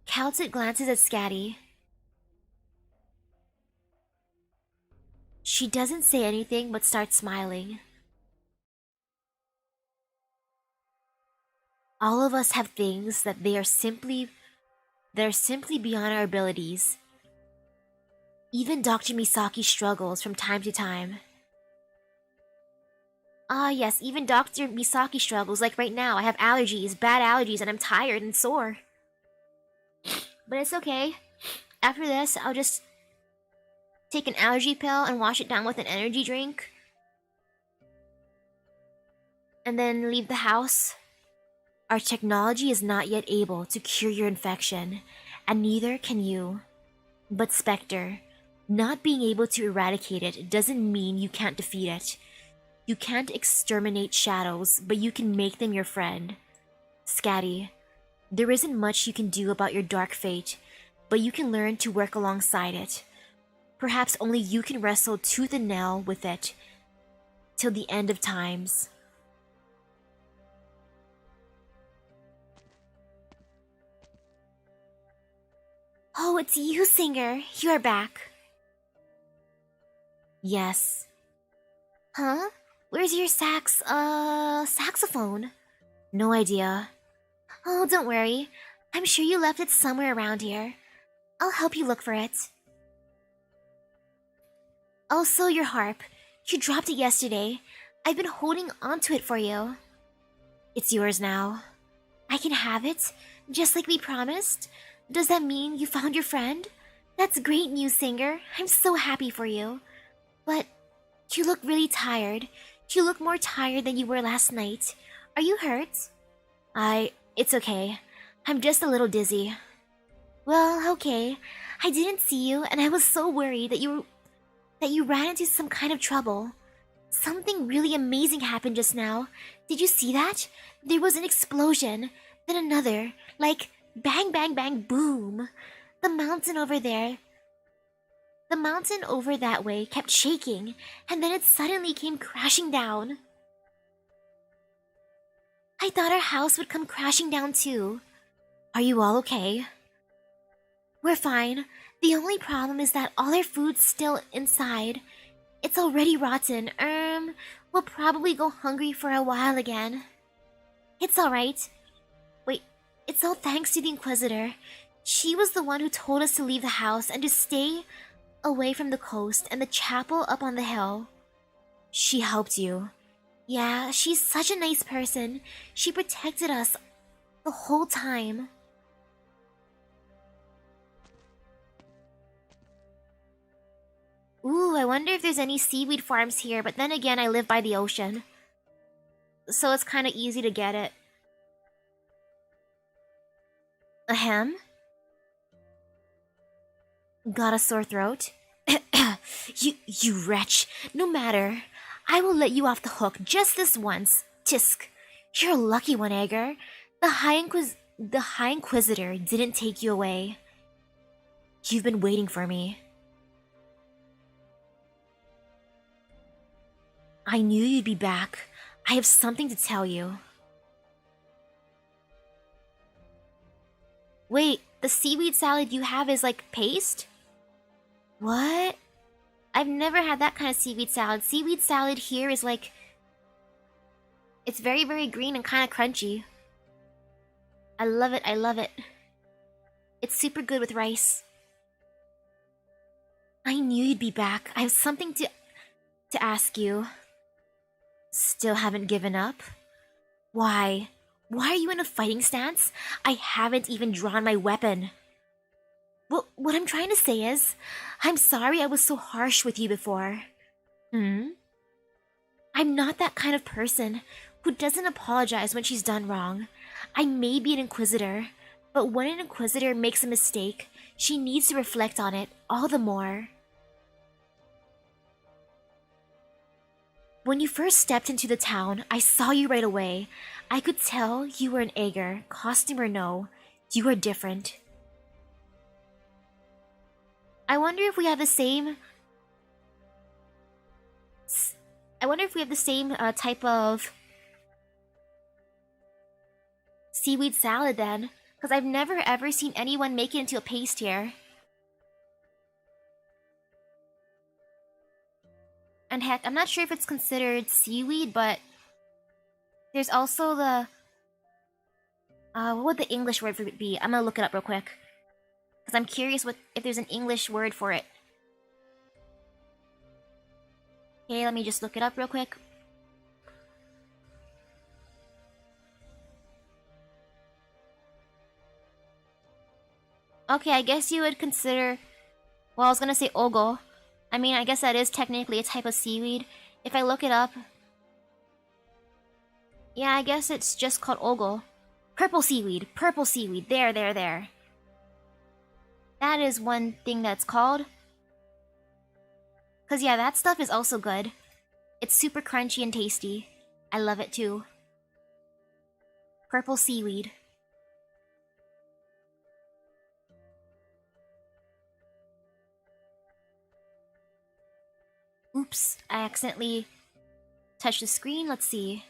Calcit glances at Scatty. She doesn't say anything but starts smiling. All of us have things that they're simply beyond our abilities. Even Dr. Misaki struggles from time to time. Ah, yes, even Dr. Misaki struggles. Like right now, I have allergies, bad allergies, and I'm tired and sore. But it's okay. After this, I'll just take an allergy pill and wash it down with an energy drink. And then leave the house. Our technology is not yet able to cure your infection, and neither can you. But Spectre, not being able to eradicate it doesn't mean you can't defeat it. You can't exterminate shadows, but you can make them your friend. Scatty, there isn't much you can do about your dark fate, but you can learn to work alongside it. Perhaps only you can wrestle tooth and nail with it till the end of times. Oh, it's you, Singer. You are back. Yes. Huh? Where's your saxophone? No idea. Oh, don't worry. I'm sure you left it somewhere around here. I'll help you look for it. Also, your harp. You dropped it yesterday. I've been holding onto it for you. It's yours now. I can have it, just like we promised. Does that mean you found your friend? That's great news, Singer. I'm so happy for you. But you look really tired. You look more tired than you were last night. Are you hurt? It's okay. I'm just a little dizzy. Well, okay. I didn't see you, and I was so worried that you ran into some kind of trouble. Something really amazing happened just now. Did you see that? There was an explosion, then another, like bang, bang, bang, boom. The mountain over there, the mountain over that way kept shaking, and then it suddenly came crashing down. I thought our house would come crashing down too. Are you all okay? We're fine. The only problem is that all our food's still inside. It's already rotten. We'll probably go hungry for a while again. It's alright. Wait, it's all thanks to the Inquisitor. She was the one who told us to leave the house and to stay away from the coast and the chapel up on the hill. She helped you. Yeah, she's such a nice person. She protected us the whole time. Ooh, I wonder if there's any seaweed farms here, but then again, I live by the ocean. So it's kind of easy to get it. Ahem? Got a sore throat? you wretch. No matter. I will let you off the hook just this once. Tisk. You're a lucky one, Agar. The High Inquisitor didn't take you away. You've been waiting for me. I knew you'd be back. I have something to tell you. Wait, the seaweed salad you have is like paste? What? I've never had that kind of seaweed salad. Seaweed salad here is like... It's very, very green and kind of crunchy. I love it, I love it. It's super good with rice. I knew you'd be back. I have something to ask you. Still haven't given up? Why? Why are you in a fighting stance? I haven't even drawn my weapon. Well, what I'm trying to say is, I'm sorry I was so harsh with you before. I'm not that kind of person who doesn't apologize when she's done wrong. I may be an Inquisitor, but when an Inquisitor makes a mistake, she needs to reflect on it all the more. When you first stepped into the town, I saw you right away. I could tell you were an Agar, costume or no. You are different. I wonder if we have the same... type of seaweed salad then, because I've never ever seen anyone make it into a paste here. And heck, I'm not sure if it's considered seaweed, but there's also the... what would the English word for it be? I'm gonna look it up real quick. Because I'm curious if there's an English word for it. Okay, let me just look it up real quick. Okay, I guess you would consider... Well, I was gonna say ogo. I mean, I guess that is technically a type of seaweed. If I look it up... Yeah, I guess it's just called ogo. Purple seaweed. Purple seaweed. There. That is one thing that's called. Because yeah, that stuff is also good. It's super crunchy and tasty. I love it too. Purple seaweed. Oops, I accidentally touched the screen. Let's see.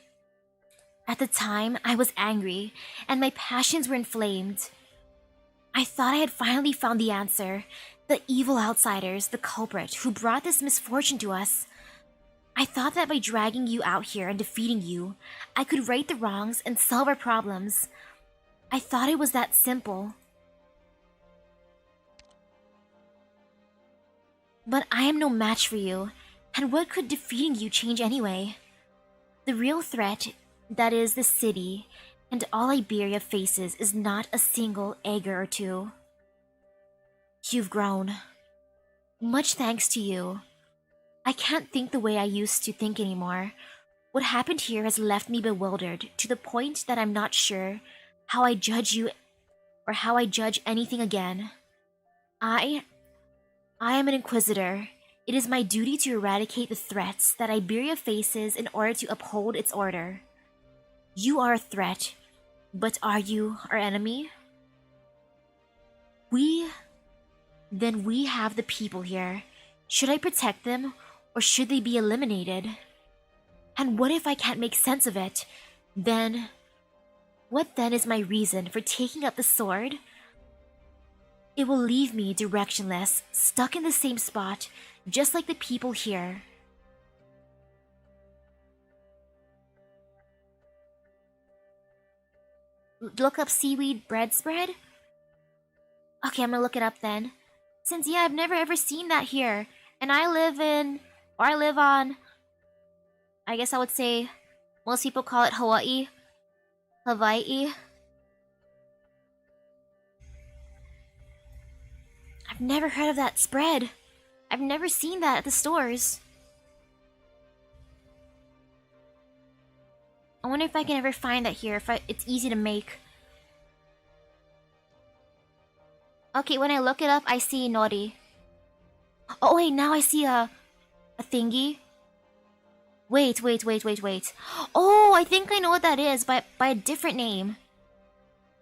At the time, I was angry, and my passions were inflamed. I thought I had finally found the answer. The evil outsiders, the culprit, who brought this misfortune to us. I thought that by dragging you out here and defeating you, I could right the wrongs and solve our problems. I thought it was that simple. But I am no match for you, and what could defeating you change anyway? The real threat, that is the city, and all Iberia faces is not a single Agar or two. You've grown. Much thanks to you. I can't think the way I used to think anymore. What happened here has left me bewildered to the point that I'm not sure how I judge you or how I judge anything again. I am an inquisitor. It is my duty to eradicate the threats that Iberia faces in order to uphold its order. You are a threat, but are you our enemy? We have the people here. Should I protect them, or should they be eliminated? And what if I can't make sense of it? What then is my reason for taking up the sword? It will leave me directionless, stuck in the same spot, just like the people here. Look up seaweed bread spread? Okay, I'm gonna look it up then. Since, yeah, I've never ever seen that here. And I live on, I guess I would say, most people call it Hawaii. I've never heard of that spread. I've never seen that at the stores. I wonder if I can ever find that here, it's easy to make. Okay, when I look it up, I see nori. Oh wait, now I see a thingy. Wait. Oh, I think I know what that is by a different name.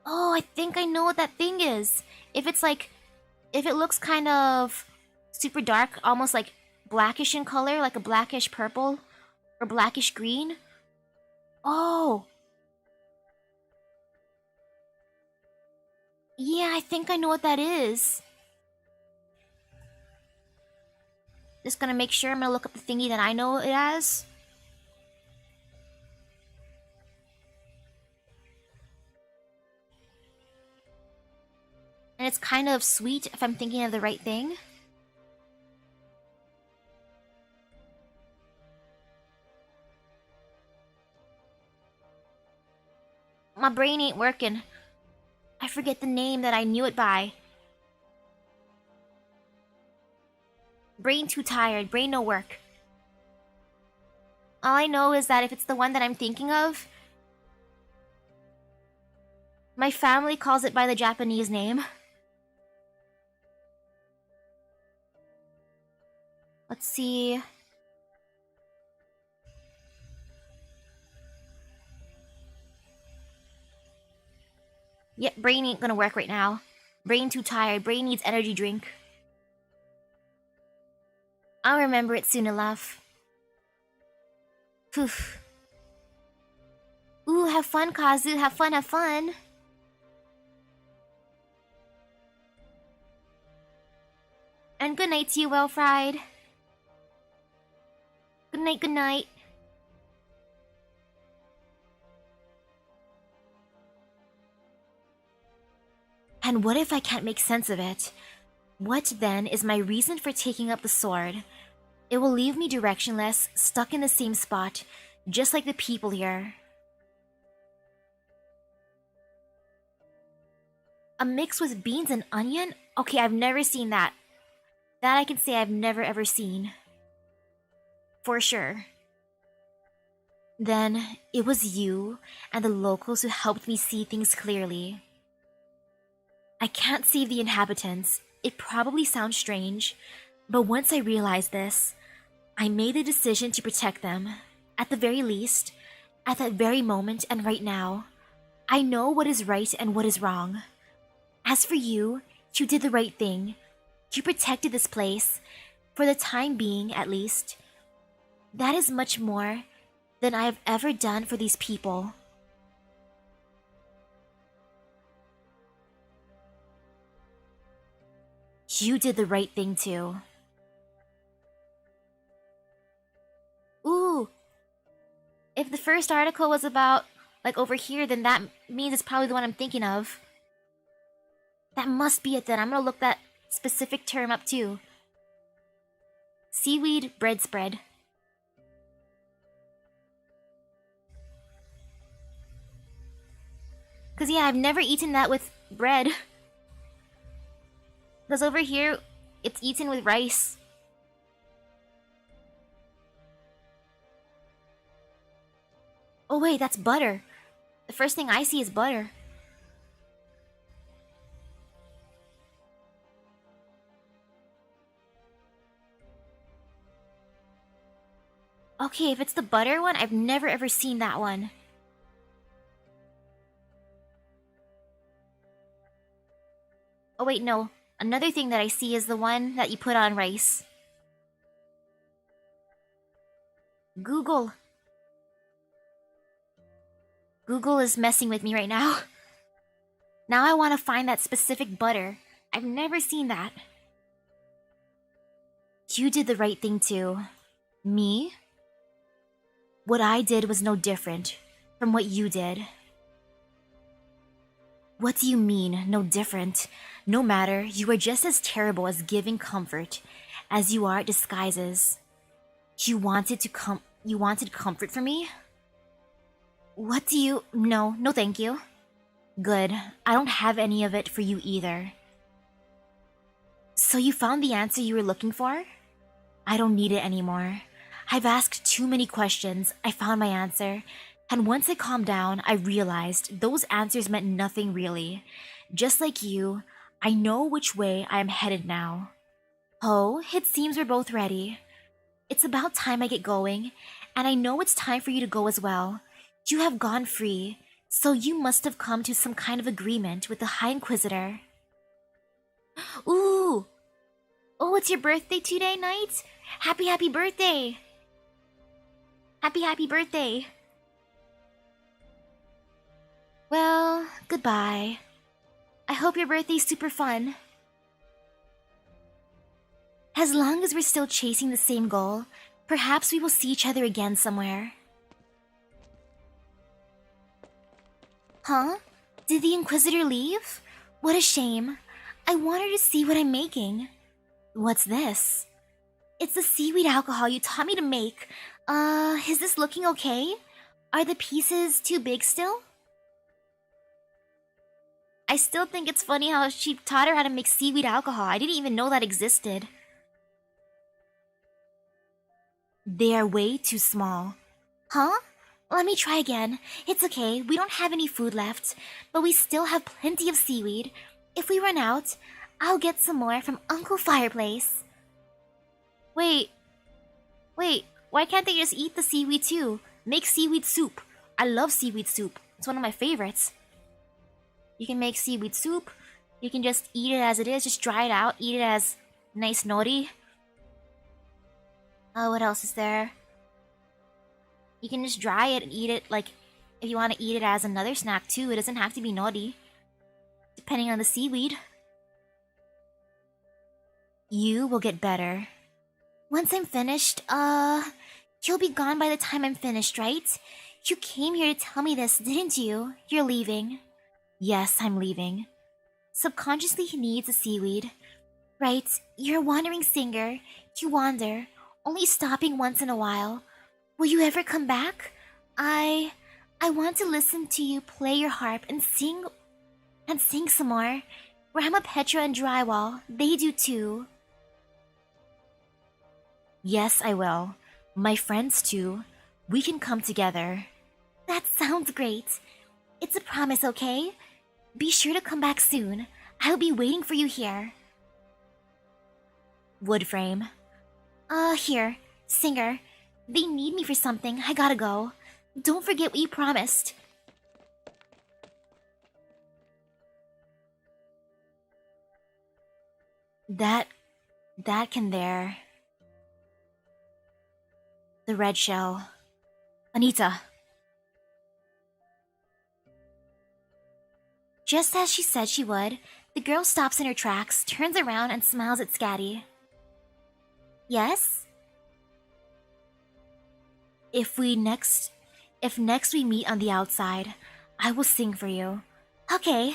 Oh, I think I know what that thing is. If it looks kind of super dark, almost like blackish in color, like a blackish purple or blackish green. Oh. Yeah, I think I know what that is. Just gonna make sure, I'm gonna look up the thingy that I know it as. And it's kind of sweet if I'm thinking of the right thing. My brain ain't working. I forget the name that I knew it by. Brain too tired, brain no work. All I know is that if it's the one that I'm thinking of, my family calls it by the Japanese name. Let's see. Yep, brain ain't gonna work right now. Brain too tired, brain needs energy drink. I'll remember it soon enough. Poof. Ooh, have fun, Kazu, have fun. And good night to you, Well Fried. Good night. And what if I can't make sense of it? What then is my reason for taking up the sword? It will leave me directionless, stuck in the same spot, just like the people here. A mix with beans and onion? Okay, I've never seen that. That I can say I've never ever seen. For sure. Then, it was you and the locals who helped me see things clearly. I can't save the inhabitants. It probably sounds strange, but once I realized this, I made the decision to protect them. At the very least, at that very moment and right now, I know what is right and what is wrong. As for you, you did the right thing. You protected this place, for the time being at least. That is much more than I have ever done for these people. You did the right thing too. Ooh! If the first article was about, like, over here, then that means it's probably the one I'm thinking of. That must be it then. I'm gonna look that specific term up too. Seaweed bread spread. Cause yeah, I've never eaten that with bread. Cause over here, it's eaten with rice. Oh wait, that's butter. The first thing I see is butter. Okay, if it's the butter one, I've never ever seen that one. Oh wait, no. Another thing that I see is the one that you put on rice. Google. Google is messing with me right now. Now I want to find that specific butter. I've never seen that. You did the right thing too. Me? What I did was no different from what you did. What do you mean, no different? No matter, you are just as terrible at giving comfort as you are at disguises. You wanted comfort from me? What do you... No, thank you. Good, I don't have any of it for you either. So you found the answer you were looking for? I don't need it anymore. I've asked too many questions, I found my answer. And once I calmed down, I realized those answers meant nothing really. Just like you, I know which way I am headed now. Oh, it seems we're both ready. It's about time I get going, and I know it's time for you to go as well. You have gone free, so you must have come to some kind of agreement with the High Inquisitor. Ooh! Oh, it's your birthday today, Knight? Happy birthday! Happy birthday! Well, goodbye. I hope your birthday's super fun. As long as we're still chasing the same goal, perhaps we will see each other again somewhere. Huh? Did the Inquisitor leave? What a shame. I want her to see what I'm making. What's this? It's the seaweed alcohol you taught me to make. Is this looking okay? Are the pieces too big still? I still think it's funny how she taught her how to make seaweed alcohol. I didn't even know that existed. They are way too small. Huh? Let me try again. It's okay, we don't have any food left, but we still have plenty of seaweed. If we run out, I'll get some more from Uncle Fireplace. Wait, why can't they just eat the seaweed too? Make seaweed soup. I love seaweed soup. It's one of my favorites. You can make seaweed soup. You can just eat it as it is, just dry it out, eat it as nice nori. What else is there? You can just dry it and eat it, like, if you want to eat it as another snack too. It doesn't have to be nori, depending on the seaweed. You will get better. Once I'm finished, you'll be gone by the time I'm finished, right? You came here to tell me this, didn't you? You're leaving. Yes, I'm leaving. Subconsciously he needs a seaweed. Right, you're a wandering singer. You wander, only stopping once in a while. Will you ever come back? I want to listen to you play your harp and sing some more. Grandma Petra and Drywall, they do too. Yes, I will. My friends too. We can come together. That sounds great. It's a promise, okay? Be sure to come back soon. I'll be waiting for you here. Wood frame. Here, singer. They need me for something. I gotta go. Don't forget what you promised. That can there. The red shell. Anita. Just as she said she would, the girl stops in her tracks, turns around, and smiles at Scatty. Yes? If next we meet on the outside, I will sing for you. Okay.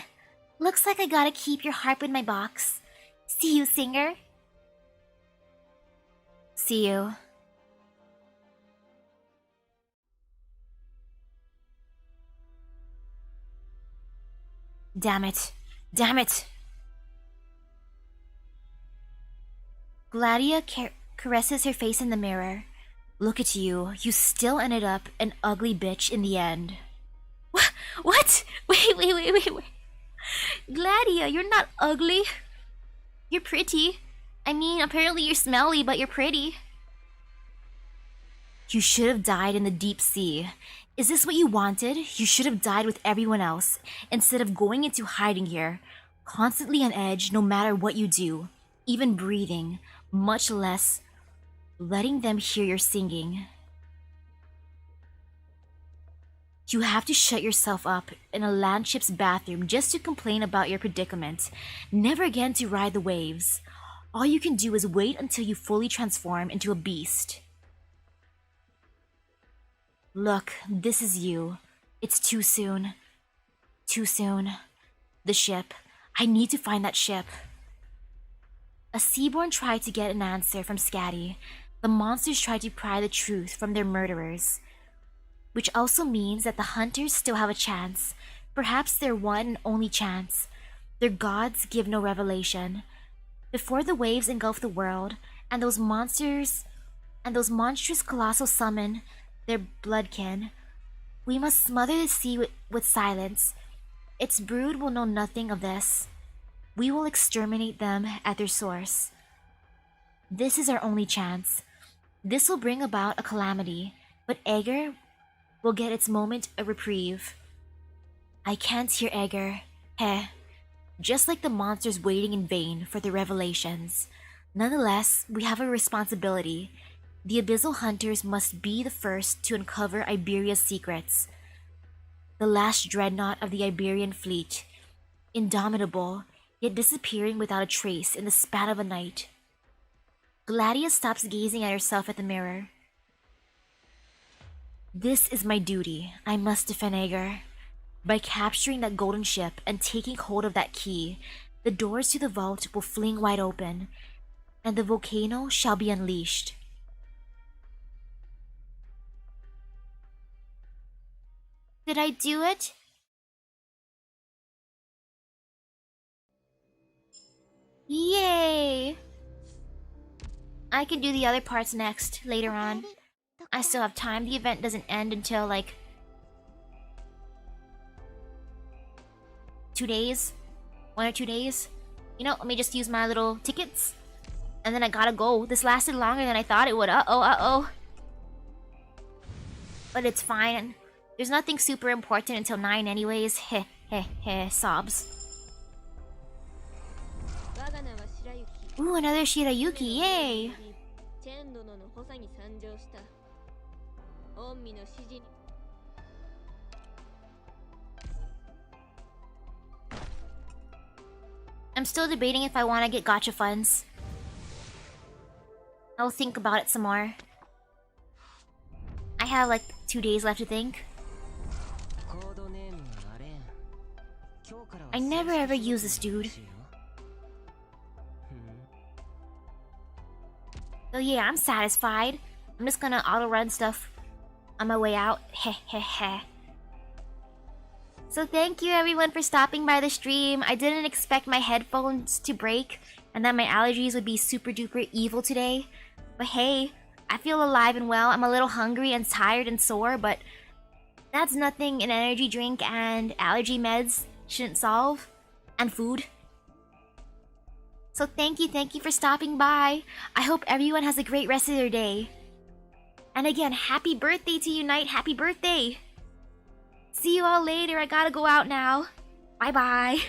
Looks like I gotta keep your harp in my box. See you, singer. See you. Damn it. Damn it! Gladia caresses her face in the mirror. Look at you. You still ended up an ugly bitch in the end. What? Wait. Gladia, you're not ugly. You're pretty. I mean, apparently you're smelly, but you're pretty. You should have died in the deep sea. Is this what you wanted? You should have died with everyone else, instead of going into hiding here, constantly on edge no matter what you do, even breathing, much less letting them hear your singing. You have to shut yourself up in a landship's bathroom just to complain about your predicament, never again to ride the waves. All you can do is wait until you fully transform into a beast. Look, this is you. It's too soon. Too soon. The ship. I need to find that ship. A Seaborn tried to get an answer from Scatty. The monsters tried to pry the truth from their murderers. Which also means that the hunters still have a chance. Perhaps their one and only chance. Their gods give no revelation. Before the waves engulf the world, and those monstrous colossal summon their bloodkin, we must smother the sea with silence. Its brood will know nothing of this. We will exterminate them at their source. This is our only chance. This will bring about a calamity, but Aegir will get its moment of reprieve. I can't hear Aegir. Heh. Just like the monsters waiting in vain for their revelations. Nonetheless, we have a responsibility. The Abyssal Hunters must be the first to uncover Iberia's secrets. The last dreadnought of the Iberian fleet. Indomitable, yet disappearing without a trace in the span of a night. Gladia stops gazing at herself at the mirror. This is my duty. I must defend Aegir. By capturing that golden ship and taking hold of that key, the doors to the vault will fling wide open, and the volcano shall be unleashed. Did I do it? Yay! I can do the other parts next, later on. I still have time. The event doesn't end until, like, 2 days. 1 or 2 days. You know, let me just use my little tickets. And then I gotta go. This lasted longer than I thought it would. Uh-oh. But it's fine. There's nothing super important until 9 anyways. Heh, sobs. Ooh, another Shirayuki, yay! I'm still debating if I want to get gacha funds. I'll think about it some more. I have like 2 days left to think. I never ever use this dude. So yeah, I'm satisfied. I'm just gonna auto-run stuff on my way out. Heh. So thank you everyone for stopping by the stream. I didn't expect my headphones to break and that my allergies would be super duper evil today. But hey, I feel alive and well. I'm a little hungry and tired and sore, but that's nothing an energy drink and allergy meds shouldn't solve. And food. So thank you for stopping by. I hope everyone has a great rest of their day. And again, happy birthday to you, Knight. Happy birthday! See you all later. I gotta go out now. Bye-bye.